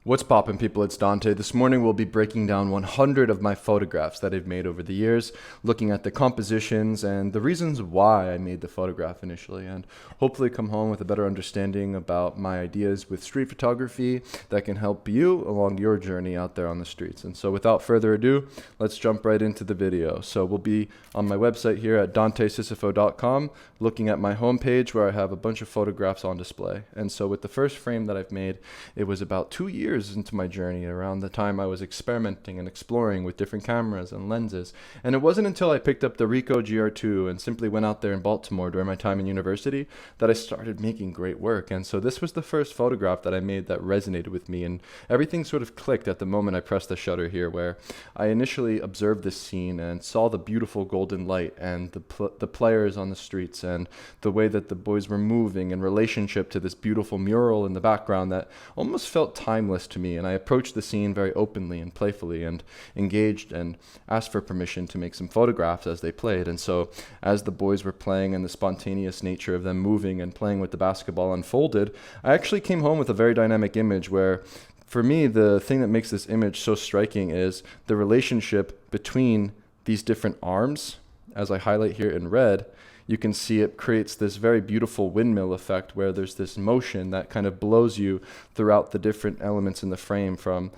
What's poppin', people? It's Dante. This morning we'll be breaking down 100 of my photographs that I've made over the years, looking at the compositions and the reasons why I made the photograph initially, and hopefully come home with a better understanding about my ideas with street photography that can help you along your journey out there on the streets. And so without further ado, let's jump right into the video. So we'll be on my website here at dantesisifo.com, looking at my homepage where I have a bunch of photographs on display. And so with the first frame that I've made, it was about 2 years into my journey, around the time I was experimenting and exploring with different cameras and lenses. And it wasn't until I picked up the Ricoh GR2 and simply went out there in Baltimore during my time in university that I started making great work. And so this was the first photograph that I made that resonated with me, and everything sort of clicked at the moment I pressed the shutter here, where I initially observed this scene and saw the beautiful golden light and the players on the streets and the way that the boys were moving in relationship to this beautiful mural in the background that almost felt timeless to me. And I approached the scene very openly and playfully and engaged and asked for permission to make some photographs as they played. And so as the boys were playing and the spontaneous nature of them moving and playing with the basketball unfolded, I actually came home with a very dynamic image where, for me, the thing that makes this image so striking is the relationship between these different arms. As I highlight here in red, you can see it creates this very beautiful windmill effect where there's this motion that kind of blows you throughout the different elements in the frame, from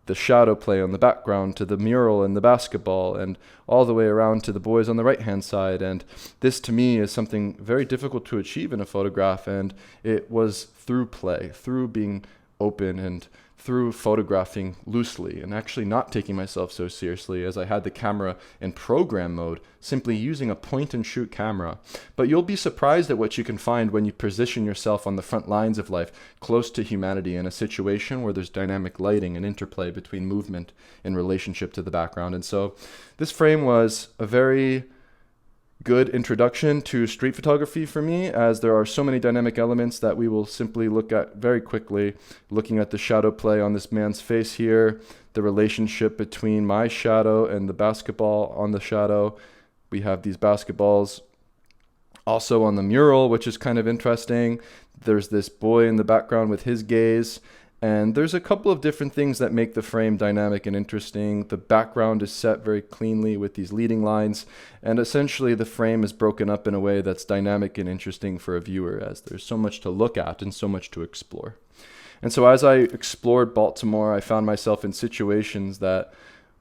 the shadow play on the background to the mural and the basketball and all the way around to the boys on the right hand side. And this to me is something very difficult to achieve in a photograph, and it was through play, through being open and through photographing loosely and actually not taking myself so seriously, as I had the camera in program mode, simply using a point and shoot camera. But you'll be surprised at what you can find when you position yourself on the front lines of life, close to humanity, in a situation where there's dynamic lighting and interplay between movement in relationship to the background. And so this frame was a very good introduction to street photography for me, as there are so many dynamic elements that we will simply look at very quickly, looking at the shadow play on this man's face here, the relationship between my shadow and the basketball on the shadow. We have these basketballs also on the mural, which is kind of interesting. There's this boy in the background with his gaze. And there's a couple of different things that make the frame dynamic and interesting. The background is set very cleanly with these leading lines, and essentially the frame is broken up in a way that's dynamic and interesting for a viewer, as there's so much to look at and so much to explore. And so as I explored Baltimore, I found myself in situations that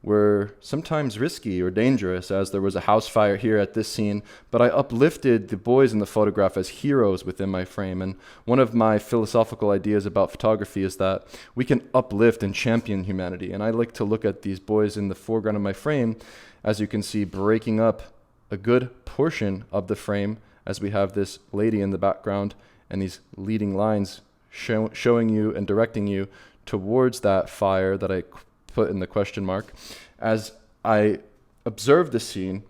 were sometimes risky or dangerous, as there was a house fire here at this scene, but I uplifted the boys in the photograph as heroes within my frame. And one of my philosophical ideas about photography is that we can uplift and champion humanity. And I like to look at these boys in the foreground of my frame, as you can see, breaking up a good portion of the frame, as we have this lady in the background and these leading lines showing you and directing you towards that fire that I put in the question mark. As I observed the scene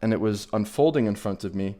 and it was unfolding in front of me,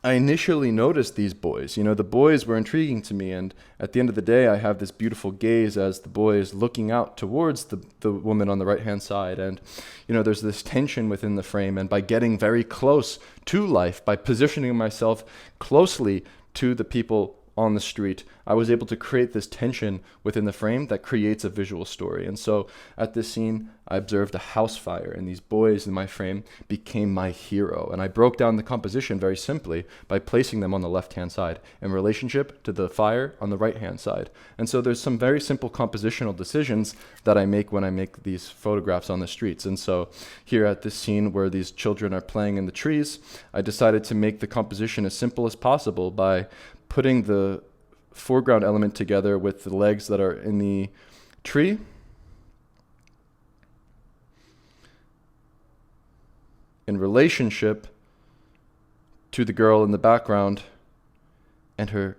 I initially noticed these boys. The boys were intriguing to me, and at the end of the day, I have this beautiful gaze as the boy is looking out towards the woman on the right-hand side. And, there's this tension within the frame, and by getting very close to life, by positioning myself closely to the people on the street, I was able to create this tension within the frame that creates a visual story. And so at this scene, I observed a house fire, and these boys in my frame became my hero. And I broke down the composition very simply by placing them on the left-hand side in relationship to the fire on the right-hand side. And so there's some very simple compositional decisions that I make when I make these photographs on the streets. And so here at this scene where these children are playing in the trees, I decided to make the composition as simple as possible by putting the foreground element together with the legs that are in the tree. In relationship to the girl in the background and her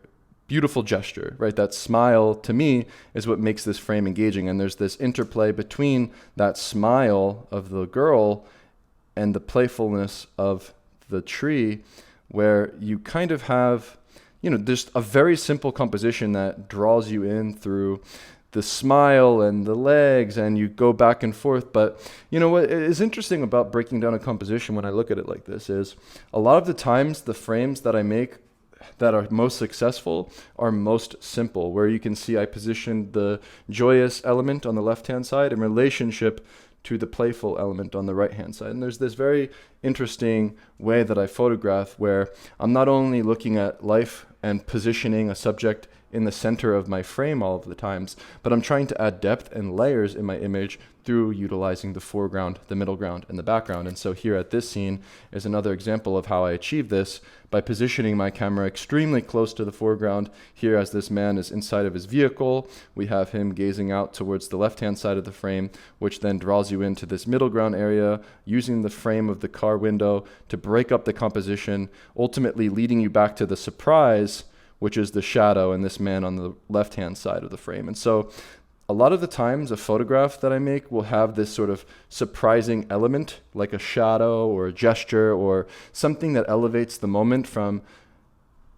beautiful gesture, right? That smile, to me, is what makes this frame engaging. And there's this interplay between that smile of the girl and the playfulness of the tree, where you kind of have just a very simple composition that draws you in through the smile and the legs, and you go back and forth. But what is interesting about breaking down a composition when I look at it like this is, a lot of the times the frames that I make that are most successful are most simple, where you can see I positioned the joyous element on the left-hand side in relationship to the playful element on the right-hand side. And there's this very interesting way that I photograph where I'm not only looking at life and positioning a subject in the center of my frame all of the times, but I'm trying to add depth and layers in my image through utilizing the foreground, the middle ground, and the background. And so here at this scene is another example of how I achieve this by positioning my camera extremely close to the foreground. Here, as this man is inside of his vehicle, we have him gazing out towards the left-hand side of the frame, which then draws you into this middle ground area, using the frame of the car window to break up the composition, ultimately leading you back to the surprise, which is the shadow and this man on the left-hand side of the frame. And so a lot of the times a photograph that I make will have this sort of surprising element, like a shadow or a gesture or something that elevates the moment from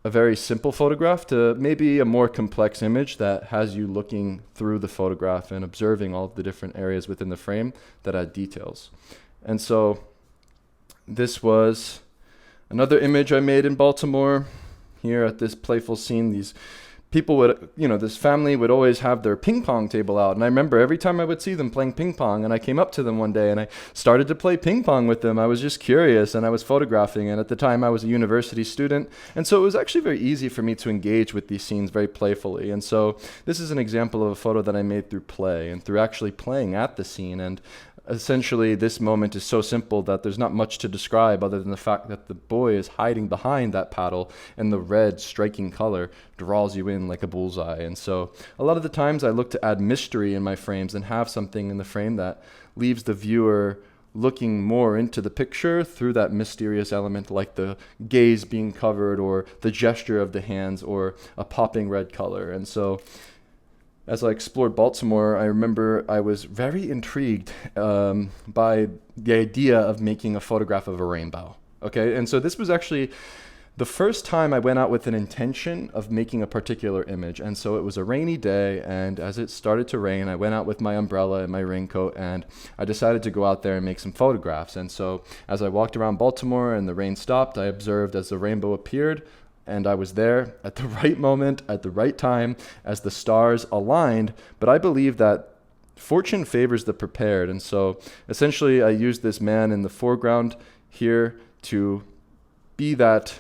a very simple photograph to maybe a more complex image that has you looking through the photograph and observing all of the different areas within the frame that add details. And so this was another image I made in Baltimore. Here at this playful scene, these people would, this family would always have their ping pong table out. And I remember every time I would see them playing ping pong, and I came up to them one day and I started to play ping pong with them. I was just curious and I was photographing. And at the time I was a university student. And so it was actually very easy for me to engage with these scenes very playfully. And so this is an example of a photo that I made through play and through actually playing at the scene. And essentially, this moment is so simple that there's not much to describe other than the fact that the boy is hiding behind that paddle and the red striking color draws you in like a bullseye. And so a lot of the times I look to add mystery in my frames and have something in the frame that leaves the viewer looking more into the picture through that mysterious element, like the gaze being covered or the gesture of the hands or a popping red color. And so as I explored Baltimore, I remember I was very intrigued by the idea of making a photograph of a rainbow. Okay, and so this was actually the first time I went out with an intention of making a particular image. And so it was a rainy day, and as it started to rain, I went out with my umbrella and my raincoat, and I decided to go out there and make some photographs. And so as I walked around Baltimore and the rain stopped, I observed as the rainbow appeared, and I was there at the right moment, at the right time, as the stars aligned. But I believe that fortune favors the prepared. And so essentially I used this man in the foreground here to be that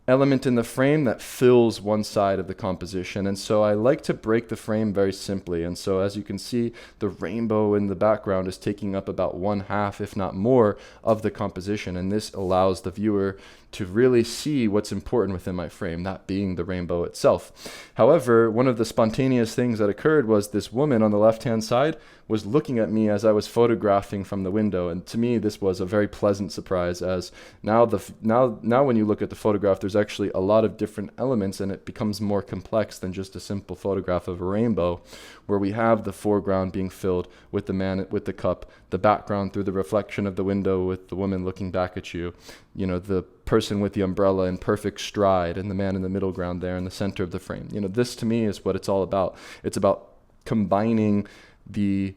element in the frame that fills one side of the composition. And so I like to break the frame very simply. And so as you can see, the rainbow in the background is taking up about 1/2, if not more, of the composition. And this allows the viewer to really see what's important within my frame, that being the rainbow itself. However, one of the spontaneous things that occurred was this woman on the left-hand side was looking at me as I was photographing from the window. And to me, this was a very pleasant surprise, as now when you look at the photograph, there's actually a lot of different elements, and it becomes more complex than just a simple photograph of a rainbow, where we have the foreground being filled with the man with the cup, the background through the reflection of the window with the woman looking back at you, the person with the umbrella in perfect stride, and the man in the middle ground there in the center of the frame. This to me is what it's all about. It's about combining the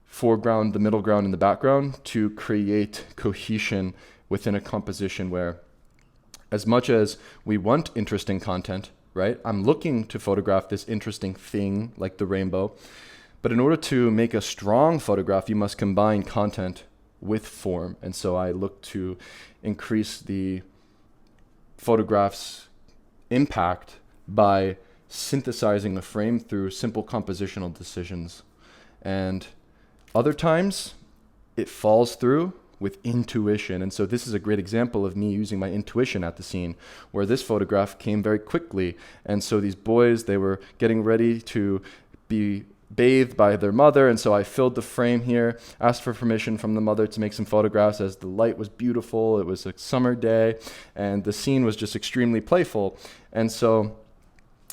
foreground, the middle ground, and the background to create cohesion within a composition where, as much as we want interesting content, right? I'm looking to photograph this interesting thing like the rainbow, but in order to make a strong photograph, you must combine content with form. And so I look to increase the photograph's impact by synthesizing a frame through simple compositional decisions. And other times it falls through with intuition. And so this is a great example of me using my intuition at the scene, where this photograph came very quickly. And so these boys, they were getting ready to be bathed by their mother, and so I filled the frame here, asked for permission from the mother to make some photographs as the light was beautiful. It was a summer day, and the scene was just extremely playful. And so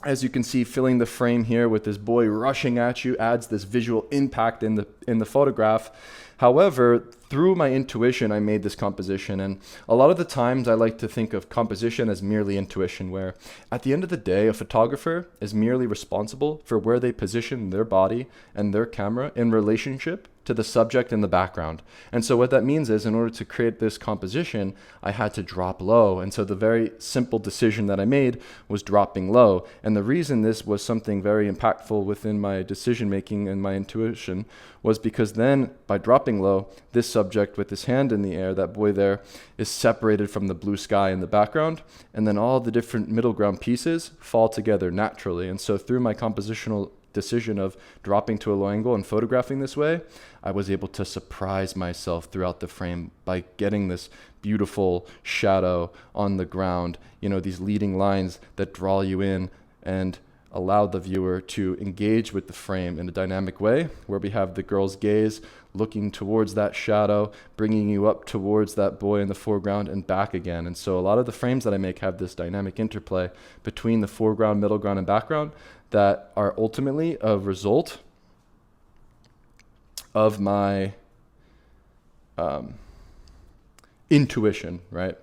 as you can see, filling the frame here with this boy rushing at you adds this visual impact in the photograph. However, through my intuition, I made this composition. And a lot of the times I like to think of composition as merely intuition, where at the end of the day, a photographer is merely responsible for where they position their body and their camera in relationship to the subject in the background. And so what that means is, in order to create this composition, I had to drop low. And so the very simple decision that I made was dropping low. And the reason this was something very impactful within my decision making and my intuition was because then, by dropping low, this subject with his hand in the air, that boy there, is separated from the blue sky in the background, and then all the different middle ground pieces fall together naturally. And so through my compositional decision of dropping to a low angle and photographing this way, I was able to surprise myself throughout the frame by getting this beautiful shadow on the ground, these leading lines that draw you in and allow the viewer to engage with the frame in a dynamic way, where we have the girl's gaze looking towards that shadow, bringing you up towards that boy in the foreground and back again. And so a lot of the frames that I make have this dynamic interplay between the foreground, middle ground, and background that are ultimately a result of my intuition, right?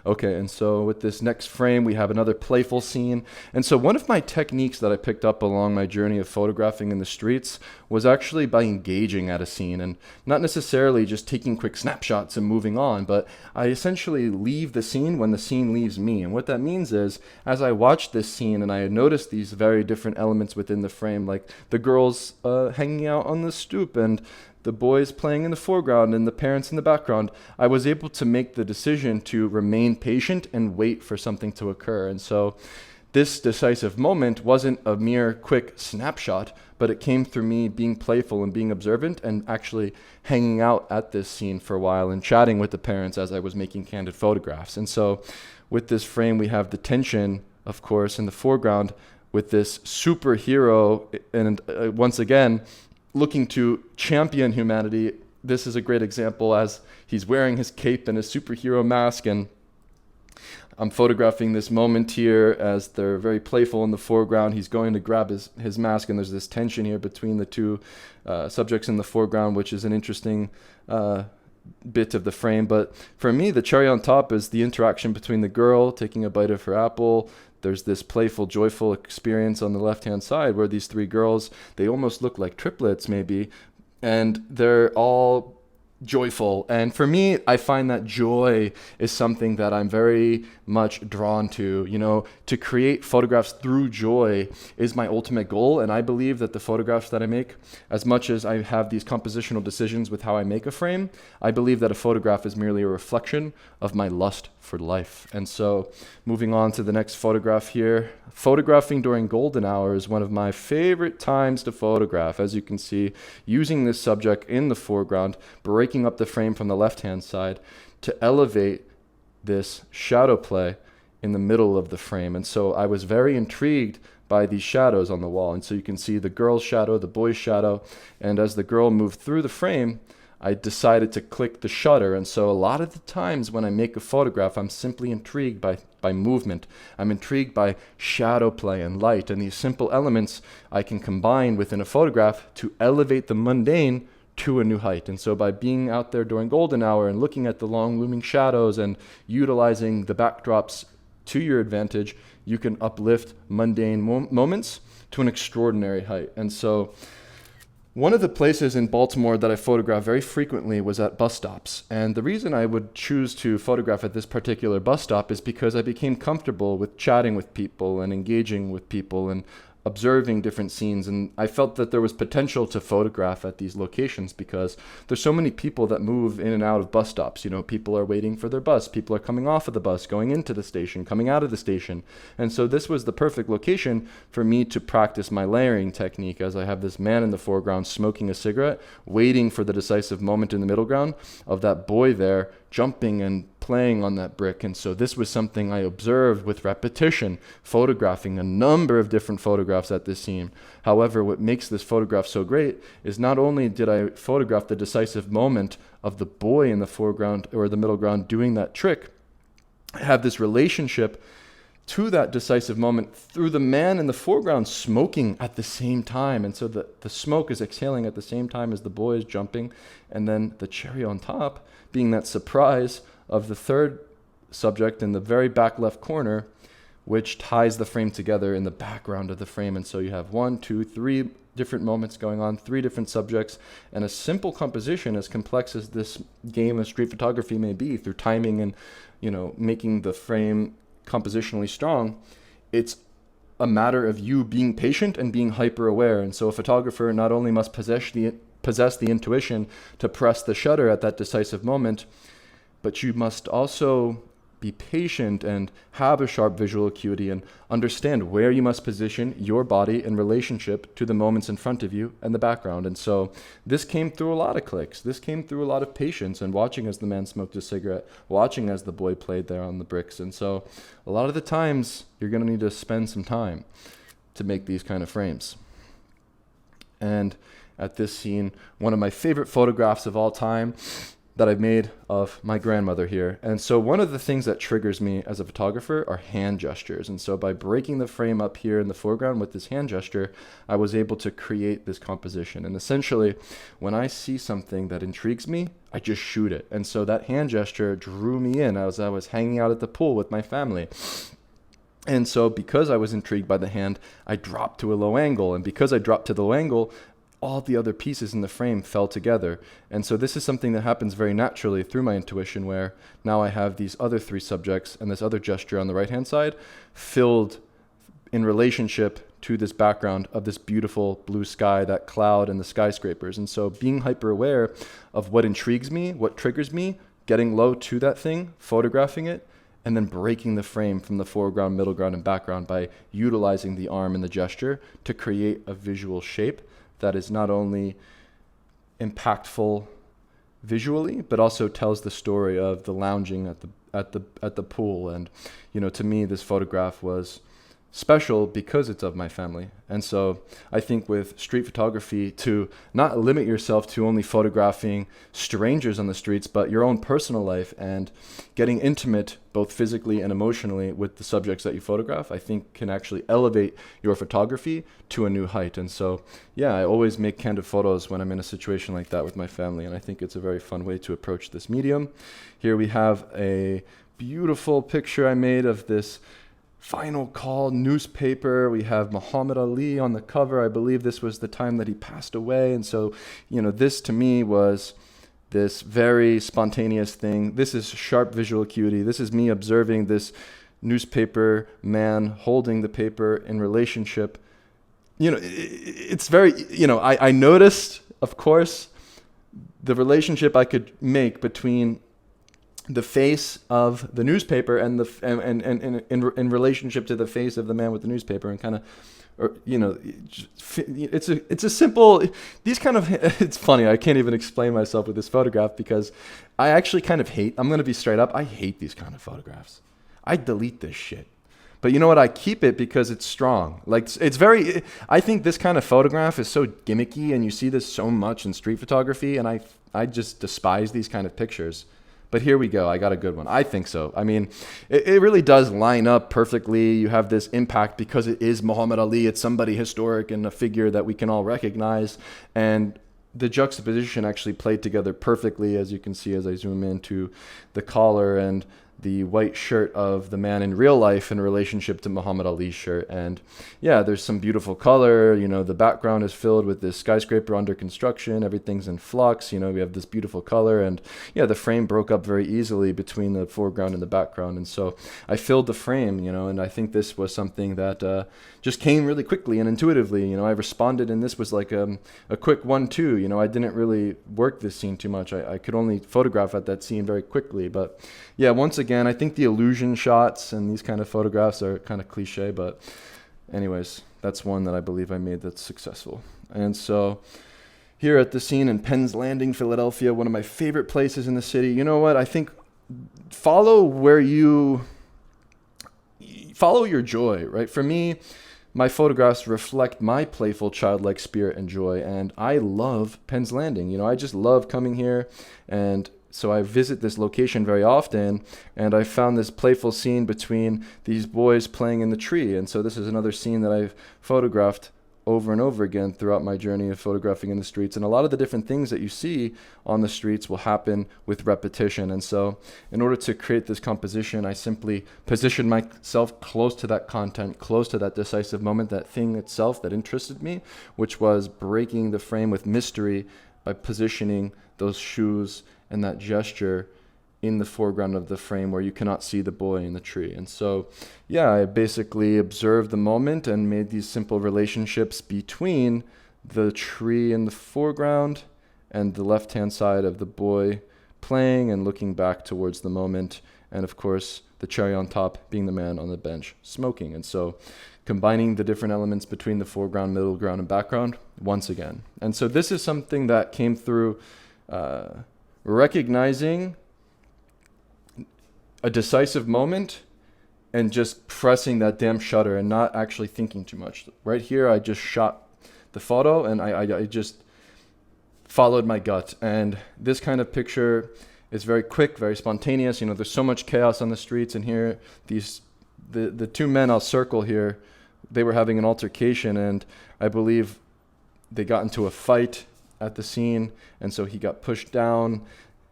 Okay, and so with this next frame, we have another playful scene. And so one of my techniques that I picked up along my journey of photographing in the streets was actually by engaging at a scene, and not necessarily just taking quick snapshots and moving on, but I essentially leave the scene when the scene leaves me. And what that means is, as I watched this scene and I had noticed these very different elements within the frame, like the girls hanging out on the stoop and the boys playing in the foreground and the parents in the background, I was able to make the decision to remain patient and wait for something to occur. And so this decisive moment wasn't a mere quick snapshot, but it came through me being playful and being observant and actually hanging out at this scene for a while and chatting with the parents as I was making candid photographs. And so with this frame, we have the tension, of course, in the foreground with this superhero, and once again, looking to champion humanity. This is a great example as he's wearing his cape and his superhero mask, and I'm photographing this moment here as they're very playful in the foreground. He's going to grab his mask, and there's this tension here between the two subjects in the foreground, which is an interesting bit of the frame. But for me, the cherry on top is the interaction between the girl taking a bite of her apple. There's this playful, joyful experience on the left-hand side where these three girls, they almost look like triplets maybe, and they're all joyful. And for me, I find that joy is something that I'm very much drawn to. To create photographs through joy is my ultimate goal. And I believe that the photographs that I make, as much as I have these compositional decisions with how I make a frame, I believe that a photograph is merely a reflection of my lust for life. And so moving on to the next photograph here, photographing during golden hour is one of my favorite times to photograph. As you can see, using this subject in the foreground, breaking up the frame from the left-hand side to elevate this shadow play in the middle of the frame. And so I was very intrigued by these shadows on the wall. And so you can see the girl's shadow, the boy's shadow, and as the girl moved through the frame, I decided to click the shutter. And so a lot of the times when I make a photograph, I'm simply intrigued by movement. I'm intrigued by shadow play and light, and these simple elements I can combine within a photograph to elevate the mundane to a new height. And so by being out there during golden hour and looking at the long looming shadows and utilizing the backdrops to your advantage, you can uplift mundane moments to an extraordinary height. And so one of the places in Baltimore that I photograph very frequently was at bus stops. And the reason I would choose to photograph at this particular bus stop is because I became comfortable with chatting with people and engaging with people and observing different scenes, and I felt that there was potential to photograph at these locations because there's so many people that move in and out of bus stops. People are waiting for their bus, people are coming off of the bus, going into the station, coming out of the station. And so this was the perfect location for me to practice my layering technique, as I have this man in the foreground smoking a cigarette, waiting for the decisive moment in the middle ground of that boy there jumping and playing on that brick. And so this was something I observed with repetition, photographing a number of different photographs at this scene. However, what makes this photograph so great is not only did I photograph the decisive moment of the boy in the foreground or the middle ground doing that trick, I have this relationship to that decisive moment through the man in the foreground smoking at the same time. And so the smoke is exhaling at the same time as the boy is jumping. And then the cherry on top being that surprise of the third subject in the very back left corner which ties the frame together in the background of the frame. And so you have 1, 2, 3 different moments going on, 3 different subjects, and a simple composition, as complex as this game of street photography may be, through timing and, making the frame compositionally strong, it's a matter of you being patient and being hyper aware. And so a photographer not only must possess the intuition to press the shutter at that decisive moment, but you must also be patient and have a sharp visual acuity and understand where you must position your body in relationship to the moments in front of you and the background. And so this came through a lot of clicks. This came through a lot of patience and watching as the man smoked a cigarette, watching as the boy played there on the bricks. And so a lot of the times you're going to need to spend some time to make these kind of frames. And at this scene, one of my favorite photographs of all time that I've made of my grandmother here. And so one of the things that triggers me as a photographer are hand gestures. And so by breaking the frame up here in the foreground with this hand gesture, I was able to create this composition. And essentially, when I see something that intrigues me, I just shoot it. And so that hand gesture drew me in as I was hanging out at the pool with my family. And so because I was intrigued by the hand, I dropped to a low angle. And because I dropped to the low angle, all the other pieces in the frame fell together. And so this is something that happens very naturally through my intuition, where now I have these other 3 subjects and this other gesture on the right-hand side filled in relationship to this background of this beautiful blue sky, that cloud and the skyscrapers. And so being hyper aware of what intrigues me, what triggers me, getting low to that thing, photographing it, and then breaking the frame from the foreground, middle ground, and background by utilizing the arm and the gesture to create a visual shape that is not only impactful visually, but also tells the story of the lounging at the pool. And to me, this photograph was special because it's of my family. And so I think with street photography, to not limit yourself to only photographing strangers on the streets, but your own personal life and getting intimate both physically and emotionally with the subjects that you photograph, I think can actually elevate your photography to a new height. And so, yeah, I always make candid photos when I'm in a situation like that with my family. And I think it's a very fun way to approach this medium. Here we have a beautiful picture I made of this Final Call newspaper. We have Muhammad Ali on the cover. I believe this was the time that he passed away. And so, this to me was this very spontaneous thing. This is sharp visual acuity. This is me observing this newspaper man holding the paper in relationship. It's very, I noticed, of course, the relationship I could make between the face of the newspaper and in relationship to the face of the man with the newspaper, and kind of, it's a simple, these kind of, it's funny, I can't even explain myself with this photograph because I actually kind of I'm going to be straight up, I hate these kind of photographs. I delete this shit. But you know what? I keep it because it's strong. Like, I think this kind of photograph is so gimmicky, and you see this so much in street photography, and I just despise these kind of pictures. But here we go. I got a good one. I think so. I mean, it really does line up perfectly. You have this impact because it is Muhammad Ali. It's somebody historic and a figure that we can all recognize. And the juxtaposition actually played together perfectly, as you can see as I zoom into the collar and the white shirt of the man in real life in relationship to Muhammad Ali's shirt. And yeah, there's some beautiful color. The background is filled with this skyscraper under construction. Everything's in flux. We have this beautiful color. And yeah, the frame broke up very easily between the foreground and the background. And so I filled the frame, and I think this was something that just came really quickly and intuitively. I responded, and this was like a quick 1-2. I didn't really work this scene too much. I could only photograph at that scene very quickly. But yeah, once again, I think the illusion shots and these kind of photographs are kind of cliche, but anyways, that's one that I believe I made that's successful. And so here at the scene in Penn's Landing, Philadelphia, one of my favorite places in the city. You know what? I think follow your joy, right? For me, my photographs reflect my playful, childlike spirit and joy, and I love Penn's Landing. I just love coming here, and so I visit this location very often, and I found this playful scene between these boys playing in the tree. And so this is another scene that I've photographed over and over again throughout my journey of photographing in the streets. And a lot of the different things that you see on the streets will happen with repetition. And so in order to create this composition, I simply position myself close to that content, close to that decisive moment, that thing itself that interested me, which was breaking the frame with mystery by positioning those shoes and that gesture in the foreground of the frame where you cannot see the boy in the tree. And so, yeah, I basically observed the moment and made these simple relationships between the tree in the foreground and the left-hand side of the boy playing and looking back towards the moment. And of course, the cherry on top being the man on the bench smoking. And so combining the different elements between the foreground, middle ground, and background once again. And so this is something that came through recognizing a decisive moment and just pressing that damn shutter and not actually thinking too much. Right here, I just shot the photo and I just followed my gut. And this kind of picture is very quick, very spontaneous. You know, there's so much chaos on the streets, and here, the two men I'll circle here, they were having an altercation, and I believe they got into a fight at the scene, and so he got pushed down.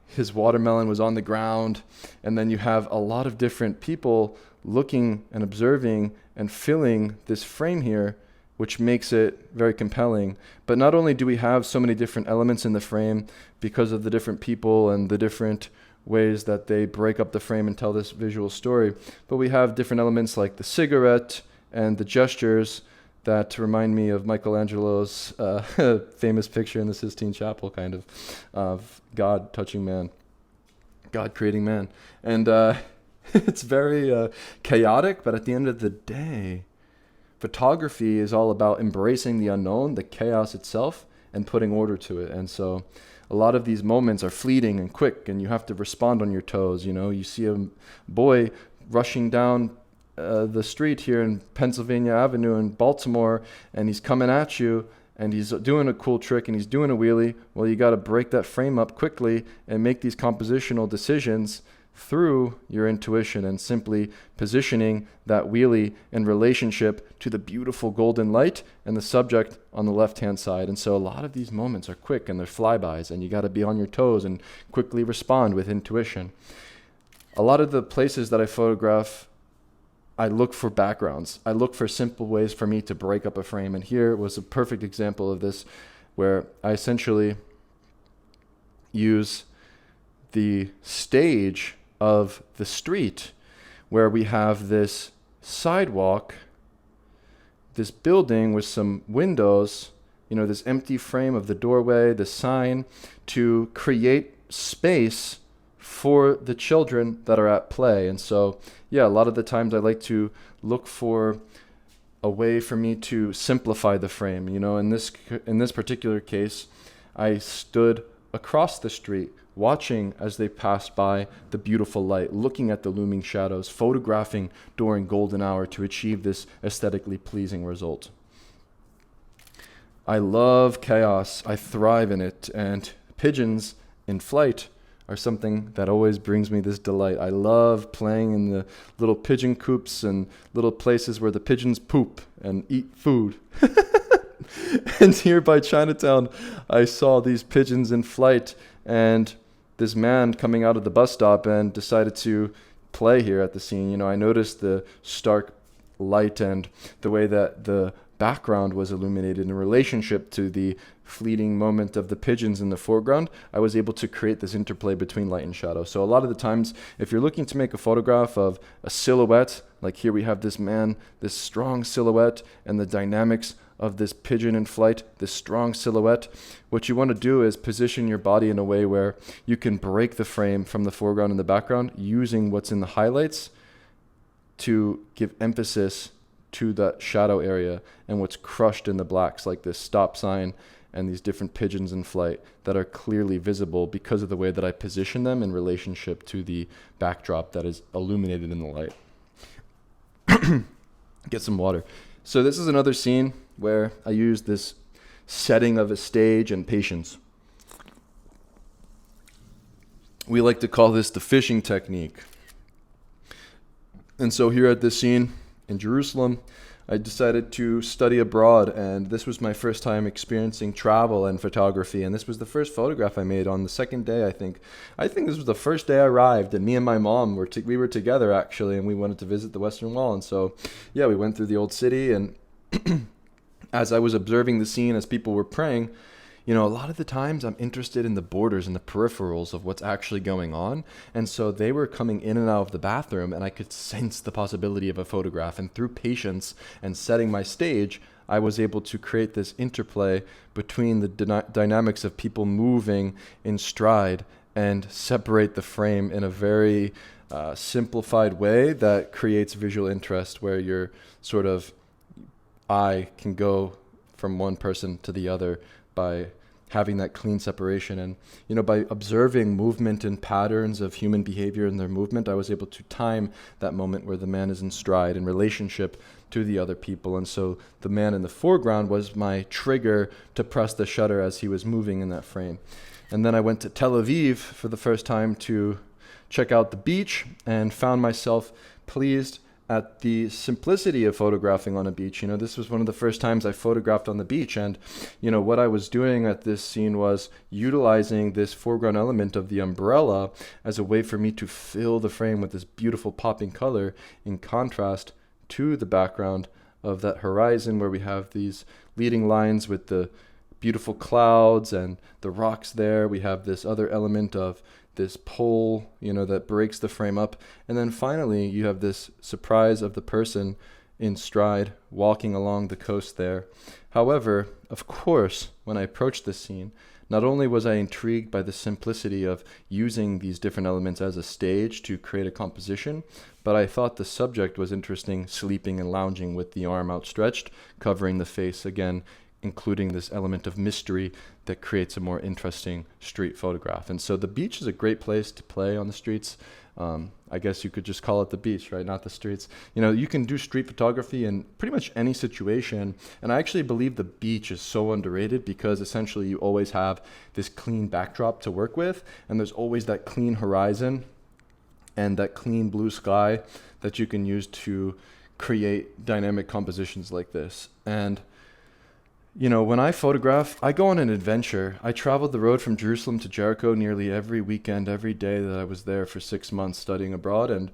His watermelon was on the ground, and then you have a lot of different people looking and observing and filling this frame here, which makes it very compelling. But not only do we have so many different elements in the frame because of the different people and the different ways that they break up the frame and tell this visual story, but we have different elements like the cigarette and the gestures that remind me of Michelangelo's famous picture in the Sistine Chapel, kind of God touching man, God creating man. And it's very chaotic, but at the end of the day, photography is all about embracing the unknown, the chaos itself, and putting order to it. And so a lot of these moments are fleeting and quick, and you have to respond on your toes. You know, you see a boy rushing down the street here in Pennsylvania Avenue in Baltimore, and he's coming at you, and he's doing a cool trick, and he's doing a wheelie. Well, you got to break that frame up quickly and make these compositional decisions through your intuition and simply positioning that wheelie in relationship to the beautiful golden light and the subject on the left-hand side. And so a lot of these moments are quick and they're flybys, and you got to be on your toes and quickly respond with intuition. A lot of the places that I photograph, I look for backgrounds. I look for simple ways for me to break up a frame. And here was a perfect example of this, where I essentially use the stage of the street, where we have this sidewalk, this building with some windows, you know, this empty frame of the doorway, the sign, to create space for the children that are at play. And so, yeah, a lot of the times I like to look for a way for me to simplify the frame. You know, in this particular case, I stood across the street, watching as they passed by the beautiful light, looking at the looming shadows, photographing during golden hour to achieve this aesthetically pleasing result. I love chaos. I thrive in it, and pigeons in flight are something that always brings me this delight. I love playing in the little pigeon coops and little places where the pigeons poop and eat food. And here by Chinatown, I saw these pigeons in flight, and this man coming out of the bus stop and decided to play here at the scene. You know, I noticed the stark light and the way that the background was illuminated in relationship to the fleeting moment of the pigeons in the foreground. I was able to create this interplay between light and shadow. So a lot of the times, if you're looking to make a photograph of a silhouette, like here we have this man, this strong silhouette, and the dynamics of this pigeon in flight, this strong silhouette, what you want to do is position your body in a way where you can break the frame from the foreground and the background using what's in the highlights to give emphasis to that shadow area and what's crushed in the blacks, like this stop sign and these different pigeons in flight that are clearly visible because of the way that I position them in relationship to the backdrop that is illuminated in the light. Get some water. So this is another scene where I use this setting of a stage and patience. We like to call this the fishing technique. And so here at this scene in Jerusalem, I decided to study abroad, and this was my first time experiencing travel and photography. And this was the first photograph I made on the second day, I think. I think this was the first day I arrived, and me and my mom we were together actually, and we wanted to visit the Western Wall. And so, yeah, we went through the old city, and as I was observing the scene as people were praying, a lot of the times I'm interested in the borders and the peripherals of what's actually going on. And so they were coming in and out of the bathroom, and I could sense the possibility of a photograph. And through patience and setting my stage, I was able to create this interplay between the dynamics of people moving in stride and separate the frame in a very simplified way that creates visual interest, where your sort of eye can go from one person to the other by having that clean separation. And by observing movement and patterns of human behavior and their movement, I was able to time that moment where the man is in stride in relationship to the other people. And so the man in the foreground was my trigger to press the shutter as he was moving in that frame. And then I went to Tel Aviv for the first time to check out the beach, and found myself pleased at the simplicity of photographing on a beach. This was one of the first times I photographed on the beach. And, what I was doing at this scene was utilizing this foreground element of the umbrella as a way for me to fill the frame with this beautiful popping color in contrast to the background of that horizon, where we have these leading lines with the beautiful clouds and the rocks there. We have this other element of this pole, that breaks the frame up. And then finally, you have this surprise of the person in stride walking along the coast there. However, of course, when I approached this scene, not only was I intrigued by the simplicity of using these different elements as a stage to create a composition, but I thought the subject was interesting, sleeping and lounging with the arm outstretched, covering the face, again, including this element of mystery that creates a more interesting street photograph. And so the beach is a great place to play on the streets. I guess you could just call it the beach, right? Not the streets. You can do street photography in pretty much any situation. And I actually believe the beach is so underrated, because essentially you always have this clean backdrop to work with, and there's always that clean horizon and that clean blue sky that you can use to create dynamic compositions like this. And when I photograph, I go on an adventure. I traveled the road from Jerusalem to Jericho nearly every weekend, every day that I was there for 6 months studying abroad. And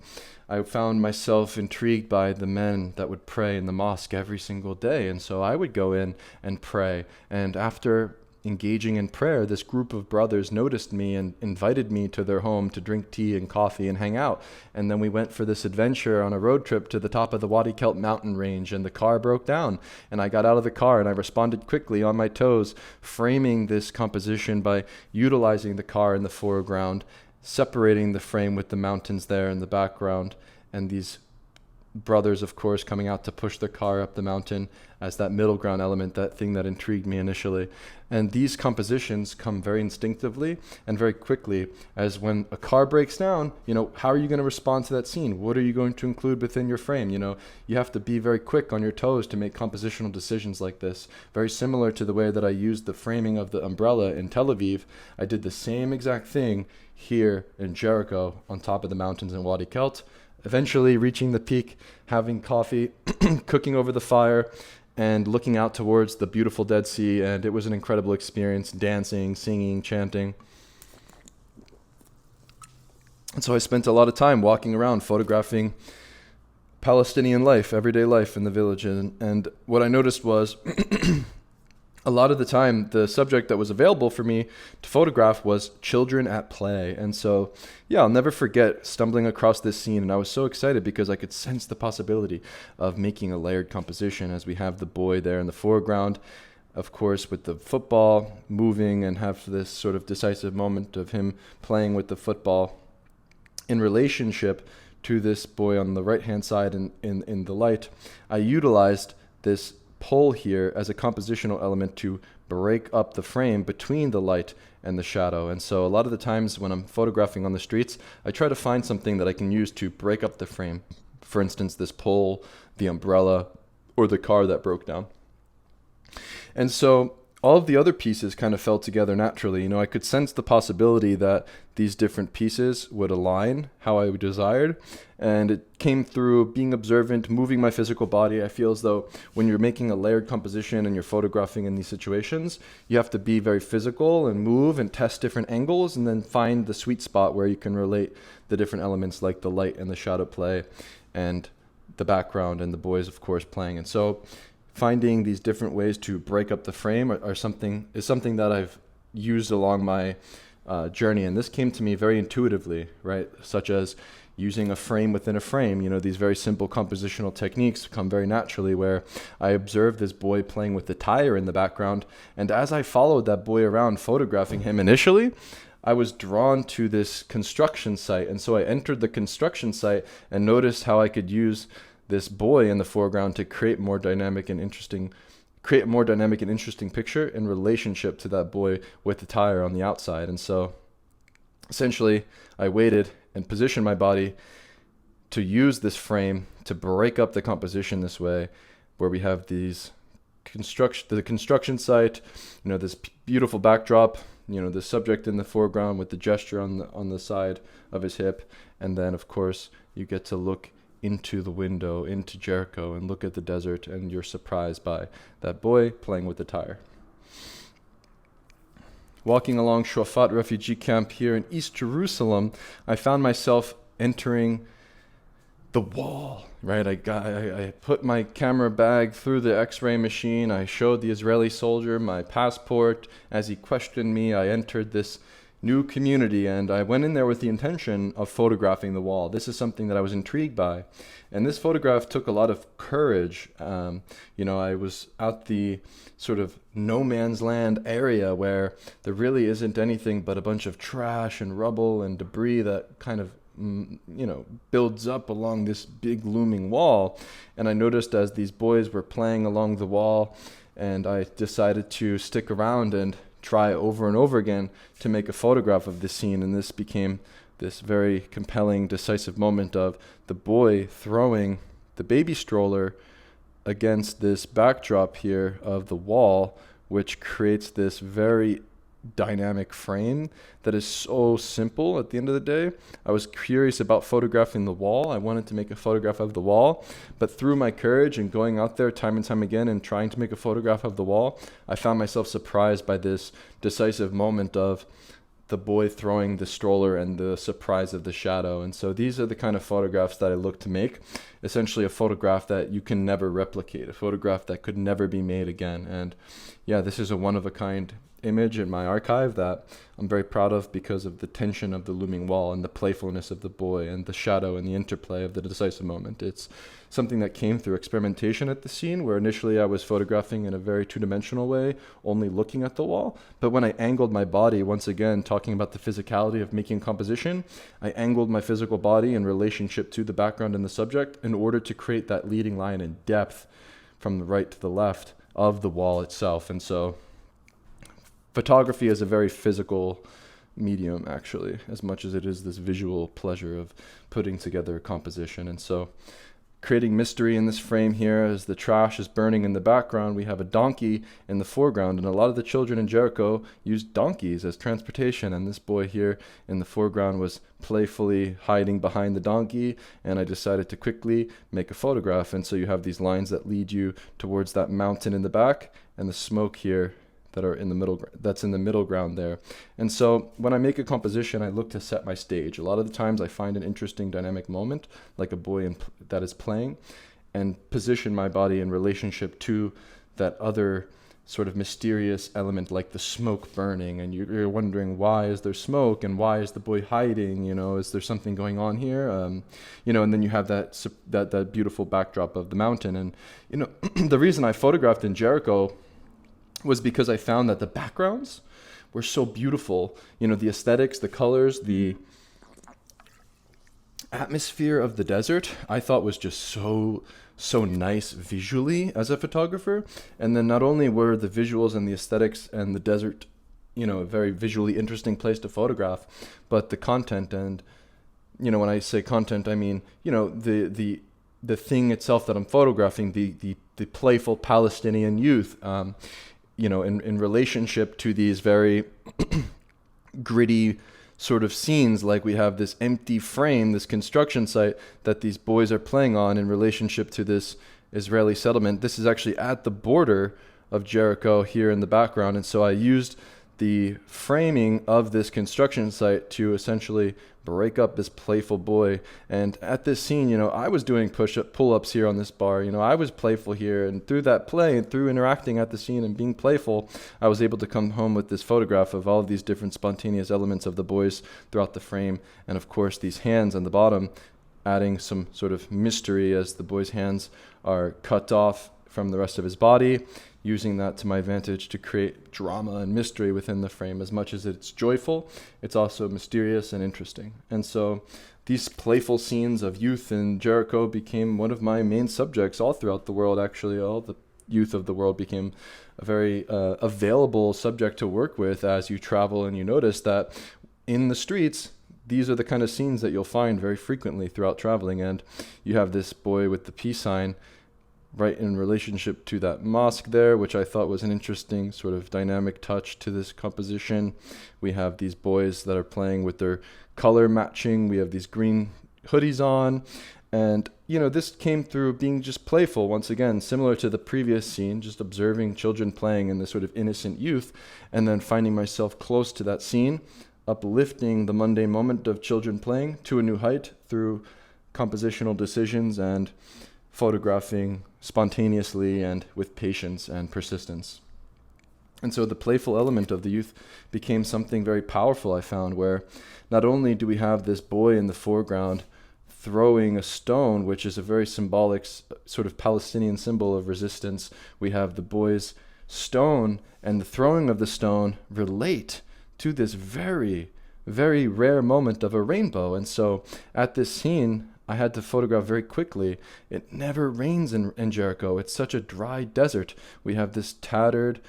I found myself intrigued by the men that would pray in the mosque every single day. And so I would go in and pray. And after engaging in prayer, this group of brothers noticed me and invited me to their home to drink tea and coffee and hang out. And then we went for this adventure on a road trip to the top of the Wadi Kelt mountain range, and the car broke down. And I got out of the car and I responded quickly on my toes, framing this composition by utilizing the car in the foreground, separating the frame with the mountains there in the background, and these brothers, of course, coming out to push their car up the mountain as that middle ground element, that thing that intrigued me initially. And these compositions come very instinctively and very quickly, as when a car breaks down, how are you going to respond to that scene? What are you going to include within your frame? You have to be very quick on your toes to make compositional decisions like this. Very similar to the way that I used the framing of the umbrella in Tel Aviv, I did the same exact thing here in Jericho on top of the mountains in Wadi Kelt. Eventually reaching the peak, having coffee, cooking over the fire, and looking out towards the beautiful Dead Sea. And it was an incredible experience, dancing, singing, chanting. And so I spent a lot of time walking around, photographing Palestinian life, everyday life in the village. And what I noticed was a lot of the time, the subject that was available for me to photograph was children at play. And so, I'll never forget stumbling across this scene. And I was so excited because I could sense the possibility of making a layered composition, as we have the boy there in the foreground, of course, with the football moving, and have this sort of decisive moment of him playing with the football in relationship to this boy on the right-hand side in the light. I utilized this pole here as a compositional element to break up the frame between the light and the shadow. And so a lot of the times when I'm photographing on the streets, I try to find something that I can use to break up the frame. For instance, this pole, the umbrella, or the car that broke down. And so all of the other pieces kind of fell together naturally. I could sense the possibility that these different pieces would align how I desired. And it came through being observant, moving my physical body. I feel as though when you're making a layered composition and you're photographing in these situations, you have to be very physical and move and test different angles and then find the sweet spot where you can relate the different elements like the light and the shadow play and the background and the boys, of course, playing. And so finding these different ways to break up the frame is something that I've used along my journey, and this came to me very intuitively, right? Such as using a frame within a frame. These very simple compositional techniques come very naturally, where I observed this boy playing with the tire in the background, and as I followed that boy around photographing him initially, I was drawn to this construction site, and so I entered the construction site and noticed how I could use this boy in the foreground to create a more dynamic and interesting picture in relationship to that boy with the tire on the outside. And so essentially I waited and positioned my body to use this frame to break up the composition this way, where we have the construction site, this beautiful backdrop, the subject in the foreground with the gesture on the side of his hip, and then of course you get to look into the window, into Jericho, and look at the desert, and you're surprised by that boy playing with the tire. Walking along Shafat refugee camp here in East Jerusalem, I found myself entering the wall, right? I put my camera bag through the x-ray machine. I showed the Israeli soldier my passport. As he questioned me, I entered this new community, and I went in there with the intention of photographing the wall. This is something that I was intrigued by, and this photograph took a lot of courage. I was at the sort of no man's land area where there really isn't anything but a bunch of trash and rubble and debris that kind of builds up along this big looming wall. And I noticed as these boys were playing along the wall, and I decided to stick around and try over and over again to make a photograph of this scene. And this became this very compelling, decisive moment of the boy throwing the baby stroller against this backdrop here of the wall, which creates this very dynamic frame that is so simple at the end of the day. I was curious about photographing the wall. I wanted to make a photograph of the wall, but through my courage and going out there time and time again and trying to make a photograph of the wall, I found myself surprised by this decisive moment of the boy throwing the stroller and the surprise of the shadow. And so these are the kind of photographs that I look to make. Essentially a photograph that you can never replicate, a photograph that could never be made again. And yeah, this is a one-of-a-kind image in my archive that I'm very proud of because of the tension of the looming wall and the playfulness of the boy and the shadow and the interplay of the decisive moment. It's something that came through experimentation at the scene, where initially I was photographing in a very two-dimensional way, only looking at the wall. But when I angled my body, once again, talking about the physicality of making composition, I angled my physical body in relationship to the background and the subject in order to create that leading line in depth from the right to the left of the wall itself. And so photography is a very physical medium, actually, as much as it is this visual pleasure of putting together a composition. And so creating mystery in this frame here, as the trash is burning in the background, we have a donkey in the foreground, and a lot of the children in Jericho used donkeys as transportation, and this boy here in the foreground was playfully hiding behind the donkey, and I decided to quickly make a photograph. And so you have these lines that lead you towards that mountain in the back, and the smoke here that are in the middle, that's in the middle ground there. And so when I make a composition, I look to set my stage. A lot of the times I find an interesting dynamic moment, like a boy that is playing, and position my body in relationship to that other sort of mysterious element, like the smoke burning, and you're wondering, why is there smoke, and why is the boy hiding? Is there something going on here? And then you have that beautiful backdrop of the mountain. And the reason I photographed in Jericho was because I found that the backgrounds were so beautiful. The aesthetics, the colors, the atmosphere of the desert, I thought was just so nice visually as a photographer. And then not only were the visuals and the aesthetics and the desert, a very visually interesting place to photograph, but the content, and, when I say content, I mean, the thing itself that I'm photographing, the playful Palestinian youth, in relationship to these very gritty sort of scenes, like we have this empty frame, this construction site that these boys are playing on in relationship to this Israeli settlement. This is actually at the border of Jericho here in the background. And so I used the framing of this construction site to essentially break up this playful boy. And at this scene, I was doing pull-ups here on this bar. I was playful here, and through that play and through interacting at the scene and being playful, I was able to come home with this photograph of all of these different spontaneous elements of the boys throughout the frame. And of course, these hands on the bottom, adding some sort of mystery as the boy's hands are cut off from the rest of his body, using that to my advantage to create drama and mystery within the frame. As much as it's joyful, it's also mysterious and interesting. And so these playful scenes of youth in Jericho became one of my main subjects all throughout the world. Actually, all the youth of the world became a very available subject to work with as you travel, and you notice that in the streets, these are the kind of scenes that you'll find very frequently throughout traveling. And you have this boy with the peace sign right in relationship to that mosque there, which I thought was an interesting sort of dynamic touch to this composition. We have these boys that are playing with their color matching. We have these green hoodies on. And, this came through being just playful, once again, similar to the previous scene, just observing children playing in this sort of innocent youth, and then finding myself close to that scene, uplifting the mundane moment of children playing to a new height through compositional decisions and photographing spontaneously and with patience and persistence. And so the playful element of the youth became something very powerful, I found, where not only do we have this boy in the foreground throwing a stone, which is a very symbolic sort of Palestinian symbol of resistance, we have the boy's stone and the throwing of the stone relate to this very, very rare moment of a rainbow. And so at this scene, I had to photograph very quickly. It never rains in Jericho. It's such a dry desert. We have this tattered,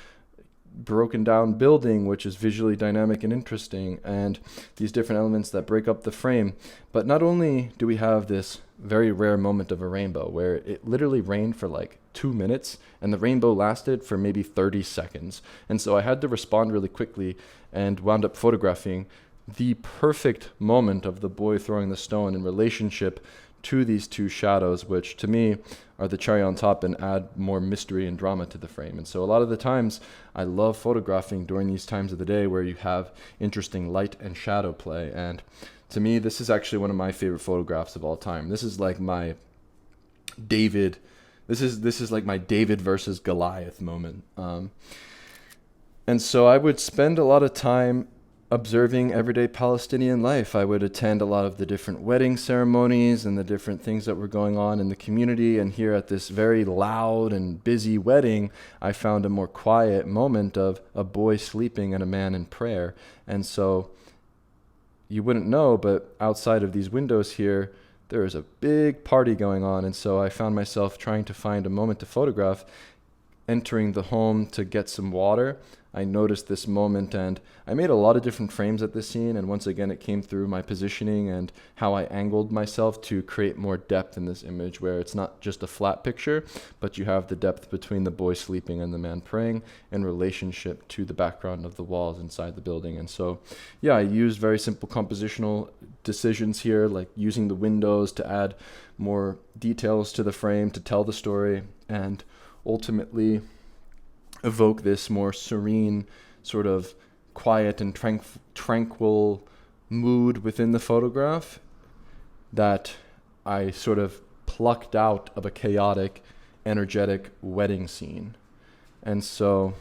broken down building, which is visually dynamic and interesting, and these different elements that break up the frame. But not only do we have this very rare moment of a rainbow where it literally rained for like 2 minutes and the rainbow lasted for maybe 30 seconds. And so I had to respond really quickly and wound up photographing the perfect moment of the boy throwing the stone in relationship to these two shadows, which to me are the cherry on top and add more mystery and drama to the frame. And so a lot of the times I love photographing during these times of the day where you have interesting light and shadow play. And to me, this is actually one of my favorite photographs of all time. This is like my David, this is like my David versus Goliath moment. And so I would spend a lot of time observing everyday Palestinian life. I would attend a lot of the different wedding ceremonies and the different things that were going on in the community. And here at this very loud and busy wedding, I found a more quiet moment of a boy sleeping and a man in prayer. And so you wouldn't know, but outside of these windows here, there is a big party going on. And so I found myself trying to find a moment to photograph, entering the home to get some water. I noticed this moment and I made a lot of different frames at this scene, and once again it came through my positioning and how I angled myself to create more depth in this image, where it's not just a flat picture, but you have the depth between the boy sleeping and the man praying in relationship to the background of the walls inside the building. And so I used very simple compositional decisions here, like using the windows to add more details to the frame to tell the story, and ultimately evoke this more serene, sort of quiet and tranquil mood within the photograph that I sort of plucked out of a chaotic, energetic wedding scene. And so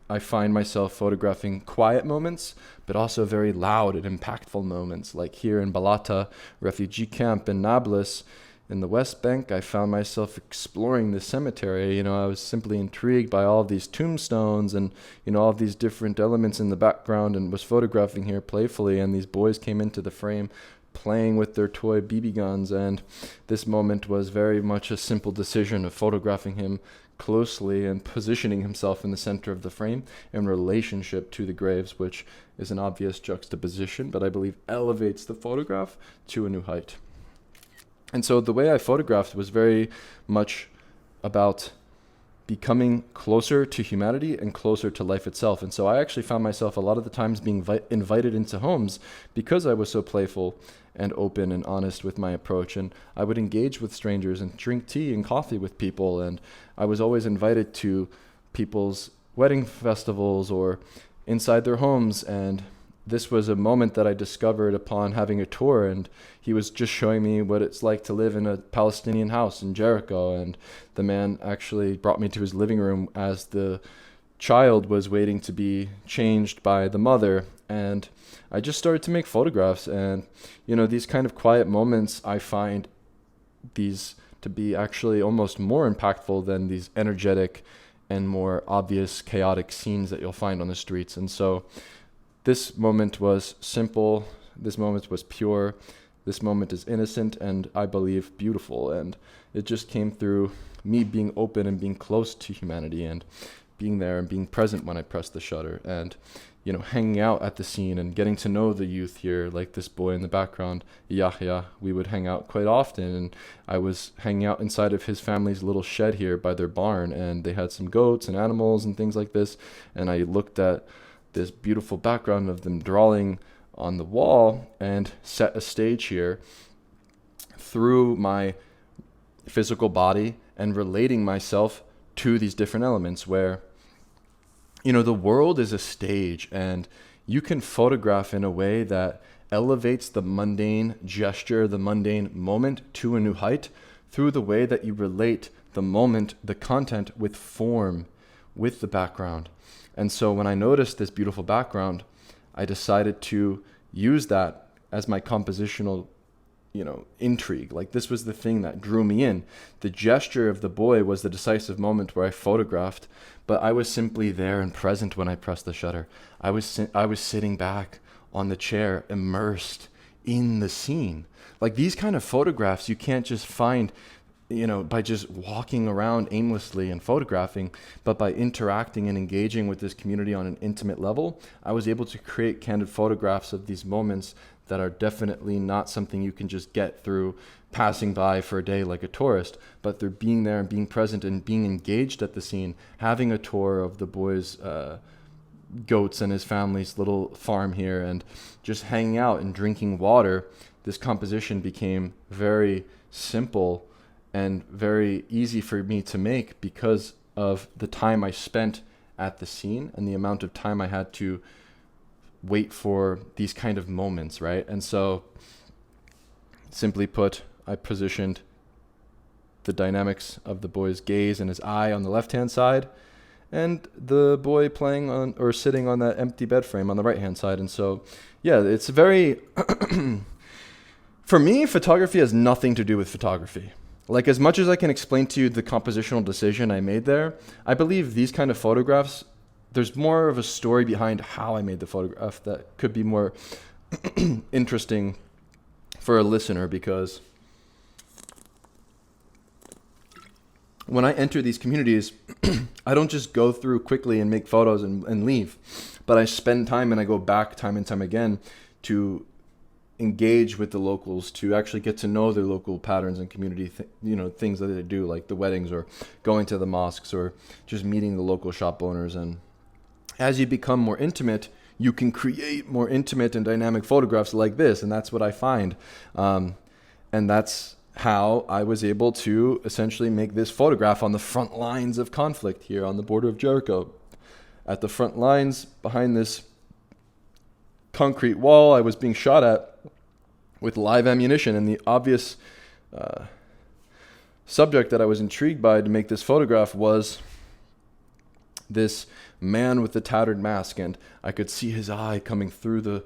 I find myself photographing quiet moments, but also very loud and impactful moments, like here in Balata refugee camp in Nablus, in the West Bank. I found myself exploring the cemetery. I was simply intrigued by all of these tombstones and, all of these different elements in the background, and was photographing here playfully. And these boys came into the frame playing with their toy BB guns. And this moment was very much a simple decision of photographing him closely and positioning himself in the center of the frame in relationship to the graves, which is an obvious juxtaposition, but I believe elevates the photograph to a new height. And so the way I photographed was very much about becoming closer to humanity and closer to life itself. And so I actually found myself a lot of the times being invited into homes because I was so playful and open and honest with my approach. And I would engage with strangers and drink tea and coffee with people. And I was always invited to people's wedding festivals or inside their homes. And this was a moment that I discovered upon having a tour, and he was just showing me what it's like to live in a Palestinian house in Jericho. And the man actually brought me to his living room as the child was waiting to be changed by the mother. And I just started to make photographs. And, these kind of quiet moments, I find these to be actually almost more impactful than these energetic and more obvious chaotic scenes that you'll find on the streets. And so this moment was simple, this moment was pure, this moment is innocent, and I believe beautiful. And it just came through me being open and being close to humanity and being there and being present when I pressed the shutter, and hanging out at the scene and getting to know the youth here, like this boy in the background, Yahya. We would hang out quite often, and I was hanging out inside of his family's little shed here by their barn, and they had some goats and animals and things like this, and I looked at this beautiful background of them drawing on the wall and set a stage here through my physical body and relating myself to these different elements where, the world is a stage, and you can photograph in a way that elevates the mundane gesture, the mundane moment to a new height through the way that you relate the moment, the content with form, with the background. And so when I noticed this beautiful background, I decided to use that as my compositional, intrigue. Like, this was the thing that drew me in. The gesture of the boy was the decisive moment where I photographed, but I was simply there and present when I pressed the shutter. I was sitting back on the chair, immersed in the scene. Like, these kind of photographs you can't just find by just walking around aimlessly and photographing, but by interacting and engaging with this community on an intimate level, I was able to create candid photographs of these moments that are definitely not something you can just get through passing by for a day like a tourist, but through being there and being present and being engaged at the scene, having a tour of the boy's goats and his family's little farm here, and just hanging out and drinking water. This composition became very simple and very easy for me to make because of the time I spent at the scene and the amount of time I had to wait for these kind of moments, right? And so, simply put, I positioned the dynamics of the boy's gaze and his eye on the left-hand side, and the boy playing on or sitting on that empty bed frame on the right-hand side. And so, yeah, it's very... For me, photography has nothing to do with photography. Like, as much as I can explain to you the compositional decision I made there, I believe these kind of photographs, there's more of a story behind how I made the photograph that could be more interesting for a listener, because when I enter these communities, I don't just go through quickly and make photos and leave, but I spend time and I go back time and time again to engage with the locals, to actually get to know their local patterns and community things that they do, like the weddings or going to the mosques or just meeting the local shop owners. And as you become more intimate, you can create more intimate and dynamic photographs like this, and that's what I find. And that's how I was able to essentially make this photograph on the front lines of conflict here on the border of Jericho. At the front lines, behind this concrete wall, I was being shot at with live ammunition, and the obvious subject that I was intrigued by to make this photograph was this man with the tattered mask, and I could see his eye coming through the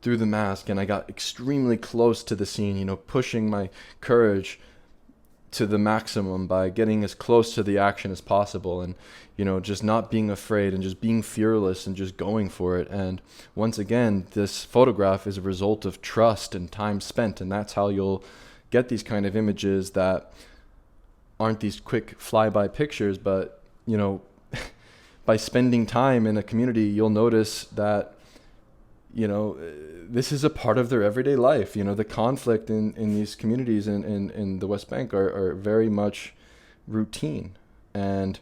mask, and I got extremely close to the scene, pushing my courage to the maximum by getting as close to the action as possible, and just not being afraid and just being fearless and just going for it. And once again, this photograph is a result of trust and time spent, and that's how you'll get these kind of images that aren't these quick flyby pictures, but by spending time in a community, you'll notice that this is a part of their everyday life. The conflict in these communities in the West Bank are very much routine. And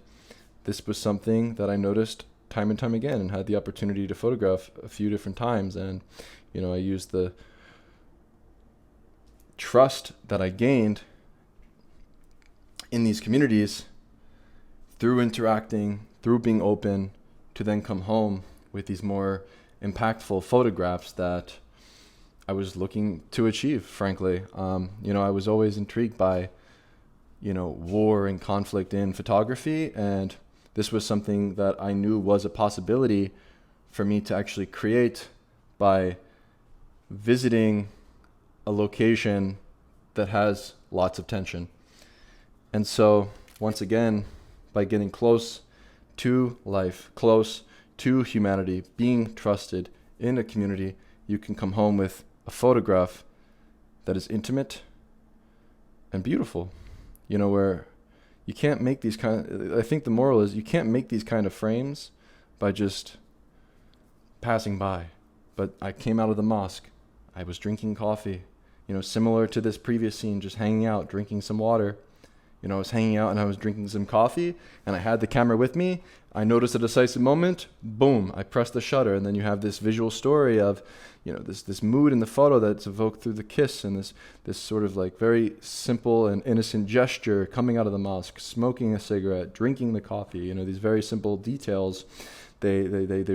this was something that I noticed time and time again and had the opportunity to photograph a few different times. And, I used the trust that I gained in these communities through interacting, through being open, to then come home with these more impactful photographs that I was looking to achieve, frankly. I was always intrigued by, war and conflict in photography, and this was something that I knew was a possibility for me to actually create by visiting a location that has lots of tension. And so, once again, by getting close to life, close to humanity, being trusted in a community, you can come home with a photograph that is intimate and beautiful. Where you can't make these I think the moral is you can't make these kind of frames by just passing by. But I came out of the mosque. I was drinking coffee, similar to this previous scene, just hanging out, drinking some water. I was hanging out and I was drinking some coffee and I had the camera with me. I noticed a decisive moment, boom, I pressed the shutter, and then you have this visual story of, this mood in the photo that's evoked through the kiss and this sort of like very simple and innocent gesture coming out of the mosque, smoking a cigarette, drinking the coffee, these very simple details, they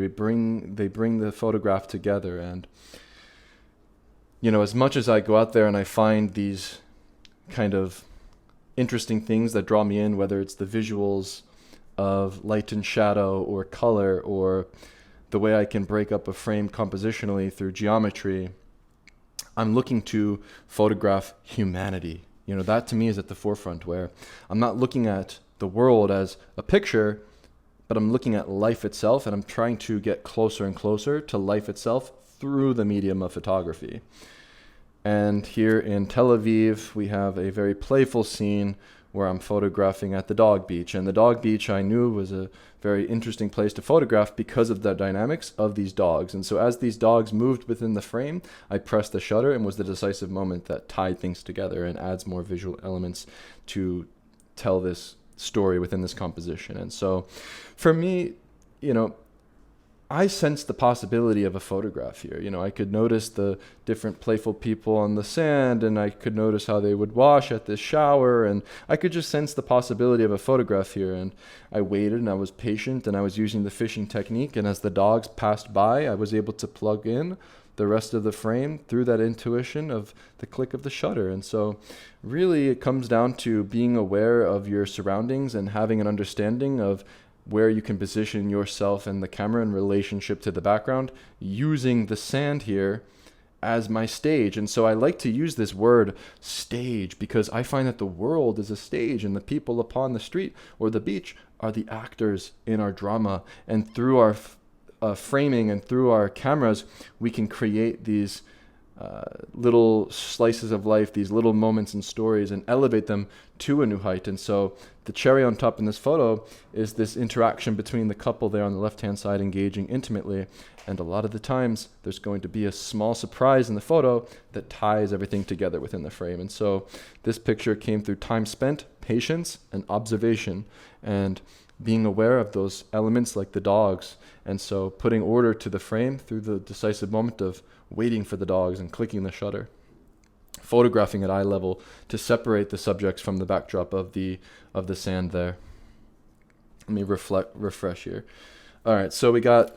bring the photograph together. And, as much as I go out there and I find these kind of interesting things that draw me in, whether it's the visuals of light and shadow or color or the way I can break up a frame compositionally through geometry, I'm looking to photograph humanity. That to me is at the forefront, where I'm not looking at the world as a picture, but I'm looking at life itself, and I'm trying to get closer and closer to life itself through the medium of photography. And here in Tel Aviv, we have a very playful scene where I'm photographing at the dog beach. And the dog beach I knew was a very interesting place to photograph because of the dynamics of these dogs. And so as these dogs moved within the frame, I pressed the shutter and was the decisive moment that tied things together and adds more visual elements to tell this story within this composition. And so for me, I sensed the possibility of a photograph here. I could notice the different playful people on the sand, and I could notice how they would wash at this shower, and I could just sense the possibility of a photograph here. And I waited, and I was patient, and I was using the fishing technique, and as the dogs passed by, I was able to plug in the rest of the frame through that intuition of the click of the shutter. And so really it comes down to being aware of your surroundings and having an understanding of where you can position yourself and the camera in relationship to the background, using the sand here as my stage. And so I like to use this word stage because I find that the world is a stage and the people upon the street or the beach are the actors in our drama. And through our framing and through our cameras, we can create these little slices of life, these little moments and stories, and elevate them to a new height. And so the cherry on top in this photo is this interaction between the couple there on the left-hand side engaging intimately. And a lot of the times there's going to be a small surprise in the photo that ties everything together within the frame. And so this picture came through time spent, patience, and observation, and being aware of those elements like the dogs. And so putting order to the frame through the decisive moment of waiting for the dogs and clicking the shutter, photographing at eye level to separate the subjects from the backdrop of the sand there. Let me refresh here. All right, so we got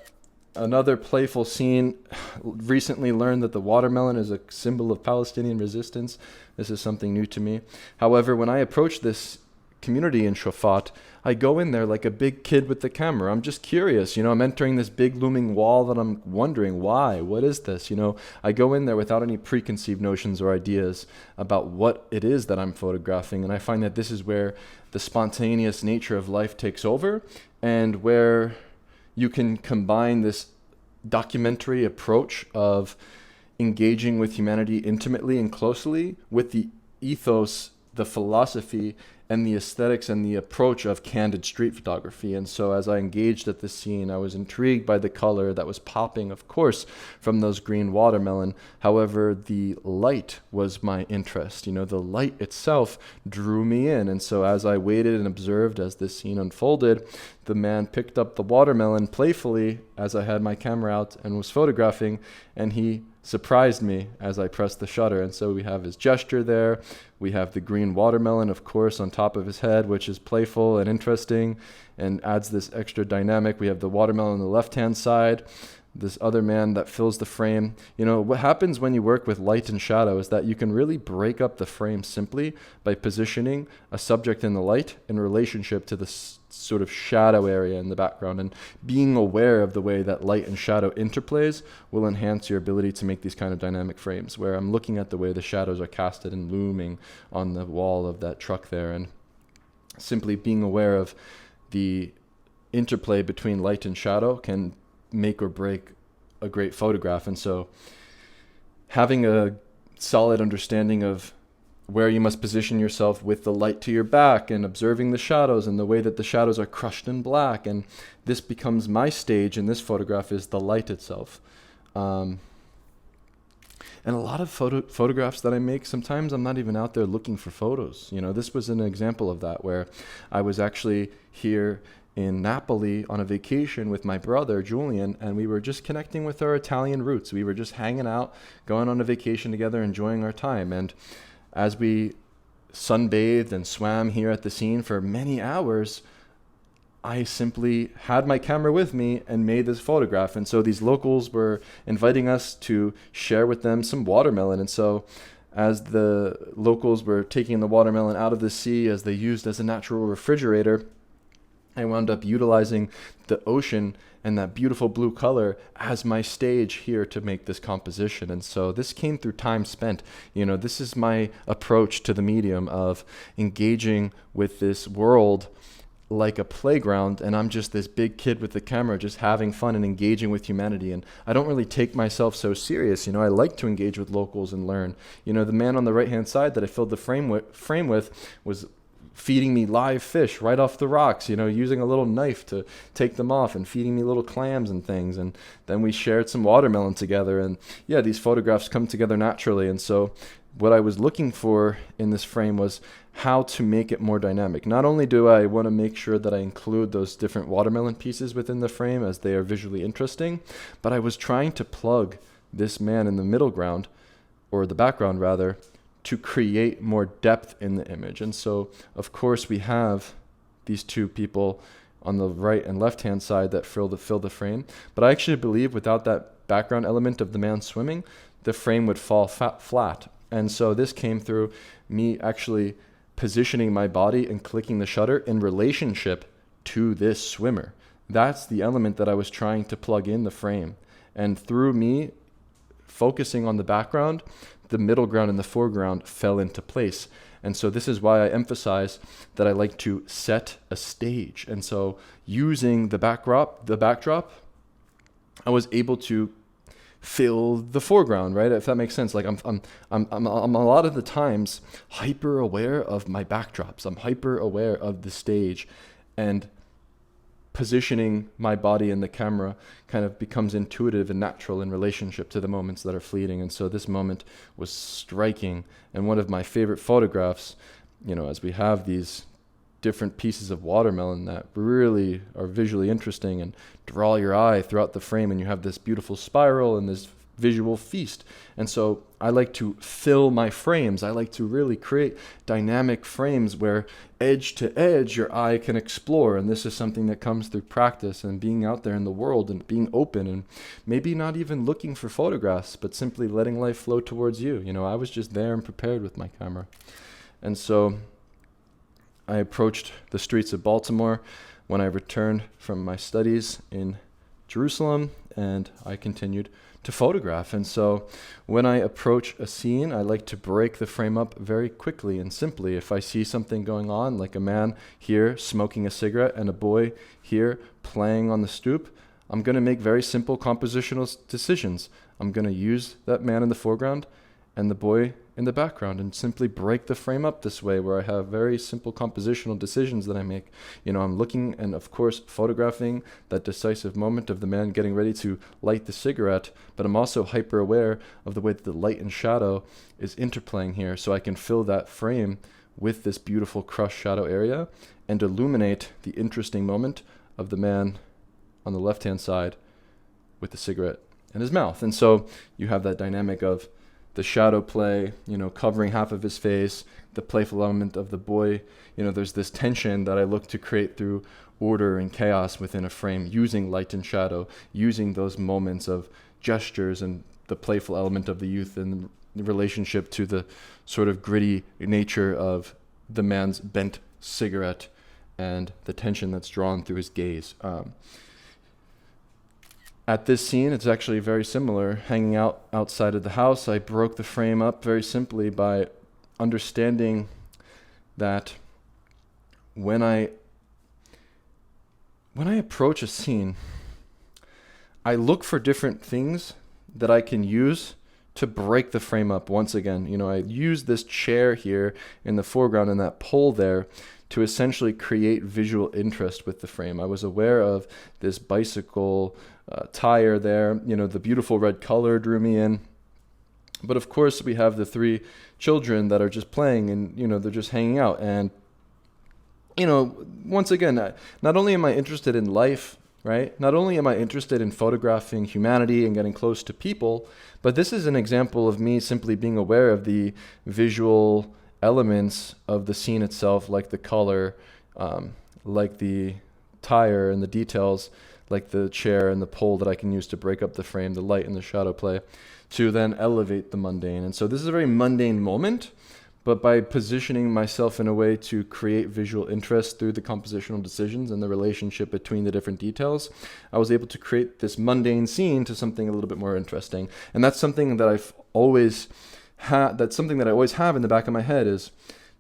another playful scene. Recently learned that the watermelon is a symbol of Palestinian resistance. This is something new to me. However, when I approach this community in Shafat, I go in there like a big kid with the camera. I'm just curious, I'm entering this big looming wall that I'm wondering why, what is this? I go in there without any preconceived notions or ideas about what it is that I'm photographing. And I find that this is where the spontaneous nature of life takes over, and where you can combine this documentary approach of engaging with humanity intimately and closely with the ethos the philosophy and the aesthetics and the approach of candid street photography. And so as I engaged at the scene, I was intrigued by the color that was popping, of course, from those green watermelon. However, the light was my interest. The light itself drew me in. And so as I waited and observed as this scene unfolded, the man picked up the watermelon playfully as I had my camera out and was photographing, and he surprised me as I pressed the shutter. And so we have his gesture there. We have the green watermelon, of course, on top of his head, which is playful and interesting and adds this extra dynamic. We have the watermelon on the left-hand side, this other man that fills the frame. What happens when you work with light and shadow is that you can really break up the frame simply by positioning a subject in the light in relationship to the sort of shadow area in the background, and being aware of the way that light and shadow interplays will enhance your ability to make these kind of dynamic frames, where I'm looking at the way the shadows are casted and looming on the wall of that truck there, and simply being aware of the interplay between light and shadow can make or break a great photograph. And so having a solid understanding of where you must position yourself with the light to your back and observing the shadows and the way that the shadows are crushed in black, and this becomes my stage in this photograph is the light itself. And a lot of photographs that I make, sometimes I'm not even out there looking for photos. This was an example of that, where I was actually here in Napoli on a vacation with my brother, Julian, and we were just connecting with our Italian roots. We were just hanging out, going on a vacation together, enjoying our time. And as we sunbathed and swam here at the scene for many hours, I simply had my camera with me and made this photograph. And so these locals were inviting us to share with them some watermelon. And so as the locals were taking the watermelon out of the sea as they used as a natural refrigerator, I wound up utilizing the ocean and that beautiful blue color as my stage here to make this composition. And so this came through time spent. This is my approach to the medium of engaging with this world like a playground, and I'm just this big kid with the camera just having fun and engaging with humanity. And I don't really take myself so serious. I like to engage with locals and learn. The man on the right-hand side that I filled the frame with was feeding me live fish right off the rocks, using a little knife to take them off, and feeding me little clams and things. And then we shared some watermelon together, and these photographs come together naturally. And so what I was looking for in this frame was how to make it more dynamic. Not only do I want to make sure that I include those different watermelon pieces within the frame as they are visually interesting, but I was trying to plug this man in the middle ground, or the background rather, to create more depth in the image. And so, of course, we have these two people on the right and left-hand side that fill the frame. But I actually believe without that background element of the man swimming, the frame would fall flat. And so this came through me actually positioning my body and clicking the shutter in relationship to this swimmer. That's the element that I was trying to plug in the frame. And through me focusing on the background, the middle ground and the foreground fell into place. And so this is why I emphasize that I like to set a stage. And so using the backdrop, I was able to fill the foreground, right? If that makes sense. Like I'm a lot of the times hyper aware of my backdrops. I'm hyper aware of the stage, and positioning my body in the camera kind of becomes intuitive and natural in relationship to the moments that are fleeting. And so this moment was striking, and one of my favorite photographs, as we have these different pieces of watermelon that really are visually interesting and draw your eye throughout the frame, and you have this beautiful spiral and this visual feast. And so I like to fill my frames. I like to really create dynamic frames where edge to edge your eye can explore. And this is something that comes through practice and being out there in the world and being open, and maybe not even looking for photographs, but simply letting life flow towards you. I was just there and prepared with my camera. And so I approached the streets of Baltimore when I returned from my studies in Jerusalem, and I continued to photograph. And so when I approach a scene, I like to break the frame up very quickly and simply. If I see something going on, like a man here smoking a cigarette and a boy here playing on the stoop, I'm going to make very simple compositional decisions. I'm going to use that man in the foreground and the boy in the background, and simply break the frame up this way, where I have very simple compositional decisions that I make. I'm looking and, of course, photographing that decisive moment of the man getting ready to light the cigarette, but I'm also hyper aware of the way that the light and shadow is interplaying here, so I can fill that frame with this beautiful crushed shadow area and illuminate the interesting moment of the man on the left-hand side with the cigarette in his mouth. And so you have that dynamic of the shadow play, covering half of his face, the playful element of the boy. There's this tension that I look to create through order and chaos within a frame, using light and shadow, using those moments of gestures and the playful element of the youth and the relationship to the sort of gritty nature of the man's bent cigarette and the tension that's drawn through his gaze. At this scene, it's actually very similar. Hanging out outside of the house, I broke the frame up very simply by understanding that when I approach a scene, I look for different things that I can use to break the frame up once again. I use this chair here in the foreground and that pole there to essentially create visual interest with the frame. I was aware of this bicycle tire there. The beautiful red color drew me in. But of course, we have the three children that are just playing, and they're just hanging out. And once again, not only am I interested in life, right? Not only am I interested in photographing humanity and getting close to people, but this is an example of me simply being aware of the visual elements of the scene itself, like the color, like the tire and the details, like the chair and the pole that I can use to break up the frame, the light and the shadow play, to then elevate the mundane. And so this is a very mundane moment, but by positioning myself in a way to create visual interest through the compositional decisions and the relationship between the different details, I was able to create this mundane scene to something a little bit more interesting. And that's something that I've always that's something that I always have in the back of my head, is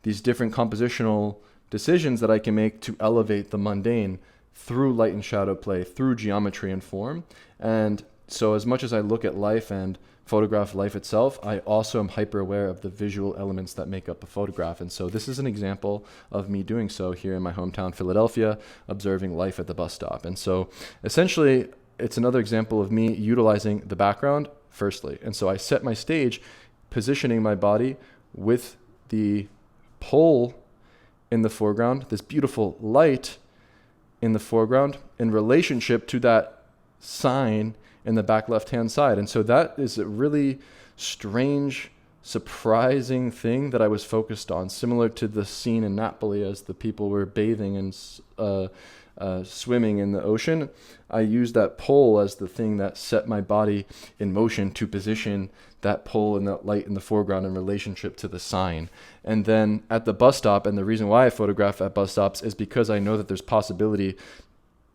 these different compositional decisions that I can make to elevate the mundane through light and shadow play, through geometry and form. And so as much as I look at life and photograph life itself, I also am hyper aware of the visual elements that make up a photograph. And so this is an example of me doing so here in my hometown, Philadelphia, observing life at the bus stop. And so essentially, it's another example of me utilizing the background firstly. And so I set my stage, positioning my body with the pole in the foreground, this beautiful light in the foreground, in relationship to that sign in the back left-hand side. And so that is a really strange, surprising thing that I was focused on, similar to the scene in Napoli as the people were bathing and swimming in the ocean. I used that pole as the thing that set my body in motion to position that pole and that light in the foreground in relationship to the sign. And then at the bus stop, and the reason why I photograph at bus stops is because I know that there's possibility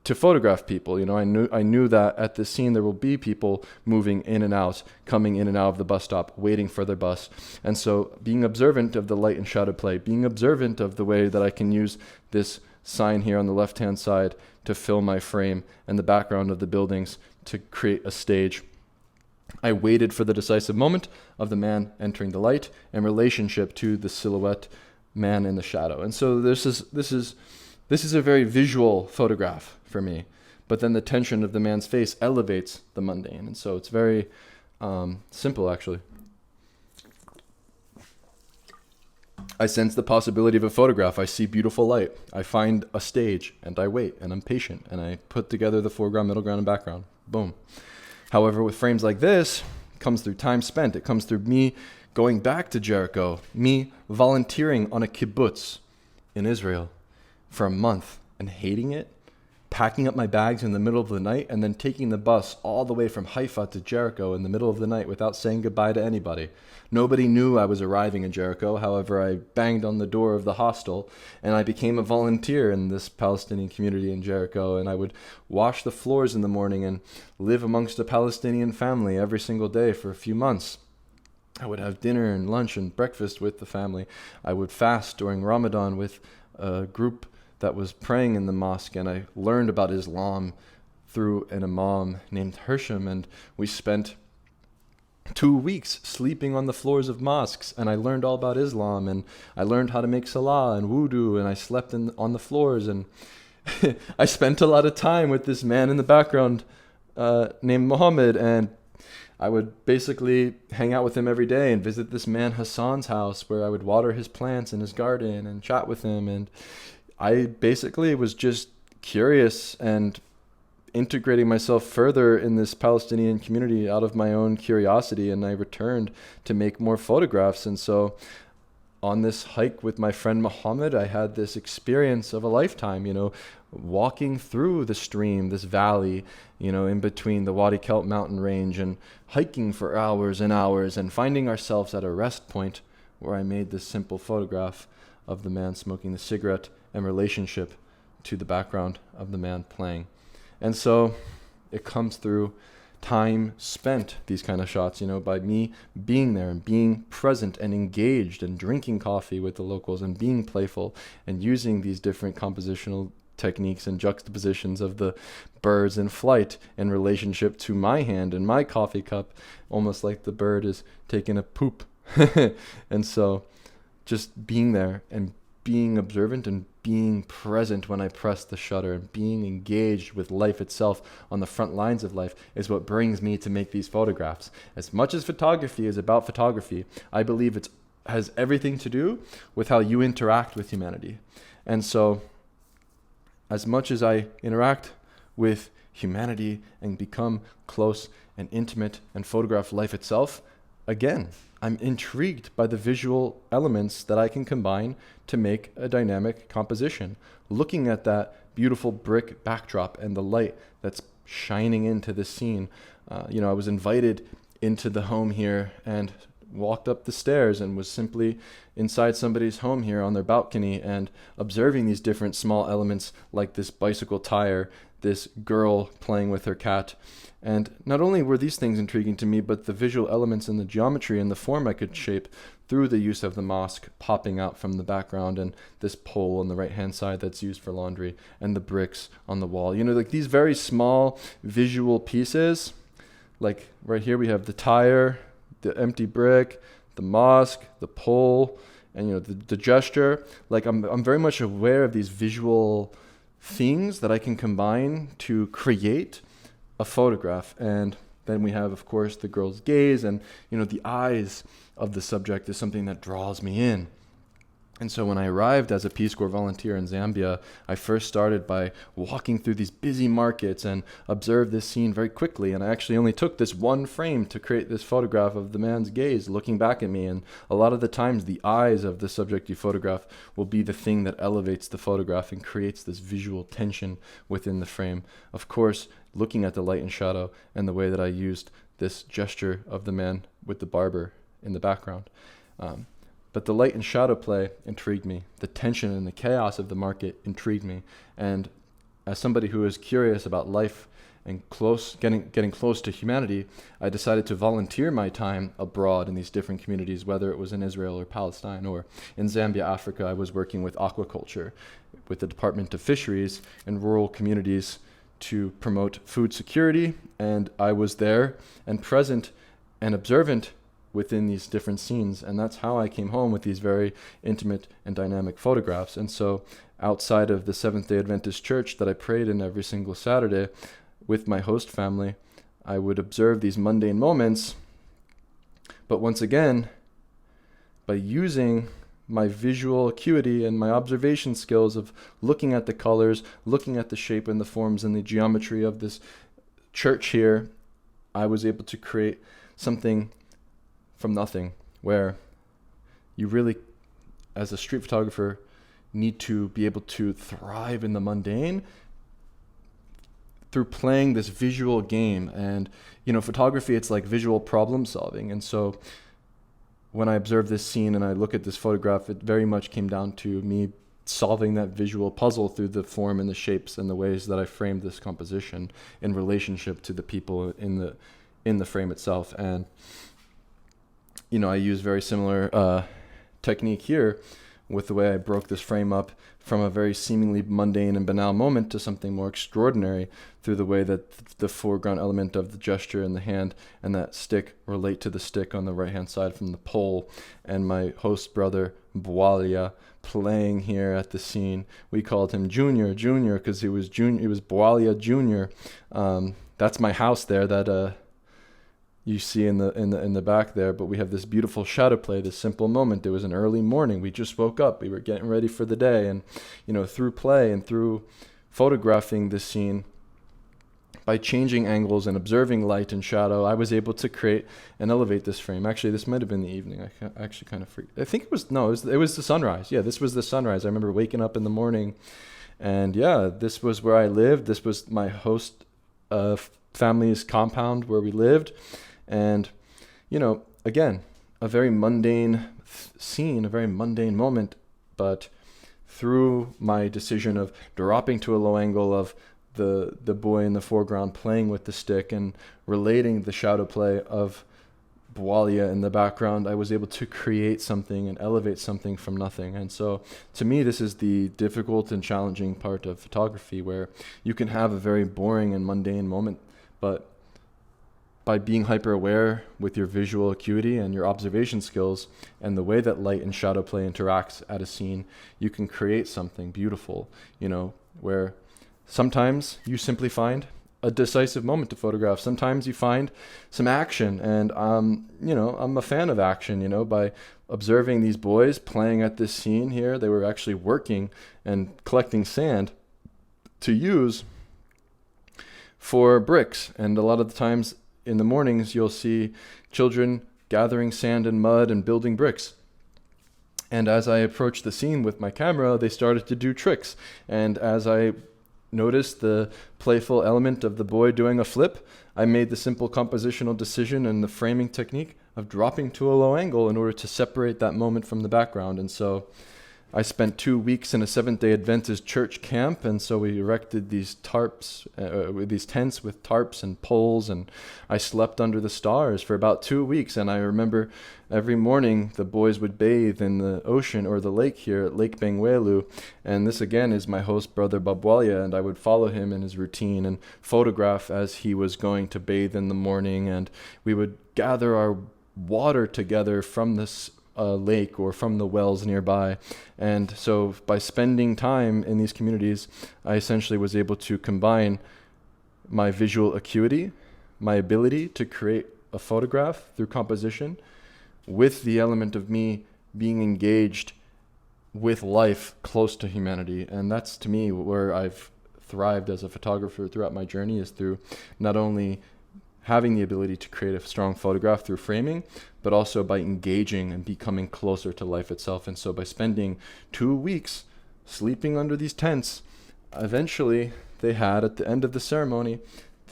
to photograph people. I knew that at this scene there will be people moving in and out, coming in and out of the bus stop, waiting for their bus. And so being observant of the light and shadow play, being observant of the way that I can use this sign here on the left-hand side to fill my frame and the background of the buildings to create a stage. I waited for the decisive moment of the man entering the light in relationship to the silhouette man in the shadow. And so this is a very visual photograph for me, but then the tension of the man's face elevates the mundane. And so it's very simple, actually. I sense the possibility of a photograph. I see beautiful light. I find a stage, and I wait, and I'm patient, and I put together the foreground, middle ground, and background. Boom. However, with frames like this, it comes through time spent. It comes through me going back to Jericho, me volunteering on a kibbutz in Israel for a month and hating it, packing up my bags in the middle of the night, and then taking the bus all the way from Haifa to Jericho in the middle of the night without saying goodbye to anybody. Nobody knew I was arriving in Jericho. However, I banged on the door of the hostel, and I became a volunteer in this Palestinian community in Jericho, and I would wash the floors in the morning and live amongst a Palestinian family every single day for a few months. I would have dinner and lunch and breakfast with the family. I would fast during Ramadan with a group that was praying in the mosque, and I learned about Islam through an imam named Hersham, and we spent 2 weeks sleeping on the floors of mosques, and I learned all about Islam, and I learned how to make salah and wudu, and I slept on the floors, and I spent a lot of time with this man in the background named Muhammad, and I would basically hang out with him every day and visit this man Hassan's house, where I would water his plants in his garden and chat with him. And I basically was just curious and integrating myself further in this Palestinian community out of my own curiosity, and I returned to make more photographs. And so on this hike with my friend Muhammad, I had this experience of a lifetime, walking through the stream, this valley, in between the Wadi Kelt mountain range, and hiking for hours and hours, and finding ourselves at a rest point where I made this simple photograph of the man smoking the cigarette in relationship to the background of the man playing. And so it comes through time spent, these kind of shots, by me being there and being present and engaged and drinking coffee with the locals and being playful and using these different compositional techniques and juxtapositions of the birds in flight in relationship to my hand and my coffee cup, almost like the bird is taking a poop. And so just being there and being observant and being present when I press the shutter and being engaged with life itself on the front lines of life is what brings me to make these photographs. As much as photography is about photography, I believe it has everything to do with how you interact with humanity. And so as much as I interact with humanity and become close and intimate and photograph life itself, again, I'm intrigued by the visual elements that I can combine to make a dynamic composition. Looking at that beautiful brick backdrop and the light that's shining into the scene. I was invited into the home here and walked up the stairs and was simply inside somebody's home here on their balcony and observing these different small elements like this bicycle tire, this girl playing with her cat. And not only were these things intriguing to me, but the visual elements and the geometry and the form I could shape through the use of the mosque popping out from the background, and this pole on the right-hand side that's used for laundry, and the bricks on the wall. Like these very small visual pieces, like right here we have the tire, the empty brick, the mosque, the pole, and the gesture. Like I'm very much aware of these visual things that I can combine to create a photograph. And then we have, of course, the girl's gaze, and the eyes of the subject is something that draws me in. And so when I arrived as a Peace Corps volunteer in Zambia, I first started by walking through these busy markets and observed this scene very quickly. And I actually only took this one frame to create this photograph of the man's gaze looking back at me. And a lot of the times the eyes of the subject you photograph will be the thing that elevates the photograph and creates this visual tension within the frame. Of course, looking at the light and shadow and the way that I used this gesture of the man with the barber in the background. But the light and shadow play intrigued me. The tension and the chaos of the market intrigued me. And as somebody who is curious about life and getting close to humanity, I decided to volunteer my time abroad in these different communities, whether it was in Israel or Palestine or in Zambia, Africa. I was working with aquaculture, with the Department of Fisheries in rural communities to promote food security. And I was there and present and observant within these different scenes. And that's how I came home with these very intimate and dynamic photographs. And so outside of the Seventh-day Adventist church that I prayed in every single Saturday with my host family, I would observe these mundane moments. But once again, by using my visual acuity and my observation skills of looking at the colors, looking at the shape and the forms and the geometry of this church here, I was able to create something from nothing, where you really, as a street photographer, need to be able to thrive in the mundane through playing this visual game. And photography, it's like visual problem solving. And so when I observe this scene and I look at this photograph, it very much came down to me solving that visual puzzle through the form and the shapes and the ways that I framed this composition in relationship to the people in the frame itself. And I use very similar technique here with the way I broke this frame up from a very seemingly mundane and banal moment to something more extraordinary through the way that the foreground element of the gesture and the hand and that stick relate to the stick on the right-hand side from the pole, and my host brother, Bwalia, playing here at the scene. We called him Junior, because he was Bwalia Junior. That's my house there that you see in the back there. But we have this beautiful shadow play, this simple moment. It was an early morning. We just woke up. We were getting ready for the day, and through play and through photographing this scene, by changing angles and observing light and shadow, I was able to create and elevate this frame. Actually, this might have been the evening. I actually kind of I think it was the sunrise. Yeah, this was the sunrise. I remember waking up in the morning, and yeah, this was where I lived. This was my host family's compound where we lived, and again, a very mundane scene, a very mundane moment, but through my decision of dropping to a low angle of the boy in the foreground playing with the stick and relating the shadow play of Bwalia in the background, I was able to create something and elevate something from nothing. And so to me, this is the difficult and challenging part of photography, where you can have a very boring and mundane moment, but by being hyper aware with your visual acuity and your observation skills and the way that light and shadow play interacts at a scene, you can create something beautiful, where sometimes you simply find a decisive moment to photograph. Sometimes you find some action, and I'm a fan of action. By observing these boys playing at this scene here, they were actually working and collecting sand to use for bricks. And a lot of the times in the mornings, you'll see children gathering sand and mud and building bricks. And as I approached the scene with my camera, they started to do tricks. And as I noticed the playful element of the boy doing a flip, I made the simple compositional decision and the framing technique of dropping to a low angle in order to separate that moment from the background. And so I spent 2 weeks in a Seventh-day Adventist church camp, and so we erected these these tents with tarps and poles, and I slept under the stars for about 2 weeks. And I remember every morning the boys would bathe in the ocean or the lake here at Lake Benguelu, and this again is my host brother Babwalia, and I would follow him in his routine and photograph as he was going to bathe in the morning, and we would gather our water together from this lake or from the wells nearby. And so by spending time in these communities, I essentially was able to combine my visual acuity, my ability to create a photograph through composition, with the element of me being engaged with life close to humanity. And that's, to me, where I've thrived as a photographer throughout my journey, is through not only having the ability to create a strong photograph through framing, but also by engaging and becoming closer to life itself. And so by spending 2 weeks sleeping under these tents, eventually they had, at the end of the ceremony,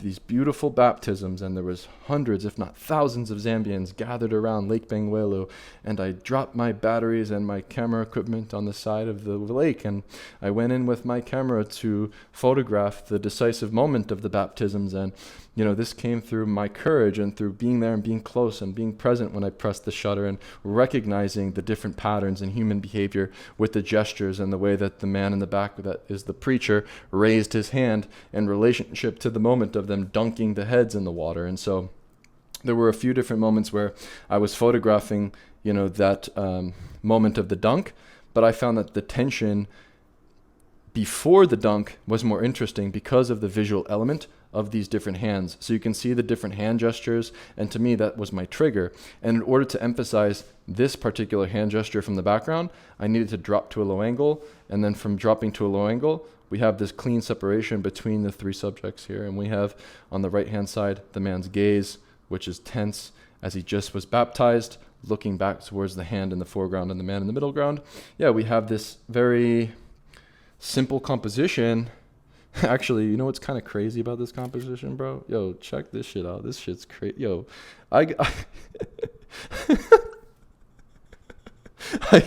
these beautiful baptisms, and there was hundreds, if not thousands, of Zambians gathered around Lake Benguelu, and I dropped my batteries and my camera equipment on the side of the lake, and I went in with my camera to photograph the decisive moment of the baptisms. And this came through my courage and through being there and being close and being present when I pressed the shutter, and recognizing the different patterns in human behavior with the gestures and the way that the man in the back, that is the preacher, raised his hand in relationship to the moment of them dunking the heads in the water. And so there were a few different moments where I was photographing, that moment of the dunk, but I found that the tension before the dunk was more interesting because of the visual element of these different hands. So you can see the different hand gestures, and to me that was my trigger. And in order to emphasize this particular hand gesture from the background, I needed to drop to a low angle, and then from dropping to a low angle, we have this clean separation between the three subjects here. And we have on the right hand side the man's gaze, which is tense as he just was baptized, looking back towards the hand in the foreground and the man in the middle ground. Yeah, we have this very simple composition. Actually, you know what's kind of crazy about this composition, bro? Yo, check this shit out. This shit's crazy. Yo, I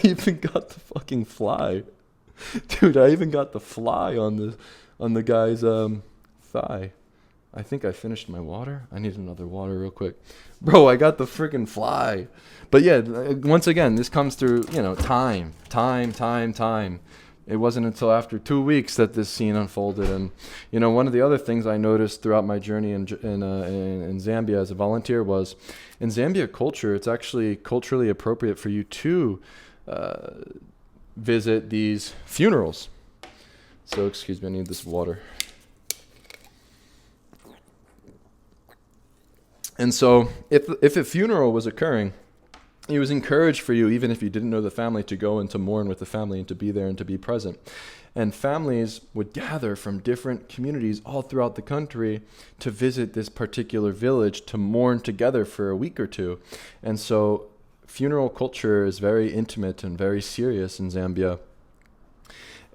even got the fucking fly. Dude, I even got the fly on the guy's thigh. I think I finished my water. I need another water real quick. Bro, I got the freaking fly. But yeah, once again, this comes through, time. It wasn't until after 2 weeks that this scene unfolded. And, one of the other things I noticed throughout my journey in Zambia as a volunteer was in Zambia culture, it's actually culturally appropriate for you to visit these funerals. So, excuse me, I need this water. And so if a funeral was occurring, it was encouraged for you, even if you didn't know the family, to go and to mourn with the family and to be there and to be present. And families would gather from different communities all throughout the country to visit this particular village to mourn together for a week or two. And so funeral culture is very intimate and very serious in Zambia.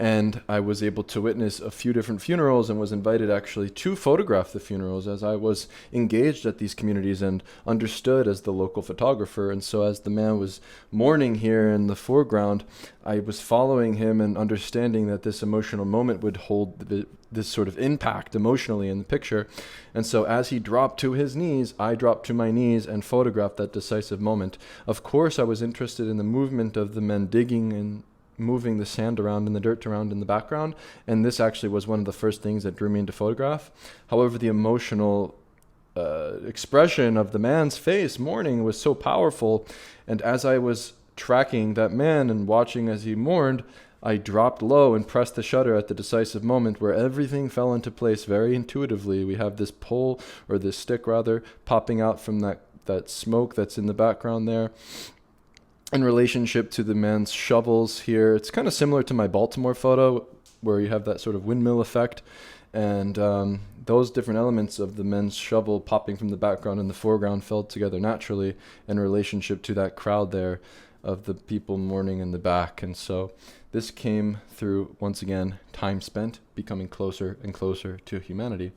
And I was able to witness a few different funerals and was invited actually to photograph the funerals as I was engaged at these communities and understood as the local photographer. And so as the man was mourning here in the foreground, I was following him and understanding that this emotional moment would hold this sort of impact emotionally in the picture. And so as he dropped to his knees, I dropped to my knees and photographed that decisive moment. Of course, I was interested in the movement of the men digging and moving the sand around and the dirt around in the background, and this actually was one of the first things that drew me into photograph. However, the emotional expression of the man's face mourning was so powerful, and as I was tracking that man and watching as he mourned, I dropped low and pressed the shutter at the decisive moment where everything fell into place very intuitively. We have this pole, or this stick rather, popping out from that smoke that's in the background there. In relationship to the man's shovels here, it's kind of similar to my Baltimore photo where you have that sort of windmill effect. And those different elements of the men's shovel popping from the background and the foreground fell together naturally in relationship to that crowd there of the people mourning in the back. And so this came through, once again, time spent becoming closer and closer to humanity.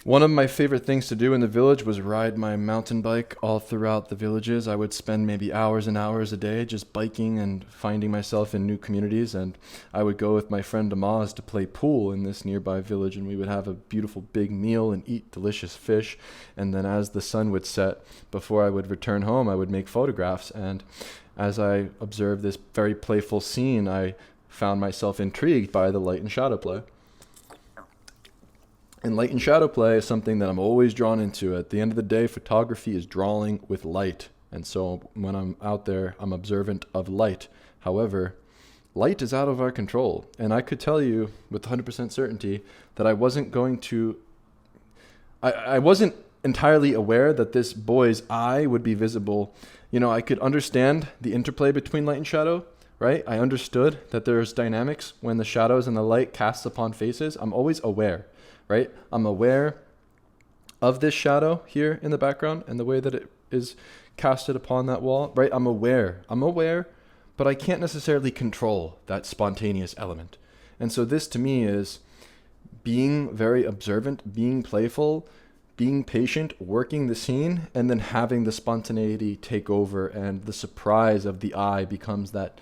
One of my favorite things to do in the village was ride my mountain bike all throughout the villages. I would spend maybe hours and hours a day just biking and finding myself in new communities. And I would go with my friend Amaz to play pool in this nearby village, and we would have a beautiful big meal and eat delicious fish. And then as the sun would set, before I would return home, I would make photographs. And as I observed this very playful scene, I found myself intrigued by the light and shadow play. And light and shadow play is something that I'm always drawn into. At the end of the day, photography is drawing with light. And so when I'm out there, I'm observant of light. However, light is out of our control. And I could tell you with 100% certainty that I wasn't entirely aware that this boy's eye would be visible. I could understand the interplay between light and shadow, right? I understood that there's dynamics when the shadows and the light casts upon faces. I'm always aware. Right? I'm aware of this shadow here in the background and the way that it is casted upon that wall, right? I'm aware, but I can't necessarily control that spontaneous element. And so this to me is being very observant, being playful, being patient, working the scene, and then having the spontaneity take over, and the surprise of the eye becomes that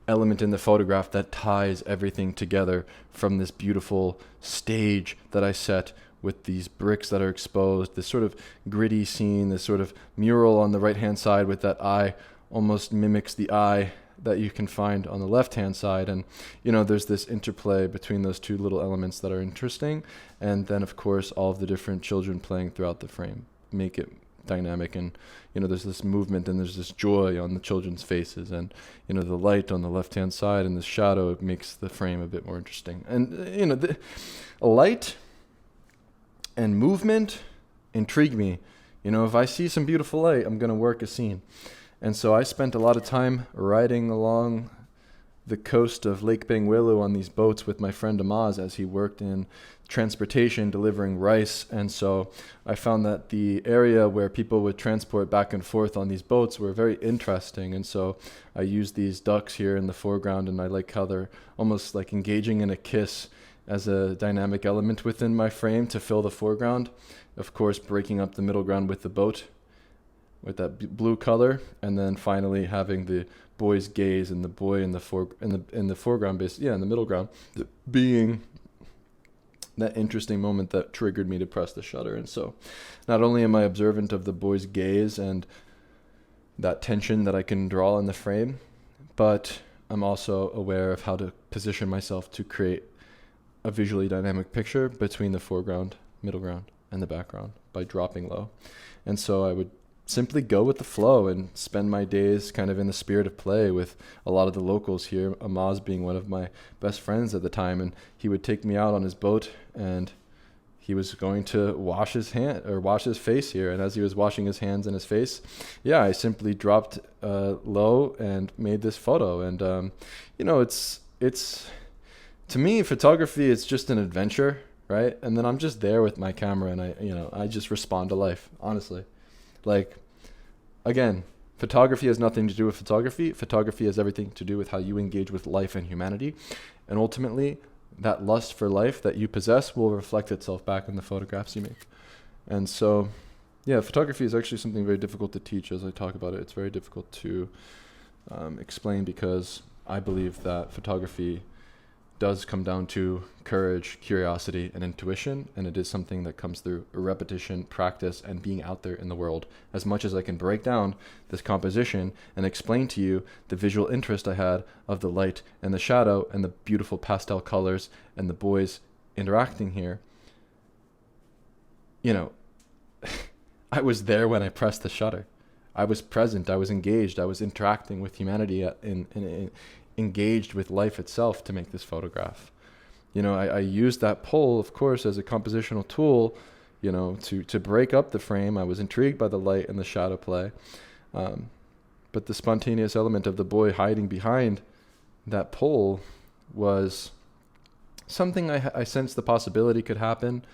element in the photograph that ties everything together from this beautiful stage that I set with these bricks that are exposed, this sort of gritty scene, this sort of mural on the right-hand side with that eye almost mimics the eye that you can find on the left-hand side. And, there's this interplay between those two little elements that are interesting. And then, of course, all of the different children playing throughout the frame make it dynamic, and there's this movement and there's this joy on the children's faces, and the light on the left hand side and the shadow makes the frame a bit more interesting. And the light and movement intrigue me. If I see some beautiful light, I'm going to work a scene. And so I spent a lot of time riding along the coast of Lake Bangweolo on these boats with my friend Amaz as he worked in transportation delivering rice. And so I found that the area where people would transport back and forth on these boats were very interesting. And so I used these ducks here in the foreground, and I like how they're almost like engaging in a kiss as a dynamic element within my frame to fill the foreground. Of course, breaking up the middle ground with the boat with that blue color, and then finally having the boy's gaze and the boy in the foreground, in the middle ground, being that interesting moment that triggered me to press the shutter. And so not only am I observant of the boy's gaze and that tension that I can draw in the frame, but I'm also aware of how to position myself to create a visually dynamic picture between the foreground, middle ground, and the background by dropping low. And so I would simply go with the flow and spend my days kind of in the spirit of play with a lot of the locals here, Amaz being one of my best friends at the time. And he would take me out on his boat, and he was going to wash his face here. And as he was washing his hands and his face, I simply dropped low and made this photo. And it's to me, photography is just an adventure, right? And then I'm just there with my camera, and I just respond to life, honestly. Like, again, photography has nothing to do with photography. Photography has everything to do with how you engage with life and humanity. And ultimately, that lust for life that you possess will reflect itself back in the photographs you make. And so, photography is actually something very difficult to teach. As I talk about it, it's very difficult to explain, because I believe that photography does come down to courage, curiosity, and intuition, and it is something that comes through repetition, practice, and being out there in the world. As much as I can break down this composition and explain to you the visual interest I had of the light and the shadow and the beautiful pastel colors and the boys interacting here, I was there when I pressed the shutter. I was present, I was engaged, I was interacting with humanity engaged with life itself to make this photograph. I used that pole, of course, as a compositional tool, to break up the frame. I was intrigued by the light and the shadow play. But the spontaneous element of the boy hiding behind that pole was something I sensed the possibility could happen,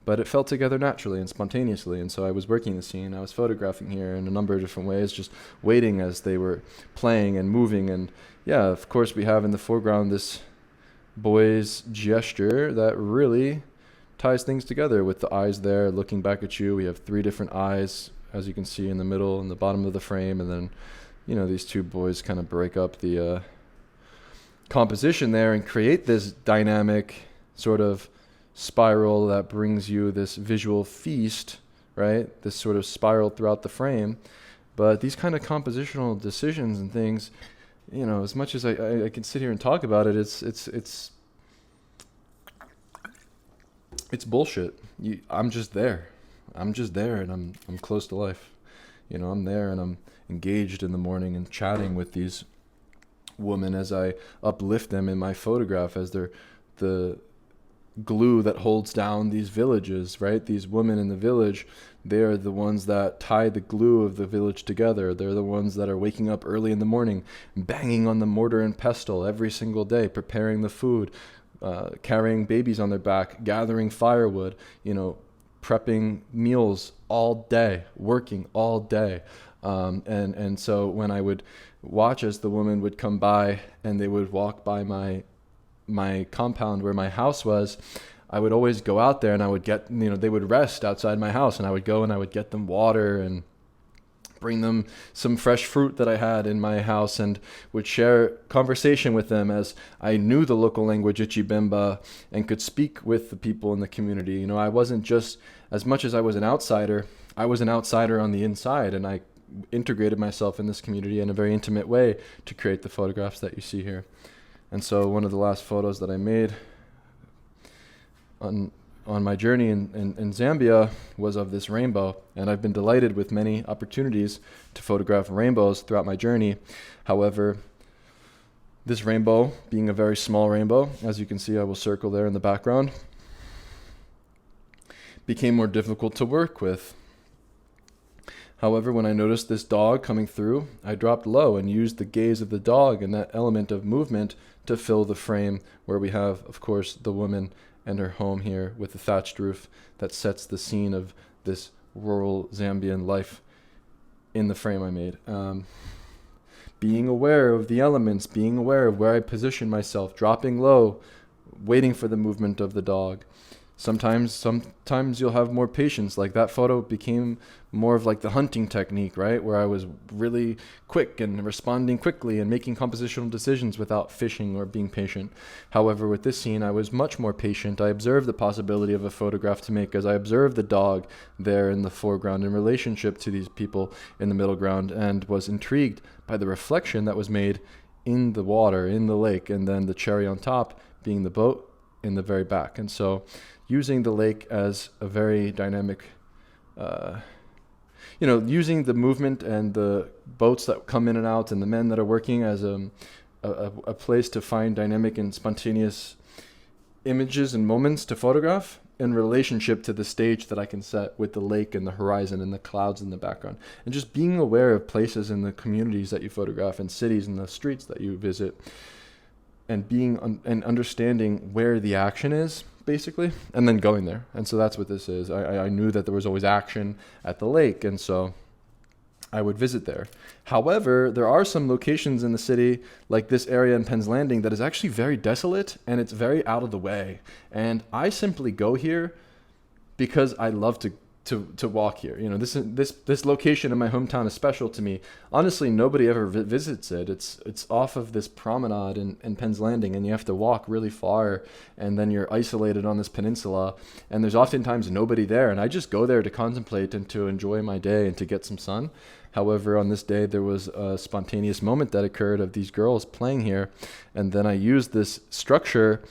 but it fell together naturally and spontaneously. And so I was working the scene. I was photographing here in a number of different ways, just waiting as they were playing and moving. And of course, we have in the foreground this boy's gesture that really ties things together with the eyes there looking back at you. We have 3 different eyes, as you can see, in the middle and the bottom of the frame. And then, these 2 boys kind of break up the composition there and create this dynamic sort of spiral that brings you this visual feast, right? This sort of spiral throughout the frame. But these kind of compositional decisions and things, as much as I can sit here and talk about it, it's bullshit. I'm just there, and I'm close to life. I'm there and I'm engaged in the morning and chatting with these women as I uplift them in my photograph, as they're the glue that holds down these villages, right? These women in the village, they're the ones that tie the glue of the village together. They're the ones that are waking up early in the morning, banging on the mortar and pestle every single day, preparing the food, carrying babies on their back, gathering firewood, prepping meals all day, working all day. And so when I would watch as the woman would come by and they would walk by my compound where my house was, I would always go out there and I would get, they would rest outside my house, and I would go and I would get them water and bring them some fresh fruit that I had in my house, and would share conversation with them as I knew the local language, Ichibemba, and could speak with the people in the community. I wasn't just, as much as I was an outsider on the inside, and I integrated myself in this community in a very intimate way to create the photographs that you see here. And so one of the last photos that I made on my journey in Zambia was of this rainbow. And I've been delighted with many opportunities to photograph rainbows throughout my journey. However, this rainbow, being a very small rainbow, as you can see, I will circle there in the background, became more difficult to work with. However, when I noticed this dog coming through, I dropped low and used the gaze of the dog and that element of movement to fill the frame, where we have, of course, the woman and her home here with the thatched roof that sets the scene of this rural Zambian life in the frame I made. Being aware of the elements, being aware of where I position myself, dropping low, waiting for the movement of the dog, Sometimes you'll have more patience. Like that photo became more of like the hunting technique, right? Where I was really quick and responding quickly and making compositional decisions without fishing or being patient. However, with this scene, I was much more patient. I observed the possibility of a photograph to make as I observed the dog there in the foreground in relationship to these people in the middle ground, and was intrigued by the reflection that was made in the water, in the lake, and then the cherry on top being the boat in the very back. And so using the lake as a very dynamic, using the movement and the boats that come in and out and the men that are working as a place to find dynamic and spontaneous images and moments to photograph in relationship to the stage that I can set with the lake and the horizon and the clouds in the background. And just being aware of places in the communities that you photograph and cities and the streets that you visit, and being and understanding where the action is, basically, and then going there. And so that's what this is. I knew that there was always action at the lake, and so I would visit there. However, there are some locations in the city, like this area in Penn's Landing, that is actually very desolate and it's very out of the way. And I simply go here because I love to walk here. This location in my hometown is special to me. Honestly, nobody ever visits it. It's off of this promenade in Penn's Landing, and you have to walk really far, and then you're isolated on this peninsula, and there's oftentimes nobody there, and I just go there to contemplate and to enjoy my day and to get some sun. However, on this day, there was a spontaneous moment that occurred of these girls playing here, and then I used this structure,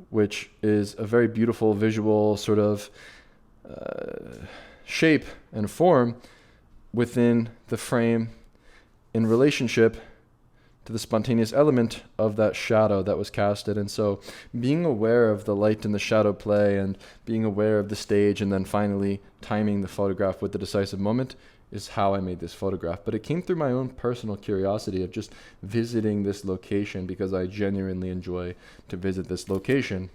which is a very beautiful visual sort of shape and form within the frame in relationship to the spontaneous element of that shadow that was casted. And so being aware of the light and the shadow play and being aware of the stage and then finally timing the photograph with the decisive moment is how I made this photograph. But it came through my own personal curiosity of just visiting this location because I genuinely enjoy to visit this location.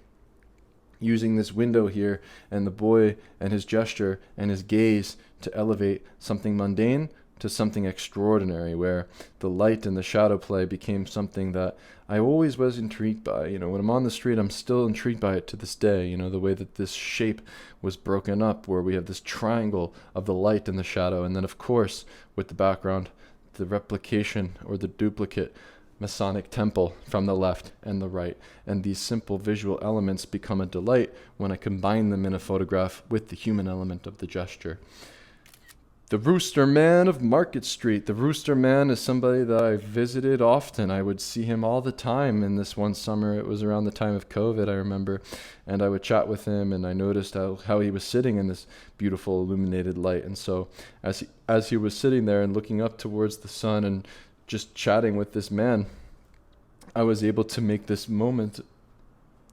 Using this window here and the boy and his gesture and his gaze to elevate something mundane to something extraordinary, where the light and the shadow play became something that I always was intrigued by. When I'm on the street, I'm still intrigued by it to this day. The way that this shape was broken up, where we have this triangle of the light and the shadow, and then of course with the background, the replication or the duplicate Masonic temple from the left and the right. And these simple visual elements become a delight when I combine them in a photograph with the human element of the gesture. The Rooster Man of Market Street. The Rooster Man is somebody that I visited often. I would see him all the time. In this one summer, it was around the time of COVID, I remember, and I would chat with him, and I noticed how he was sitting in this beautiful illuminated light. And so as he was sitting there and looking up towards the sun and just chatting with this man, I was able to make this moment,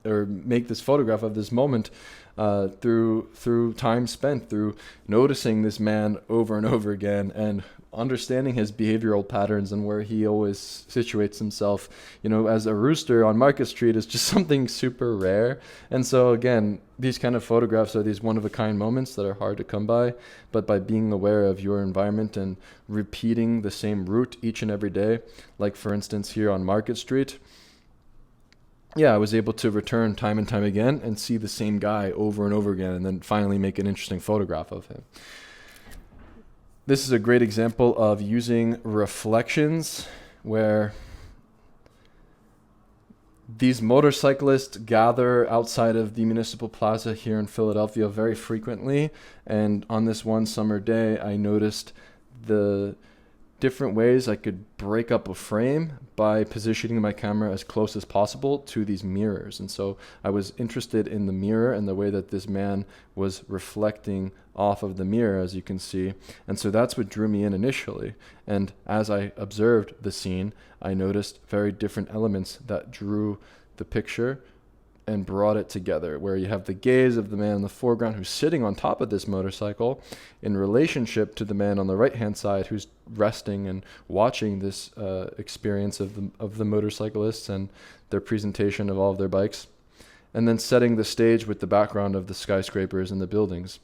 or make this photograph of this moment through time spent, through noticing this man over and over again and understanding his behavioral patterns and where he always situates himself. As a rooster on Market Street is just something super rare. And so again, these kind of photographs are these one-of-a-kind moments that are hard to come by, but by being aware of your environment and repeating the same route each and every day, like for instance here on Market Street, I was able to return time and time again and see the same guy over and over again, and then finally make an interesting photograph of him. This is a great example of using reflections, where these motorcyclists gather outside of the Municipal Plaza here in Philadelphia very frequently. And on this one summer day, I noticed the different ways I could break up a frame by positioning my camera as close as possible to these mirrors. And so I was interested in the mirror and the way that this man was reflecting off of the mirror, as you can see. And so that's what drew me in initially. And as I observed the scene, I noticed very different elements that drew the picture and brought it together, where you have the gaze of the man in the foreground who's sitting on top of this motorcycle in relationship to the man on the right-hand side who's resting and watching this experience of the motorcyclists and their presentation of all of their bikes, and then setting the stage with the background of the skyscrapers and the buildings.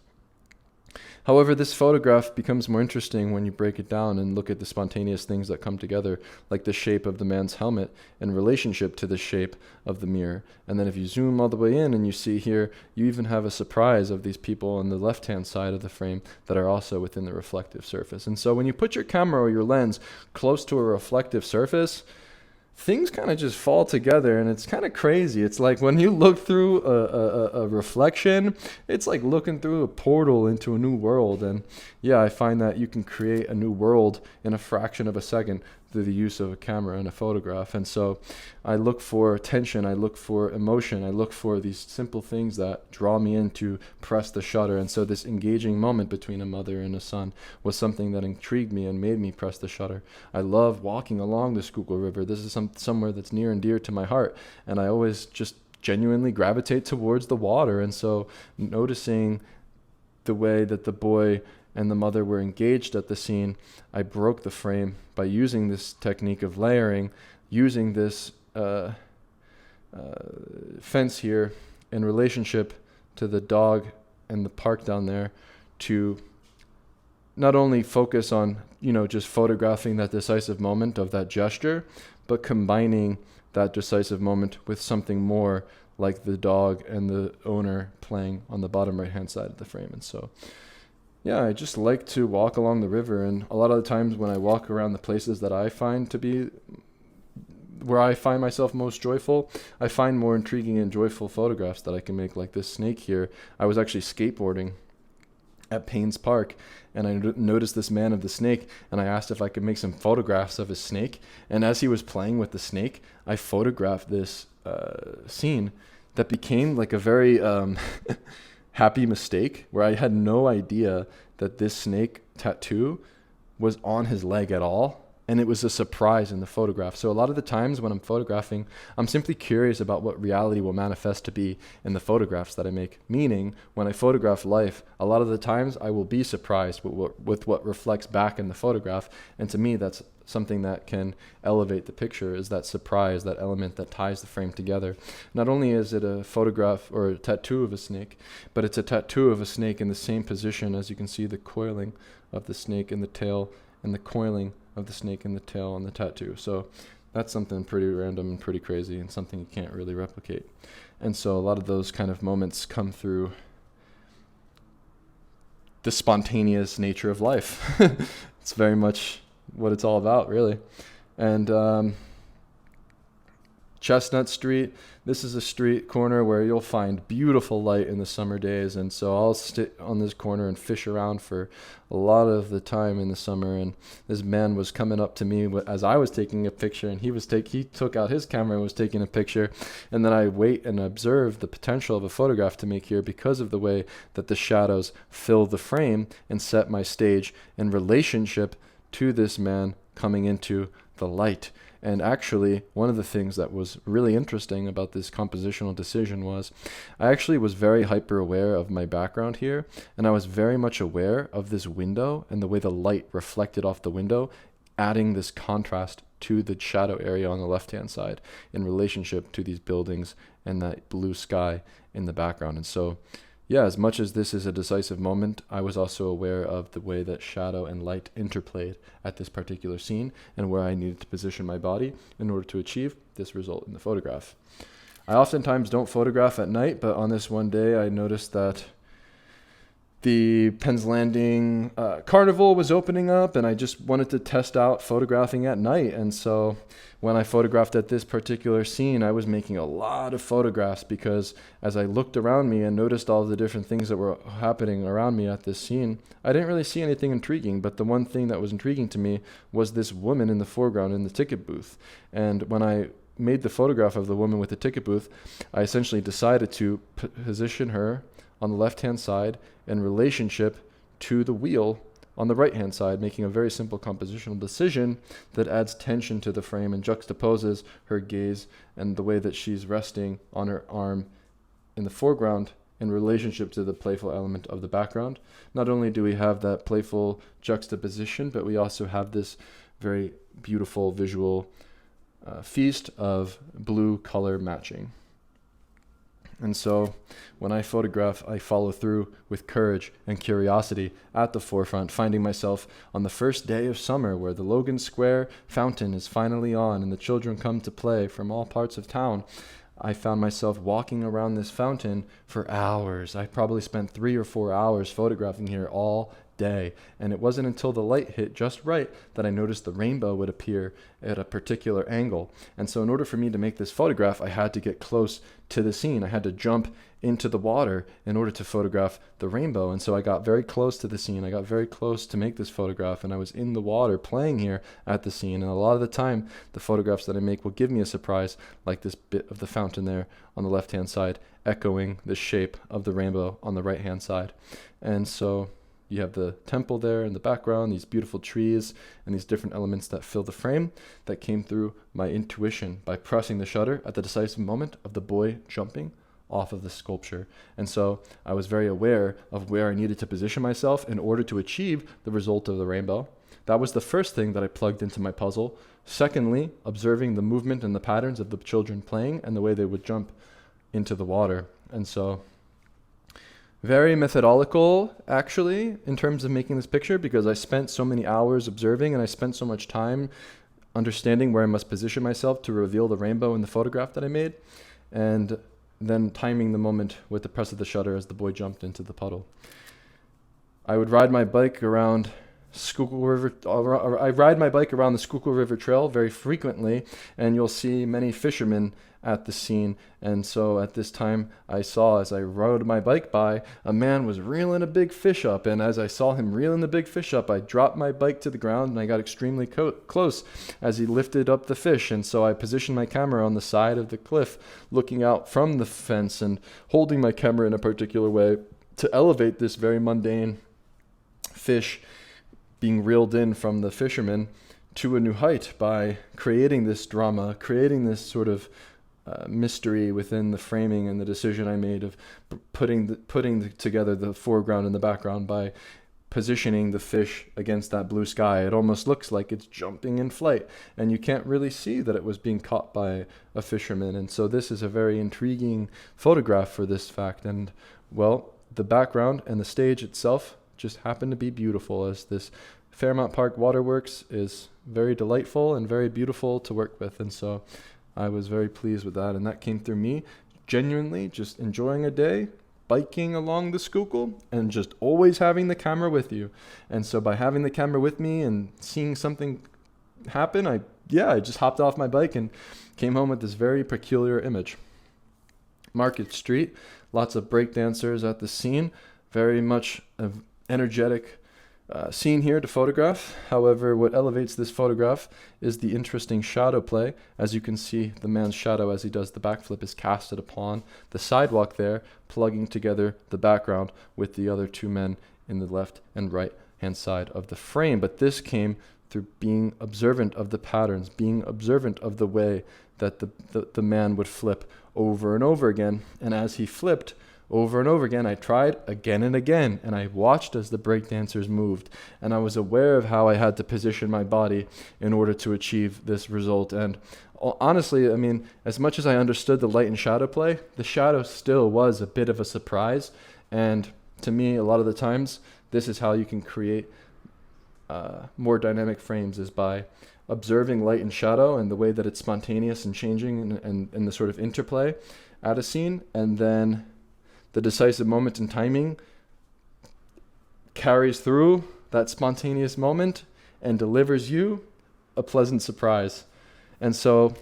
However, this photograph becomes more interesting when you break it down and look at the spontaneous things that come together, like the shape of the man's helmet in relationship to the shape of the mirror. And then if you zoom all the way in and you see here, you even have a surprise of these people on the left-hand side of the frame that are also within the reflective surface. And so when you put your camera or your lens close to a reflective surface, things kind of just fall together, and it's kind of crazy. It's like when you look through a reflection, it's like looking through a portal into a new world. And yeah, I find that you can create a new world in a fraction of a second through the use of a camera and a photograph. And so I look for tension, I look for emotion, I look for these simple things that draw me in to press the shutter. And so this engaging moment between a mother and a son was something that intrigued me and made me press the shutter. I love walking along the Schuylkill River. This is somewhere that's near and dear to my heart, and I always just genuinely gravitate towards the water. And so noticing the way that the boy and the mother were engaged at the scene, I broke the frame by using this technique of layering, using this fence here in relationship to the dog and the park down there, to not only focus on, just photographing that decisive moment of that gesture, but combining that decisive moment with something more like the dog and the owner playing on the bottom right-hand side of the frame. And so yeah, I just like to walk along the river, and a lot of the times when I walk around the places that I find to be where I find myself most joyful, I find more intriguing and joyful photographs that I can make, like this snake here. I was actually skateboarding at Paynes Park, and I noticed this man of the snake, and I asked if I could make some photographs of his snake. And as he was playing with the snake, I photographed this scene that became like a very happy mistake, where I had no idea that this snake tattoo was on his leg at all. And it was a surprise in the photograph. So a lot of the times when I'm photographing, I'm simply curious about what reality will manifest to be in the photographs that I make. Meaning, when I photograph life, a lot of the times I will be surprised with what reflects back in the photograph. And to me, that's something that can elevate the picture, is that surprise, that element that ties the frame together. Not only is it a photograph or a tattoo of a snake, but it's a tattoo of a snake in the same position as you can see the coiling of the snake in the tail and the coiling of the snake in the tail on the tattoo. So that's something pretty random and pretty crazy, and something you can't really replicate. And so a lot of those kind of moments come through the spontaneous nature of life. It's very much what it's all about, really. And Chestnut Street, this is a street corner where you'll find beautiful light in the summer days, and so I'll sit on this corner and fish around for a lot of the time in the summer. And this man was coming up to me as I was taking a picture, and he took out his camera and was taking a picture. And then I wait and observe the potential of a photograph to make here, because of the way that the shadows fill the frame and set my stage in relationship to this man coming into the light. And actually, one of the things that was really interesting about this compositional decision was I actually was very hyper aware of my background here, and I was very much aware of this window and the way the light reflected off the window, adding this contrast to the shadow area on the left-hand side in relationship to these buildings and that blue sky in the background. And so yeah, as much as this is a decisive moment, I was also aware of the way that shadow and light interplayed at this particular scene, and where I needed to position my body in order to achieve this result in the photograph. I oftentimes don't photograph at night, but on this one day I noticed that the Penn's Landing Carnival was opening up, and I just wanted to test out photographing at night. And so when I photographed at this particular scene, I was making a lot of photographs, because as I looked around me and noticed all the different things that were happening around me at this scene, I didn't really see anything intriguing. But the one thing that was intriguing to me was this woman in the foreground in the ticket booth. And when I made the photograph of the woman with the ticket booth, I essentially decided to position her on the left-hand side in relationship to the wheel on the right-hand side, making a very simple compositional decision that adds tension to the frame and juxtaposes her gaze and the way that she's resting on her arm in the foreground in relationship to the playful element of the background. Not only do we have that playful juxtaposition, but we also have this very beautiful visual feast of blue color matching. And so when I photograph, I follow through with courage and curiosity at the forefront, finding myself on the first day of summer where the Logan Square fountain is finally on and the children come to play from all parts of town. I found myself walking around this fountain for hours. I probably spent 3 or 4 hours photographing here all day. And it wasn't until the light hit just right that I noticed the rainbow would appear at a particular angle. And so in order for me to make this photograph, I had to get close to the scene. I had to jump into the water in order to photograph the rainbow. And so I got very close to the scene. I got very close to make this photograph, and I was in the water playing here at the scene. And a lot of the time, the photographs that I make will give me a surprise, like this bit of the fountain there on the left-hand side, echoing the shape of the rainbow on the right-hand side. And so you have the temple there in the background, these beautiful trees, and these different elements that fill the frame that came through my intuition by pressing the shutter at the decisive moment of the boy jumping off of the sculpture. And so I was very aware of where I needed to position myself in order to achieve the result of the rainbow. That was the first thing that I plugged into my puzzle. Secondly, observing the movement and the patterns of the children playing and the way they would jump into the water. And so very methodical, actually, in terms of making this picture, because I spent so many hours observing and I spent so much time understanding where I must position myself to reveal the rainbow in the photograph that I made, and then timing the moment with the press of the shutter as the boy jumped into the puddle. I would ride my bike around Schuylkill River. I ride my bike around the Schuylkill River Trail very frequently, and you'll see many fishermen at the scene. And so at this time, I saw, as I rode my bike by, a man was reeling a big fish up. And as I saw him reeling the big fish up, I dropped my bike to the ground and I got extremely close as he lifted up the fish. And so I positioned my camera on the side of the cliff, looking out from the fence and holding my camera in a particular way to elevate this very mundane fish being reeled in from the fisherman to a new height by creating this drama, creating this sort of mystery within the framing and the decision I made of putting together the foreground and the background by positioning the fish against that blue sky. It almost looks like it's jumping in flight, and you can't really see that it was being caught by a fisherman. And so this is a very intriguing photograph for this fact. And well, the background and the stage itself just happen to be beautiful, as this Fairmount Park Waterworks is very delightful and very beautiful to work with. And so I was very pleased with that, and that came through me genuinely just enjoying a day, biking along the Schuylkill, and just always having the camera with you. And so by having the camera with me and seeing something happen, I just hopped off my bike and came home with this very peculiar image. Market Street, lots of breakdancers at the scene, very much an energetic scene here to photograph. However, what elevates this photograph is the interesting shadow play. As you can see, the man's shadow as he does the backflip is casted upon the sidewalk there, plugging together the background with the other two men in the left and right hand side of the frame. But this came through being observant of the patterns, being observant of the way that the man would flip over and over again. And as he flipped over and over again, I tried again and again, and I watched as the breakdancers moved, and I was aware of how I had to position my body in order to achieve this result. And honestly, I mean, as much as I understood the light and shadow play, the shadow still was a bit of a surprise. And to me, a lot of the times, this is how you can create more dynamic frames, is by observing light and shadow and the way that it's spontaneous and changing and the sort of interplay at a scene, and then the decisive moment in timing carries through that spontaneous moment and delivers you a pleasant surprise. And so,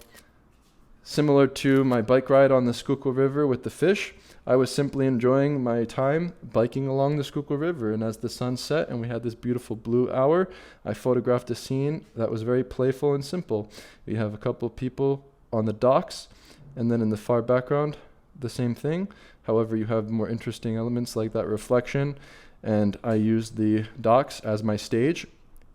similar to my bike ride on the Schuylkill River with the fish, I was simply enjoying my time biking along the Schuylkill River. And as the sun set and we had this beautiful blue hour, I photographed a scene that was very playful and simple. We have a couple of people on the docks, and then in the far background, the same thing. However, you have more interesting elements like that reflection, and I used the docks as my stage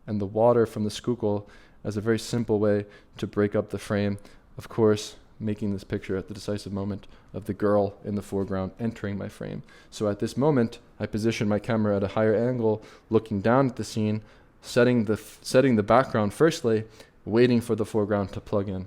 and the water from the Schuylkill as a very simple way to break up the frame, of course, making this picture at the decisive moment of the girl in the foreground entering my frame. So at this moment, I position my camera at a higher angle, looking down at the scene, setting the background firstly, waiting for the foreground to plug in.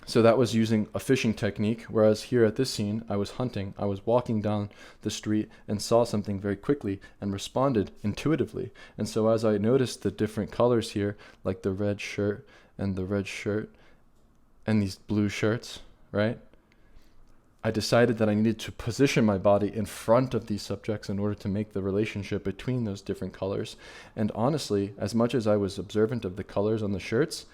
So that was using a fishing technique, whereas here at this scene, I was hunting. I was walking down the street and saw something very quickly and responded intuitively. And so as I noticed the different colors here, like the red shirt and the red shirt and these blue shirts, right? I decided that I needed to position my body in front of these subjects in order to make the relationship between those different colors. And honestly, as much as I was observant of the colors on the shirts,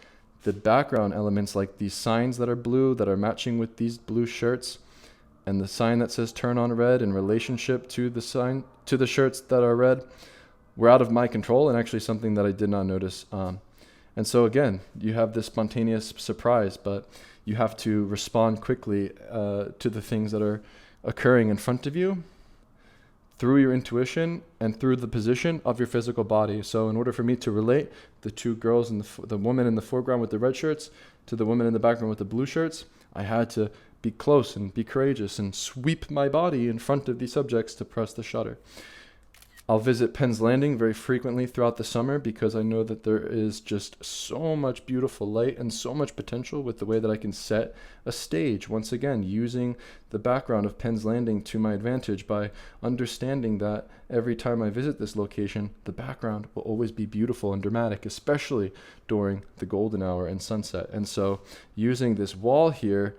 the background elements like these signs that are blue that are matching with these blue shirts, and the sign that says turn on red in relationship to the sign to the shirts that are red, were out of my control and actually something that I did not notice. And so again, you have this spontaneous surprise, but you have to respond quickly to the things that are occurring in front of you through your intuition and through the position of your physical body. So in order for me to relate the two girls and the woman in the foreground with the red shirts to the woman in the background with the blue shirts, I had to be close and be courageous and sweep my body in front of these subjects to press the shutter. I'll visit Penn's Landing very frequently throughout the summer because I know that there is just so much beautiful light and so much potential with the way that I can set a stage. Once again, using the background of Penn's Landing to my advantage by understanding that every time I visit this location, the background will always be beautiful and dramatic, especially during the golden hour and sunset. And so using this wall here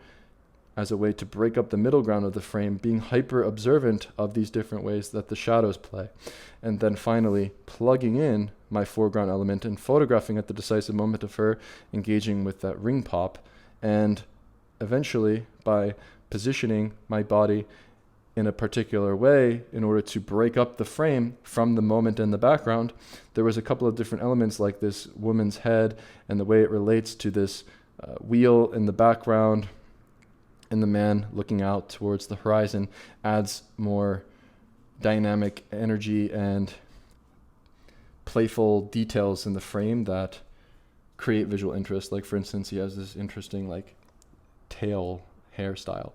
as a way to break up the middle ground of the frame, being hyper observant of these different ways that the shadows play. And then finally plugging in my foreground element and photographing at the decisive moment of her engaging with that ring pop. And eventually by positioning my body in a particular way in order to break up the frame from the moment in the background, there was a couple of different elements like this woman's head and the way it relates to this wheel in the background, and the man looking out towards the horizon adds more dynamic energy and playful details in the frame that create visual interest. Like for instance, he has this interesting like tail hairstyle.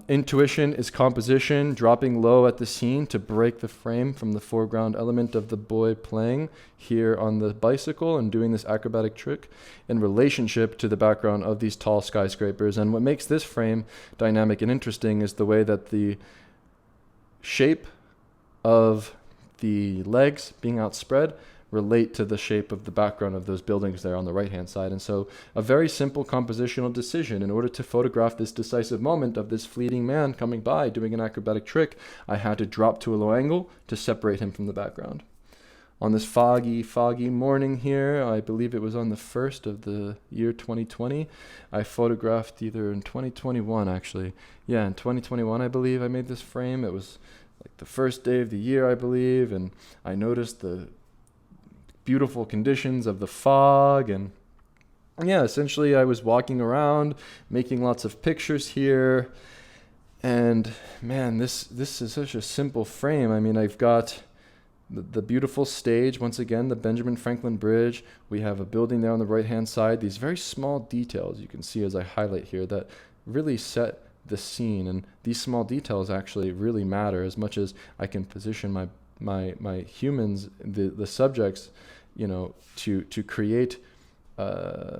Intuition is composition, dropping low at the scene to break the frame from the foreground element of the boy playing here on the bicycle and doing this acrobatic trick in relationship to the background of these tall skyscrapers. And what makes this frame dynamic and interesting is the way that the shape of the legs being outspread relate to the shape of the background of those buildings there on the right-hand side. And so a very simple compositional decision. In order to photograph this decisive moment of this fleeting man coming by doing an acrobatic trick, I had to drop to a low angle to separate him from the background. On this foggy morning here, I believe it was on the 1st of the year 2020, I photographed either in 2021 actually. Yeah, in 2021 I believe I made this frame. It was like the first day of the year I believe, and I noticed the beautiful conditions of the fog, and yeah, essentially I was walking around making lots of pictures here, and man, this is such a simple frame. I mean, I've got the beautiful stage, once again the Benjamin Franklin Bridge. We have a building there on the right hand side, these very small details you can see as I highlight here that really set the scene, and these small details actually really matter as much as I can position my humans, the subjects, you know, to create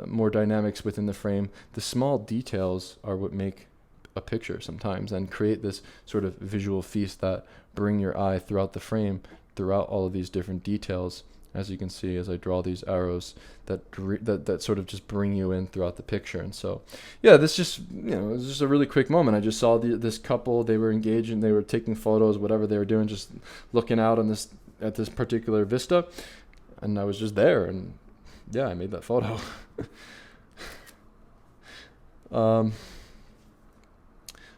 more dynamics within the frame. The small details are what make a picture sometimes and create this sort of visual feast that bring your eye throughout the frame, throughout all of these different details, as you can see as I draw these arrows that sort of just bring you in throughout the picture. And so, yeah, this just, you know, it was just a really quick moment. I just saw this couple, they were engaging, they were taking photos, whatever they were doing, just looking out on at this particular vista. And I was just there, and yeah, I made that photo.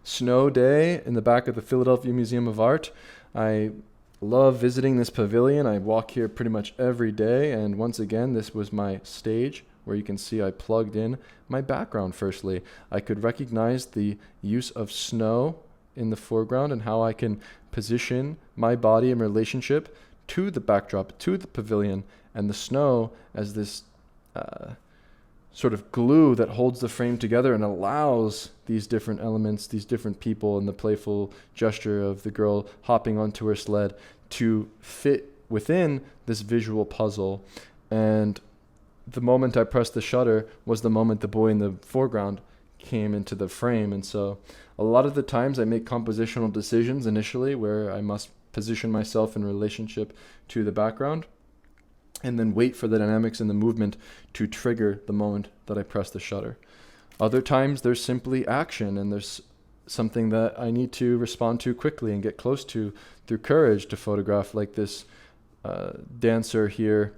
Snow day in the back of the Philadelphia Museum of Art. I love visiting this pavilion. I walk here pretty much every day, and once again, this was my stage where you can see I plugged in my background. Firstly, I could recognize the use of snow in the foreground and how I can position my body in relationship to the backdrop, to the pavilion, and the snow as this sort of glue that holds the frame together and allows these different elements, these different people, and the playful gesture of the girl hopping onto her sled to fit within this visual puzzle. And the moment I pressed the shutter was the moment the boy in the foreground came into the frame. And so a lot of the times I make compositional decisions initially where I must position myself in relationship to the background and then wait for the dynamics and the movement to trigger the moment that I press the shutter. Other times there's simply action and there's something that I need to respond to quickly and get close to through courage to photograph, like this dancer here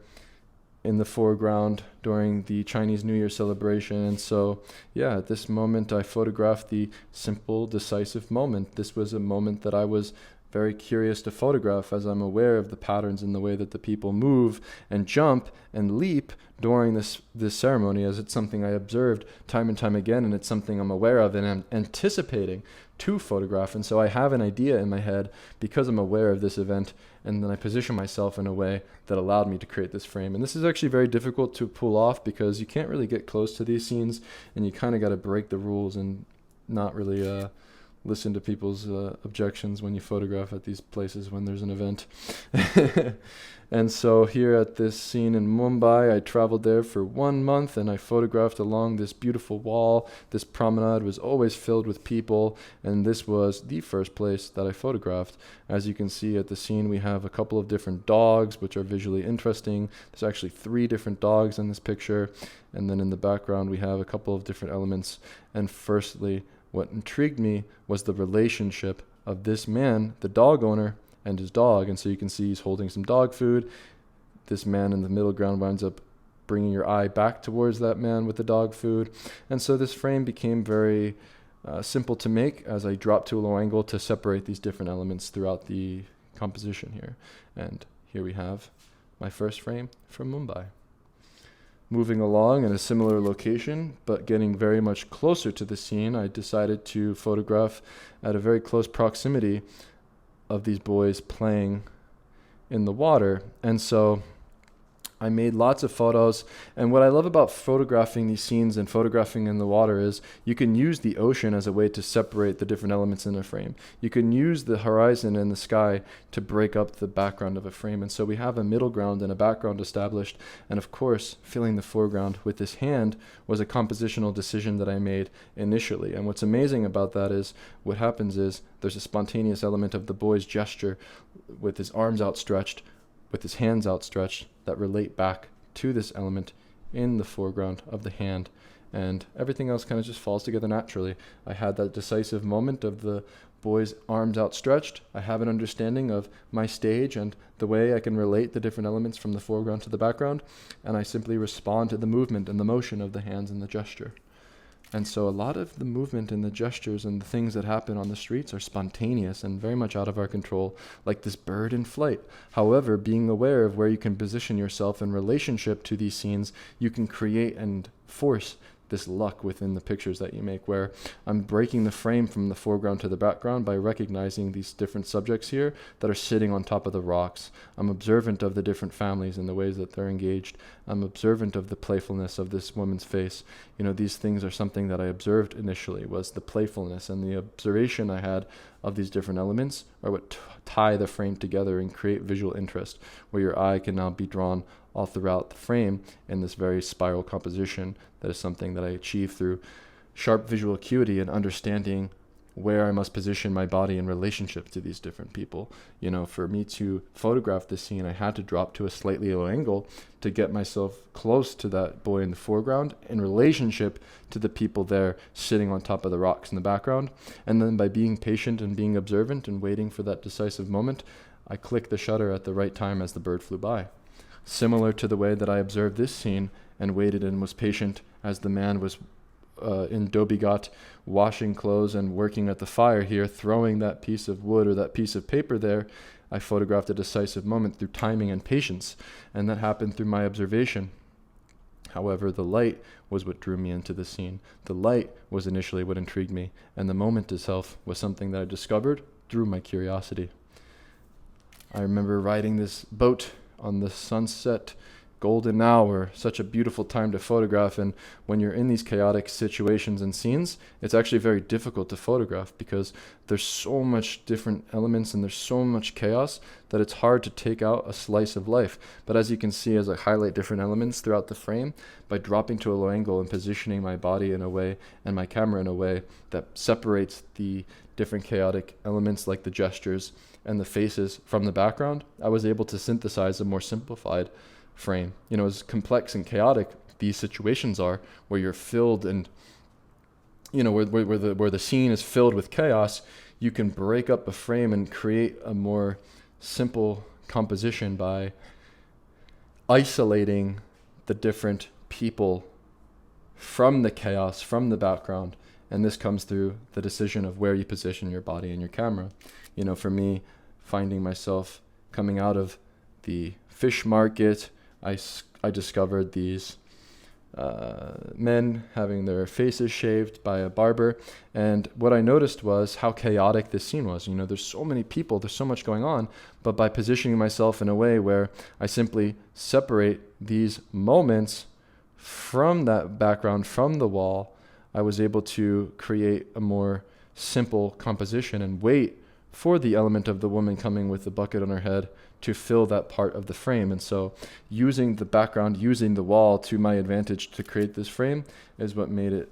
in the foreground during the Chinese New Year celebration. And so, yeah, at this moment I photographed the simple, decisive moment. This was a moment that I was very curious to photograph, as I'm aware of the patterns in the way that the people move and jump and leap during this ceremony, as it's something I observed time and time again, and it's something I'm aware of and I'm anticipating to photograph. And so I have an idea in my head because I'm aware of this event, and then I position myself in a way that allowed me to create this frame. And this is actually very difficult to pull off because you can't really get close to these scenes, and you kind of got to break the rules and not really listen to people's objections when you photograph at these places when there's an event. And so here at this scene in Mumbai, I traveled there for 1 month and I photographed along this beautiful wall. This promenade was always filled with people, and this was the first place that I photographed. As you can see at the scene, we have a couple of different dogs, which are visually interesting. There's actually 3 different dogs in this picture. And then in the background, we have a couple of different elements. And firstly, what intrigued me was the relationship of this man, the dog owner, and his dog. And so you can see he's holding some dog food. This man in the middle ground winds up bringing your eye back towards that man with the dog food. And so this frame became very simple to make as I dropped to a low angle to separate these different elements throughout the composition here. And here we have my first frame from Mumbai. Moving along in a similar location, but getting very much closer to the scene, I decided to photograph at a very close proximity of these boys playing in the water. And so I made lots of photos. And what I love about photographing these scenes and photographing in the water is you can use the ocean as a way to separate the different elements in a frame. You can use the horizon and the sky to break up the background of a frame. And so we have a middle ground and a background established. And of course, filling the foreground with this hand was a compositional decision that I made initially. And what's amazing about that is what happens is there's a spontaneous element of the boy's gesture with his arms outstretched, with his hands outstretched, that relate back to this element in the foreground of the hand. And everything else kind of just falls together naturally. I had that decisive moment of the boy's arms outstretched. I have an understanding of my stage and the way I can relate the different elements from the foreground to the background. And I simply respond to the movement and the motion of the hands and the gesture. And so a lot of the movement and the gestures and the things that happen on the streets are spontaneous and very much out of our control, like this bird in flight. However, being aware of where you can position yourself in relationship to these scenes, you can create and force this luck within the pictures that you make, where I'm breaking the frame from the foreground to the background by recognizing these different subjects here that are sitting on top of the rocks. I'm observant of the different families and the ways that they're engaged. I'm observant of the playfulness of this woman's face. You know, these things are something that I observed initially, was the playfulness, and the observation I had of these different elements are what tie the frame together and create visual interest, where your eye can now be drawn all throughout the frame in this very spiral composition. That is something that I achieve through sharp visual acuity and understanding where I must position my body in relationship to these different people. You know, for me to photograph this scene, I had to drop to a slightly low angle to get myself close to that boy in the foreground in relationship to the people there sitting on top of the rocks in the background. And then by being patient and being observant and waiting for that decisive moment, I clicked the shutter at the right time as the bird flew by. Similar to the way that I observed this scene and waited and was patient as the man was in Dhobi Ghat washing clothes and working at the fire here, throwing that piece of wood or that piece of paper there, I photographed a decisive moment through timing and patience, and that happened through my observation. However, the light was what drew me into the scene. The light was initially what intrigued me, and the moment itself was something that I discovered through my curiosity. I remember riding this boat on the Sunset golden hour, such a beautiful time to photograph. And when you're in these chaotic situations and scenes, it's actually very difficult to photograph because there's so much different elements and there's so much chaos that it's hard to take out a slice of life. But as you can see, as I highlight different elements throughout the frame, by dropping to a low angle and positioning my body in a way and my camera in a way that separates the different chaotic elements like the gestures and the faces from the background, I was able to synthesize a more simplified frame. As complex and chaotic these situations are, where you're filled and, where the scene is filled with chaos, you can break up a frame and create a more simple composition by isolating the different people from the chaos, from the background. And this comes through the decision of where you position your body and your camera. For me, finding myself coming out of the fish market, I discovered these men having their faces shaved by a barber. And what I noticed was how chaotic this scene was. There's so many people, there's so much going on, but by positioning myself in a way where I simply separate these moments from that background, from the wall, I was able to create a more simple composition and wait for the element of the woman coming with the bucket on her head to fill that part of the frame. And so using the background, using the wall to my advantage to create this frame is what made it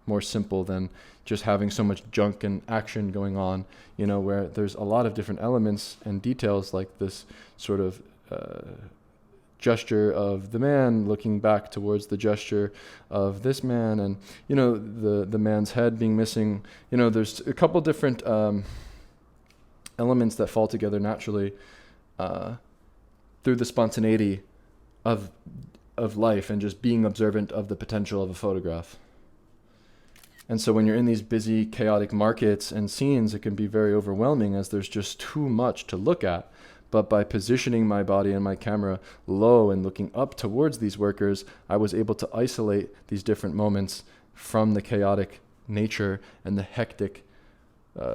more simple than just having so much junk and action going on, where there's a lot of different elements and details like this sort of gesture of the man looking back towards the gesture of this man, and the man's head being missing. There's a couple different elements that fall together naturally through the spontaneity of life and just being observant of the potential of a photograph. And so when you're in these busy, chaotic markets and scenes, it can be very overwhelming as there's just too much to look at. But by positioning my body and my camera low and looking up towards these workers, I was able to isolate these different moments from the chaotic nature and the hectic,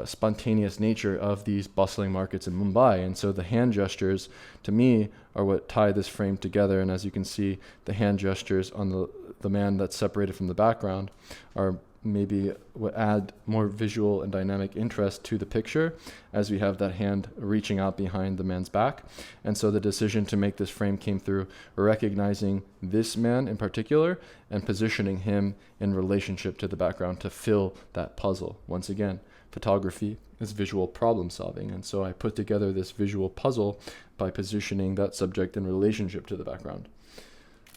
spontaneous nature of these bustling markets in Mumbai. And so the hand gestures, to me, are what tie this frame together. And as you can see, the hand gestures on the man that's separated from the background are maybe what add more visual and dynamic interest to the picture, as we have that hand reaching out behind the man's back. And so the decision to make this frame came through recognizing this man in particular and positioning him in relationship to the background to fill that puzzle. Once again, photography is visual problem solving. And so I put together this visual puzzle by positioning that subject in relationship to the background.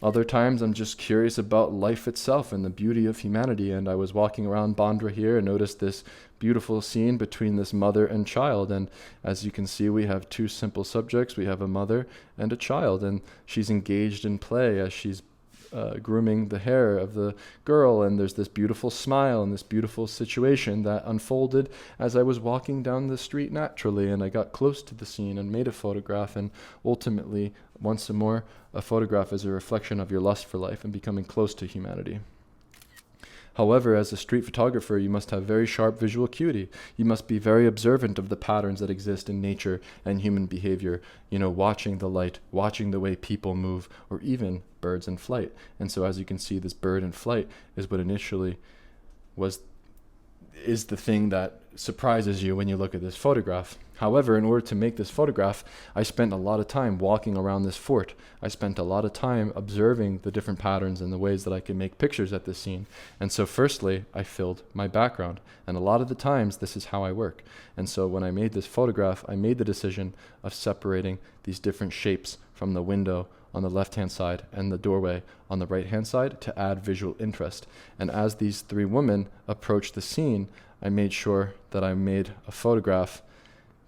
Other times I'm just curious about life itself and the beauty of humanity. And I was walking around Bandra here and noticed this beautiful scene between this mother and child. And as you can see, we have two simple subjects. We have a mother and a child, and she's engaged in play as she's grooming the hair of the girl. And there's this beautiful smile and this beautiful situation that unfolded as I was walking down the street naturally. And I got close to the scene and made a photograph. And ultimately, once more, a photograph is a reflection of your lust for life and becoming close to humanity. However, as a street photographer, you must have very sharp visual acuity. You must be very observant of the patterns that exist in nature and human behavior, watching the light, watching the way people move, or even birds in flight. And so as you can see, this bird in flight is what initially is the thing that surprises you when you look at this photograph. However, in order to make this photograph, I spent a lot of time walking around this fort. I spent a lot of time observing the different patterns and the ways that I could make pictures at this scene. And so firstly, I filled my background. And a lot of the times, this is how I work. And so when I made this photograph, I made the decision of separating these different shapes from the window on the left-hand side and the doorway on the right-hand side to add visual interest. And as these three women approached the scene, I made sure that I made a photograph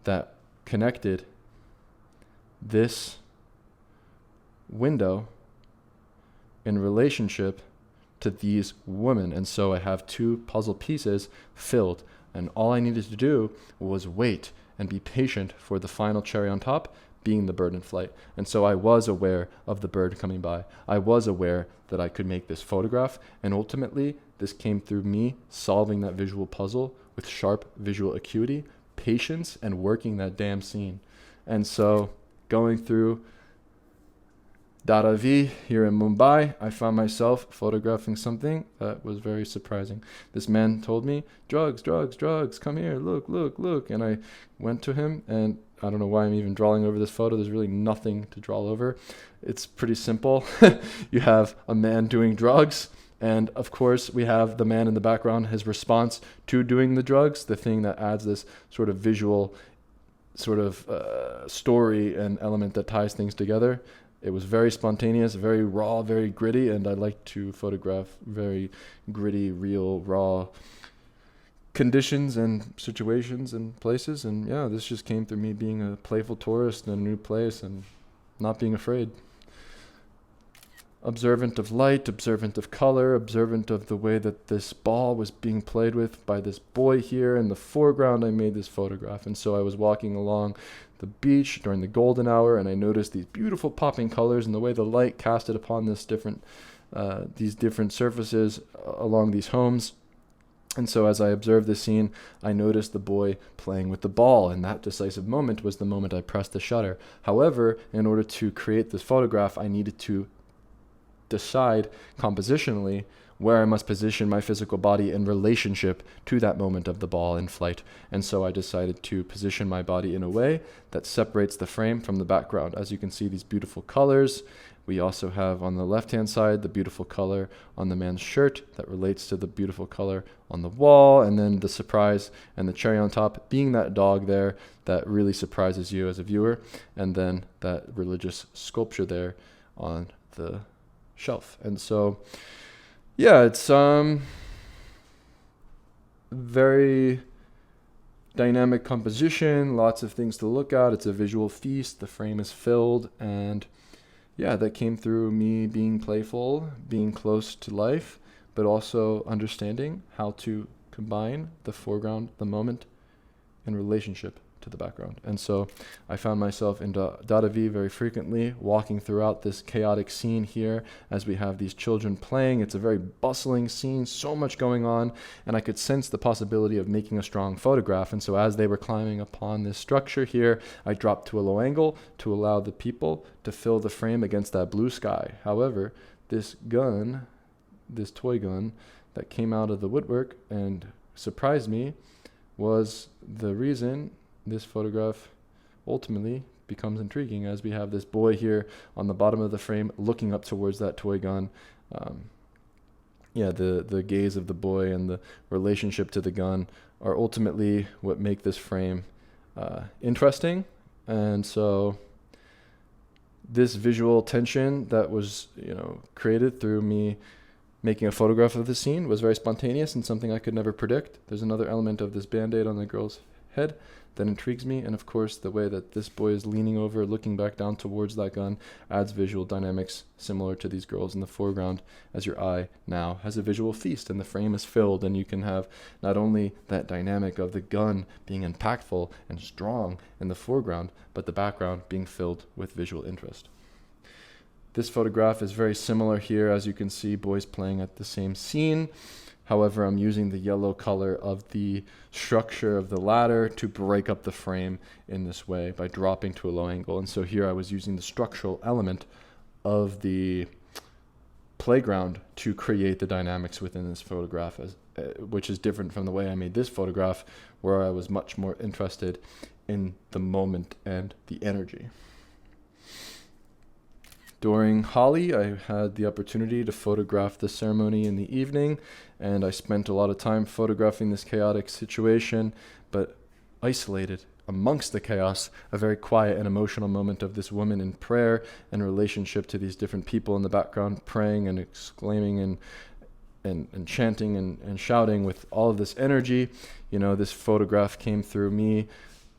that connected this window in relationship to these women. And so I have two puzzle pieces filled, and all I needed to do was wait and be patient for the final cherry on top, being the bird in flight. And so I was aware of the bird coming by. I was aware that I could make this photograph, and ultimately this came through me solving that visual puzzle with sharp visual acuity, patience, and working that damn scene. And so going through Dharavi here in Mumbai, I found myself photographing something that was very surprising. This man told me, drugs, drugs, drugs, come here, look, look, look. And I went to him, and I don't know why I'm even drawing over this photo. There's really nothing to draw over. It's pretty simple. You have a man doing drugs, and of course we have the man in the background, his response to doing the drugs, the thing that adds this sort of visual sort of story and element that ties things together. It was very spontaneous, very raw, very gritty, and I like to photograph very gritty, real, raw conditions and situations and places. And yeah, this just came through me being a playful tourist in a new place and not being afraid. Observant of light, observant of color, observant of the way that this ball was being played with by this boy here in the foreground, I made this photograph. And so I was walking along the beach during the golden hour, and I noticed these beautiful popping colors and the way the light casted upon these different surfaces along these homes. And so as I observed the scene, I noticed the boy playing with the ball, and that decisive moment was the moment I pressed the shutter. However, in order to create this photograph, I needed to decide compositionally where I must position my physical body in relationship to that moment of the ball in flight. And so I decided to position my body in a way that separates the frame from the background. As you can see, these beautiful colors. We also have on the left-hand side the beautiful color on the man's shirt that relates to the beautiful color on the wall, and then the surprise and the cherry on top being that dog there that really surprises you as a viewer, and then that religious sculpture there on the shelf. And so yeah, it's very dynamic composition, lots of things to look at. It's a visual feast. The frame is filled, and yeah, that came through me being playful, being close to life, but also understanding how to combine the foreground, the moment, in relationship to the background. And so I found myself in Dharavi very frequently, walking throughout this chaotic scene here as we have these children playing. It's a very bustling scene, so much going on, and I could sense the possibility of making a strong photograph. And so as they were climbing upon this structure here, I dropped to a low angle to allow the people to fill the frame against that blue sky. However, this gun, this toy gun that came out of the woodwork and surprised me, was the reason this photograph ultimately becomes intriguing, as we have this boy here on the bottom of the frame looking up towards that toy gun. The gaze of the boy and the relationship to the gun are ultimately what make this frame interesting. And so this visual tension that was created through me making a photograph of the scene was very spontaneous and something I could never predict. There's another element of this band-aid on the girl's head that intrigues me, and of course the way that this boy is leaning over, looking back down towards that gun, adds visual dynamics similar to these girls in the foreground, as your eye now has a visual feast and the frame is filled, and you can have not only that dynamic of the gun being impactful and strong in the foreground, but the background being filled with visual interest. This photograph is very similar here. As you can see, boys playing at the same scene. However, I'm using the yellow color of the structure of the ladder to break up the frame in this way by dropping to a low angle. And so here I was using the structural element of the playground to create the dynamics within this photograph, which is different from the way I made this photograph, where I was much more interested in the moment and the energy. During Holi, I had the opportunity to photograph the ceremony in the evening, and I spent a lot of time photographing this chaotic situation, but isolated amongst the chaos, a very quiet and emotional moment of this woman in prayer and relationship to these different people in the background, praying and exclaiming and chanting and shouting with all of this energy. This photograph came through me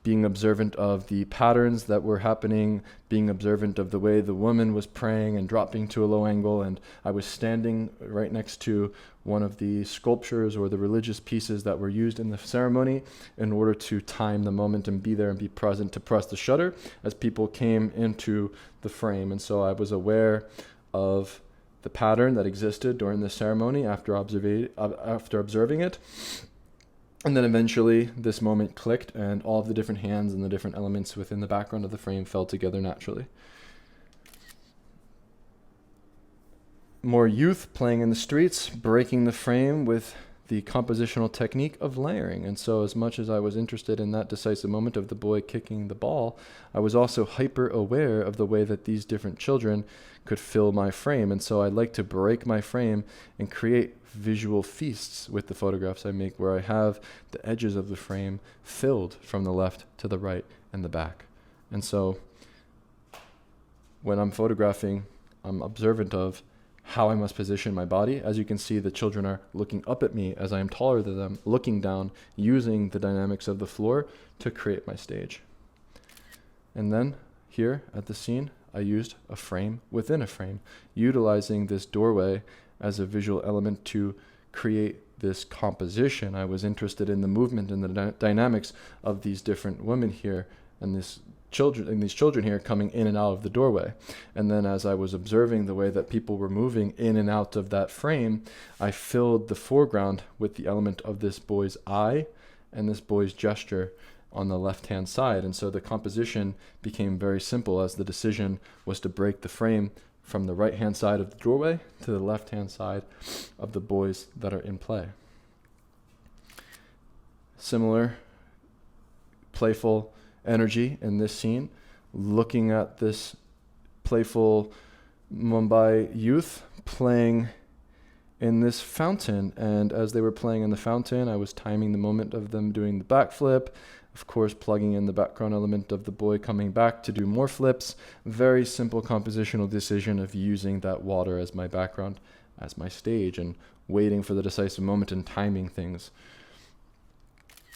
being observant of the patterns that were happening, being observant of the way the woman was praying and dropping to a low angle, and I was standing right next to one of the sculptures or the religious pieces that were used in the ceremony in order to time the moment and be there and be present to press the shutter as people came into the frame. And so I was aware of the pattern that existed during the ceremony after observing it. And then eventually this moment clicked, and all of the different hands and the different elements within the background of the frame fell together naturally. more youth playing in the streets, breaking the frame with the compositional technique of layering. And so as much as I was interested in that decisive moment of the boy kicking the ball, I was also hyper aware of the way that these different children could fill my frame. And so I like to break my frame and create visual feasts with the photographs I make, where I have the edges of the frame filled from the left to the right and the back. And so when I'm photographing, I'm observant of how I must position my body. As you can see, the children are looking up at me as I am taller than them, looking down, using the dynamics of the floor to create my stage. And then here at the scene, I used a frame within a frame, utilizing this doorway as a visual element to create this composition. I was interested in the movement and the dynamics of these different women here and these children here coming in and out of the doorway. And then as I was observing the way that people were moving in and out of that frame, I filled the foreground with the element of this boy's eye and this boy's gesture on the left-hand side. And so the composition became very simple, as the decision was to break the frame from the right-hand side of the doorway to the left-hand side of the boys that are in play. Similar playful energy in this scene, looking at this playful Mumbai youth playing in this fountain. And as they were playing in the fountain, I was timing the moment of them doing the backflip, of course plugging in the background element of the boy coming back to do more flips. Very simple compositional decision of using that water as my background, as my stage, and waiting for the decisive moment and timing things.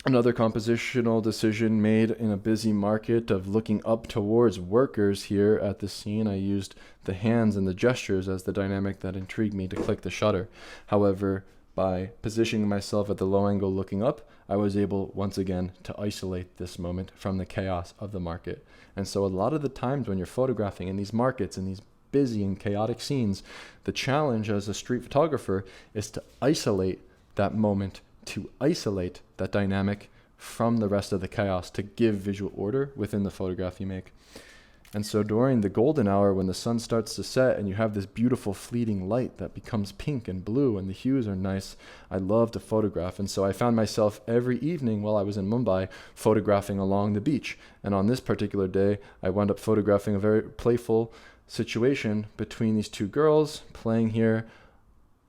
Another compositional decision made in a busy market of looking up towards workers here at the scene. I used the hands and the gestures as the dynamic that intrigued me to click the shutter. However, by positioning myself at the low angle looking up, I was able once again to isolate this moment from the chaos of the market. And so a lot of the times when you're photographing in these markets and these busy and chaotic scenes, the challenge as a street photographer is to isolate that moment, to isolate that dynamic from the rest of the chaos, to give visual order within the photograph you make. And so during the golden hour, when the sun starts to set and you have this beautiful fleeting light that becomes pink and blue and the hues are nice, I love to photograph. And so I found myself every evening while I was in Mumbai photographing along the beach. And on this particular day, I wound up photographing a very playful situation between these two girls playing here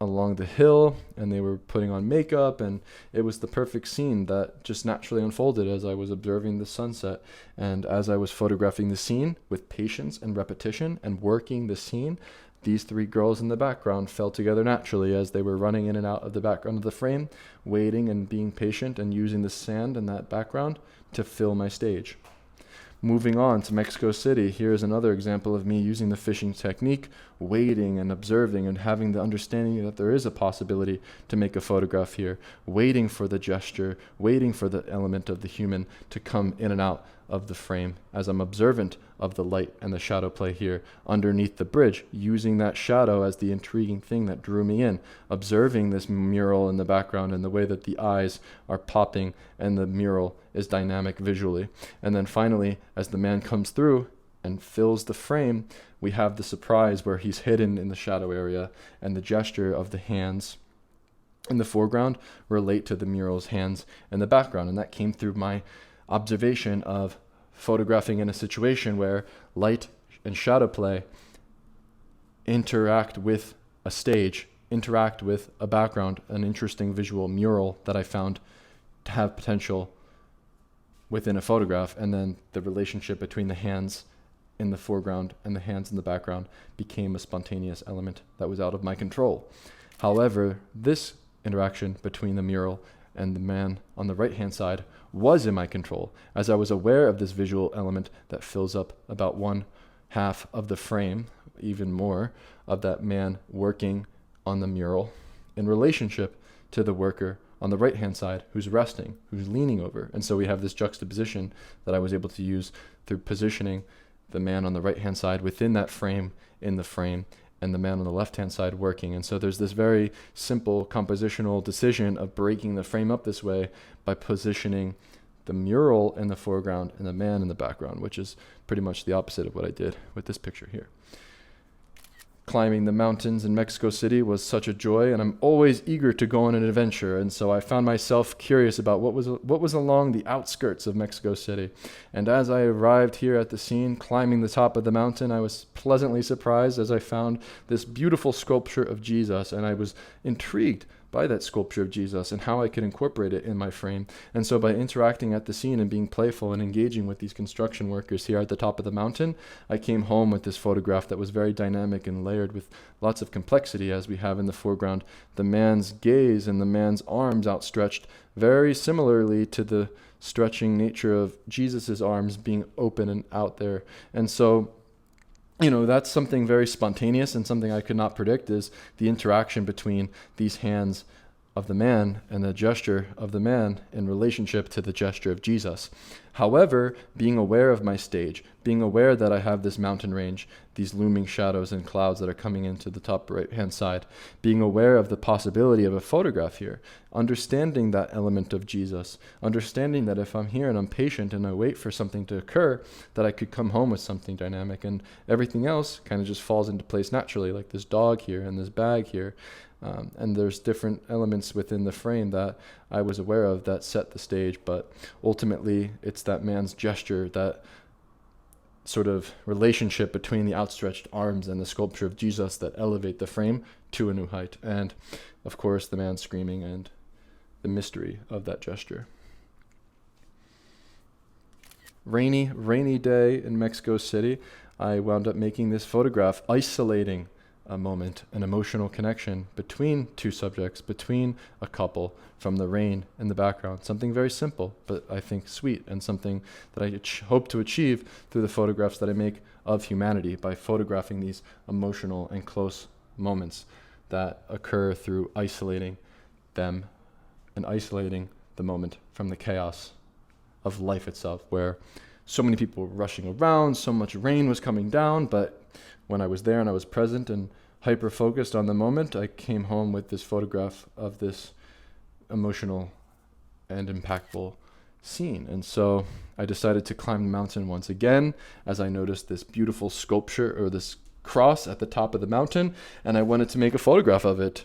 along the hill, and they were putting on makeup, and it was the perfect scene that just naturally unfolded as I was observing the sunset. And as I was photographing the scene with patience and repetition and working the scene, these three girls in the background fell together naturally as they were running in and out of the background of the frame, waiting and being patient and using the sand in that background to fill my stage. Moving on to Mexico City, here's another example of me using the fishing technique, waiting and observing and having the understanding that there is a possibility to make a photograph here, waiting for the gesture, waiting for the element of the human to come in and out of the frame as I'm observant of the light and the shadow play here underneath the bridge, using that shadow as the intriguing thing that drew me in, observing this mural in the background and the way that the eyes are popping and the mural is dynamic visually. And then finally, as the man comes through and fills the frame, we have the surprise where he's hidden in the shadow area, and the gesture of the hands in the foreground relate to the mural's hands in the background. And that came through my observation of photographing in a situation where light and shadow play interact with a stage, interact with a background, an interesting visual mural that I found to have potential within a photograph. And then the relationship between the hands in the foreground and the hands in the background became a spontaneous element that was out of my control. However, this interaction between the mural and the man on the right-hand side was in my control, as I was aware of this visual element that fills up about one half of the frame, even more, of that man working on the mural in relationship to the worker on the right-hand side who's resting, who's leaning over. And so we have this juxtaposition that I was able to use through positioning the man on the right-hand side within that frame, in the frame, and the man on the left-hand side working. And so there's this very simple compositional decision of breaking the frame up this way by positioning the mural in the foreground and the man in the background, which is pretty much the opposite of what I did with this picture here. climbing the mountains in Mexico City was such a joy, and I'm always eager to go on an adventure. And so I found myself curious about what was along the outskirts of Mexico City. And as I arrived here at the scene, climbing the top of the mountain, I was pleasantly surprised as I found this beautiful sculpture of Jesus, and I was intrigued by that sculpture of Jesus and how I could incorporate it in my frame. And so by interacting at the scene and being playful and engaging with these construction workers here at the top of the mountain, I came home with this photograph that was very dynamic and layered with lots of complexity, as we have in the foreground the man's gaze and the man's arms outstretched, very similarly to the stretching nature of Jesus's arms being open and out there. And so that's something very spontaneous, and something I could not predict is the interaction between these hands of the man and the gesture of the man in relationship to the gesture of Jesus. However, being aware of my stage, being aware that I have this mountain range, these looming shadows and clouds that are coming into the top right-hand side, being aware of the possibility of a photograph here, understanding that element of Jesus, understanding that if I'm here and I'm patient and I wait for something to occur, that I could come home with something dynamic, and everything else kind of just falls into place naturally, like this dog here and this bag here. And there's different elements within the frame that I was aware of that set the stage, but ultimately it's that man's gesture, that sort of relationship between the outstretched arms and the sculpture of Jesus that elevate the frame to a new height. And of course, the man screaming and the mystery of that gesture. Rainy day in Mexico City. I wound up making this photograph, isolating a moment, an emotional connection between two subjects, between a couple, from the rain in the background. Something very simple, but I think sweet, and something that I hope to achieve through the photographs that I make of humanity, by photographing these emotional and close moments that occur through isolating them and isolating the moment from the chaos of life itself, where so many people were rushing around, so much rain was coming down, but when I was there and I was present and hyper-focused on the moment, I came home with this photograph of this emotional and impactful scene. And so I decided to climb the mountain once again as I noticed this beautiful sculpture, or this cross at the top of the mountain, and I wanted to make a photograph of it.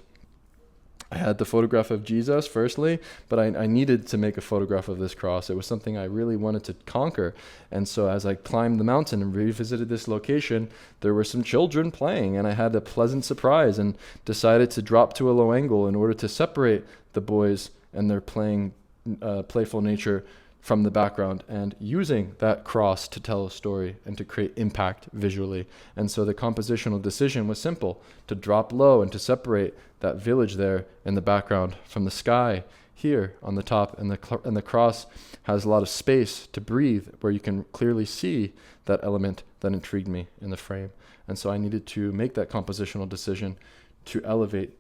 I had the photograph of Jesus firstly, but I needed to make a photograph of this cross. It was something I really wanted to conquer. And so as I climbed the mountain and revisited this location, there were some children playing, and I had a pleasant surprise and decided to drop to a low angle in order to separate the boys and their playful nature from the background, and using that cross to tell a story and to create impact visually. And so the compositional decision was simple: to drop low and to separate that village there in the background from the sky here on the top, and the cross has a lot of space to breathe, where you can clearly see that element that intrigued me in the frame. And so I needed to make that compositional decision to elevate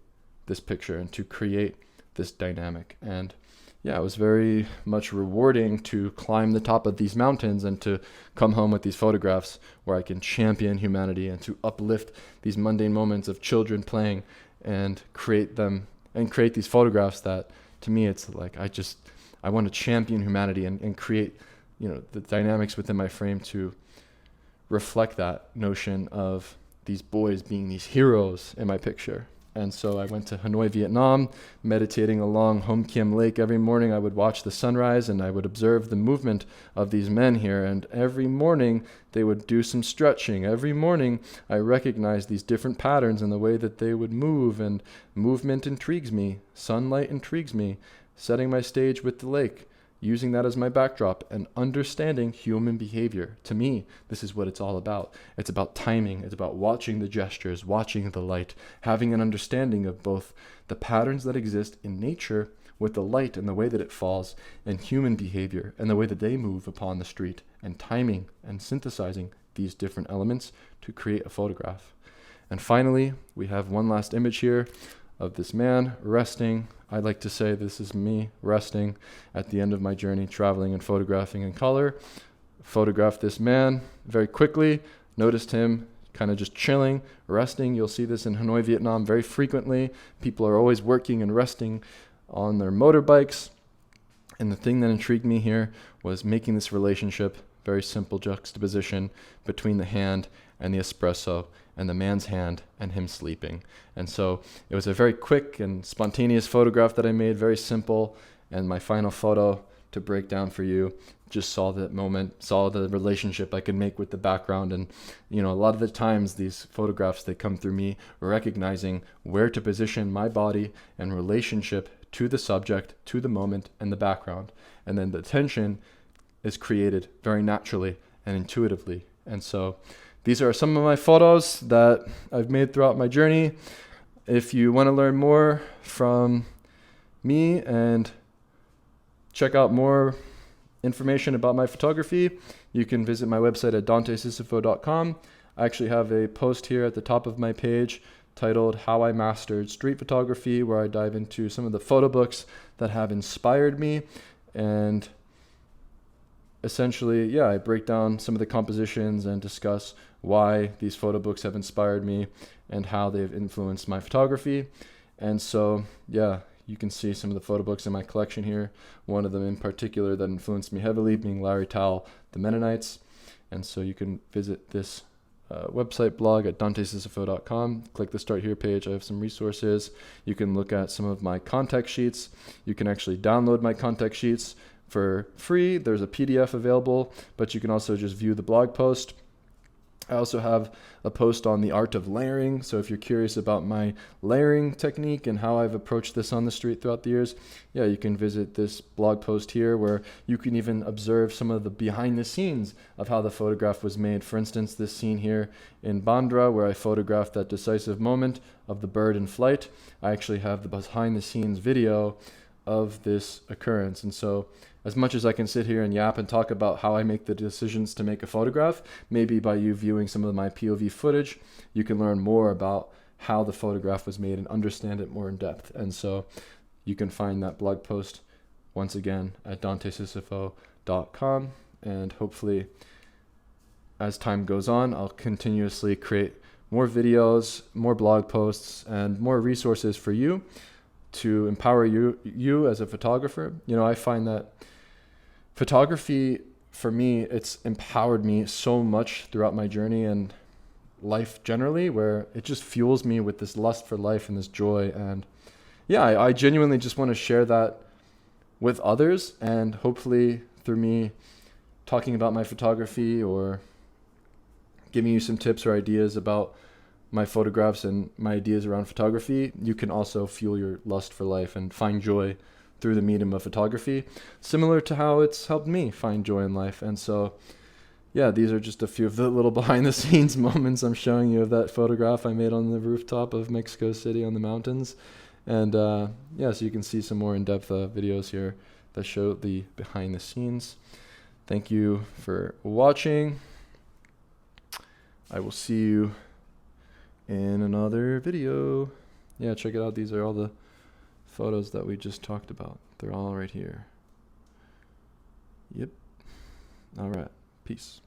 this picture and to create this dynamic. And yeah, it was very much rewarding to climb the top of these mountains and to come home with these photographs where I can champion humanity and to uplift these mundane moments of children playing and create these photographs that, to me, it's like I want to champion humanity and create, the dynamics within my frame to reflect that notion of these boys being these heroes in my picture. And so I went to Hanoi, Vietnam, meditating along Hom Kiem Lake. Every morning I would watch the sunrise and I would observe the movement of these men here. And every morning they would do some stretching. Every morning I recognized these different patterns in the way that they would move, and movement intrigues me. Sunlight intrigues me. Setting my stage with the lake, using that as my backdrop, and understanding human behavior. To me, this is what it's all about. It's about timing. It's about watching the gestures, watching the light, having an understanding of both the patterns that exist in nature with the light and the way that it falls, and human behavior and the way that they move upon the street, and timing and synthesizing these different elements to create a photograph. And finally, we have one last image here of this man resting. I like to say this is me resting at the end of my journey, traveling and photographing in color. Photographed this man very quickly, noticed him kind of just chilling, resting. You'll see this in Hanoi, Vietnam very frequently. People are always working and resting on their motorbikes. And the thing that intrigued me here was making this relationship, very simple juxtaposition between the hand and the espresso, and the man's hand and him sleeping. And so it was a very quick and spontaneous photograph that I made, very simple. And my final photo to break down for you just saw that moment, saw the relationship I could make with the background. And a lot of the times these photographs, they come through me recognizing where to position my body and relationship to the subject, to the moment and the background. And then the tension is created very naturally and intuitively. And so these are some of my photos that I've made throughout my journey. If you want to learn more from me and check out more information about my photography, you can visit my website at dantesisifo.com. I actually have a post here at the top of my page titled How I Mastered Street Photography, where I dive into some of the photo books that have inspired me. And essentially, I break down some of the compositions and discuss why these photo books have inspired me and how they've influenced my photography. And so, you can see some of the photo books in my collection here. One of them in particular that influenced me heavily being Larry Towle, The Mennonites. And so you can visit this website blog at dantesisifo.com. Click the Start Here page. I have some resources. You can look at some of my contact sheets. You can actually download my contact sheets for free. There's a PDF available, but you can also just view the blog post. I also have a post on the art of layering. So if you're curious about my layering technique and how I've approached this on the street throughout the years, you can visit this blog post here where you can even observe some of the behind the scenes of how the photograph was made. For instance, this scene here in Bandra where I photographed that decisive moment of the bird in flight. I actually have the behind the scenes video of this occurrence. And so as much as I can sit here and yap and talk about how I make the decisions to make a photograph, maybe by you viewing some of my POV footage, you can learn more about how the photograph was made and understand it more in depth. And so you can find that blog post once again at dantesisifo.com. And hopefully as time goes on, I'll continuously create more videos, more blog posts, and more resources for you to empower you as a photographer. I find that photography, for me, it's empowered me so much throughout my journey and life generally, where it just fuels me with this lust for life and this joy. And I genuinely just want to share that with others. And hopefully through me talking about my photography or giving you some tips or ideas about my photographs and my ideas around photography, you can also fuel your lust for life and find joy through the medium of photography, similar to how it's helped me find joy in life. And so, these are just a few of the little behind the scenes moments I'm showing you of that photograph I made on the rooftop of Mexico City on the mountains. And so you can see some more in-depth videos here that show the behind the scenes. Thank you for watching. I will see you in another video. Check it out. These are all the photos that we just talked about. They're all right here. Yep. All right. Peace.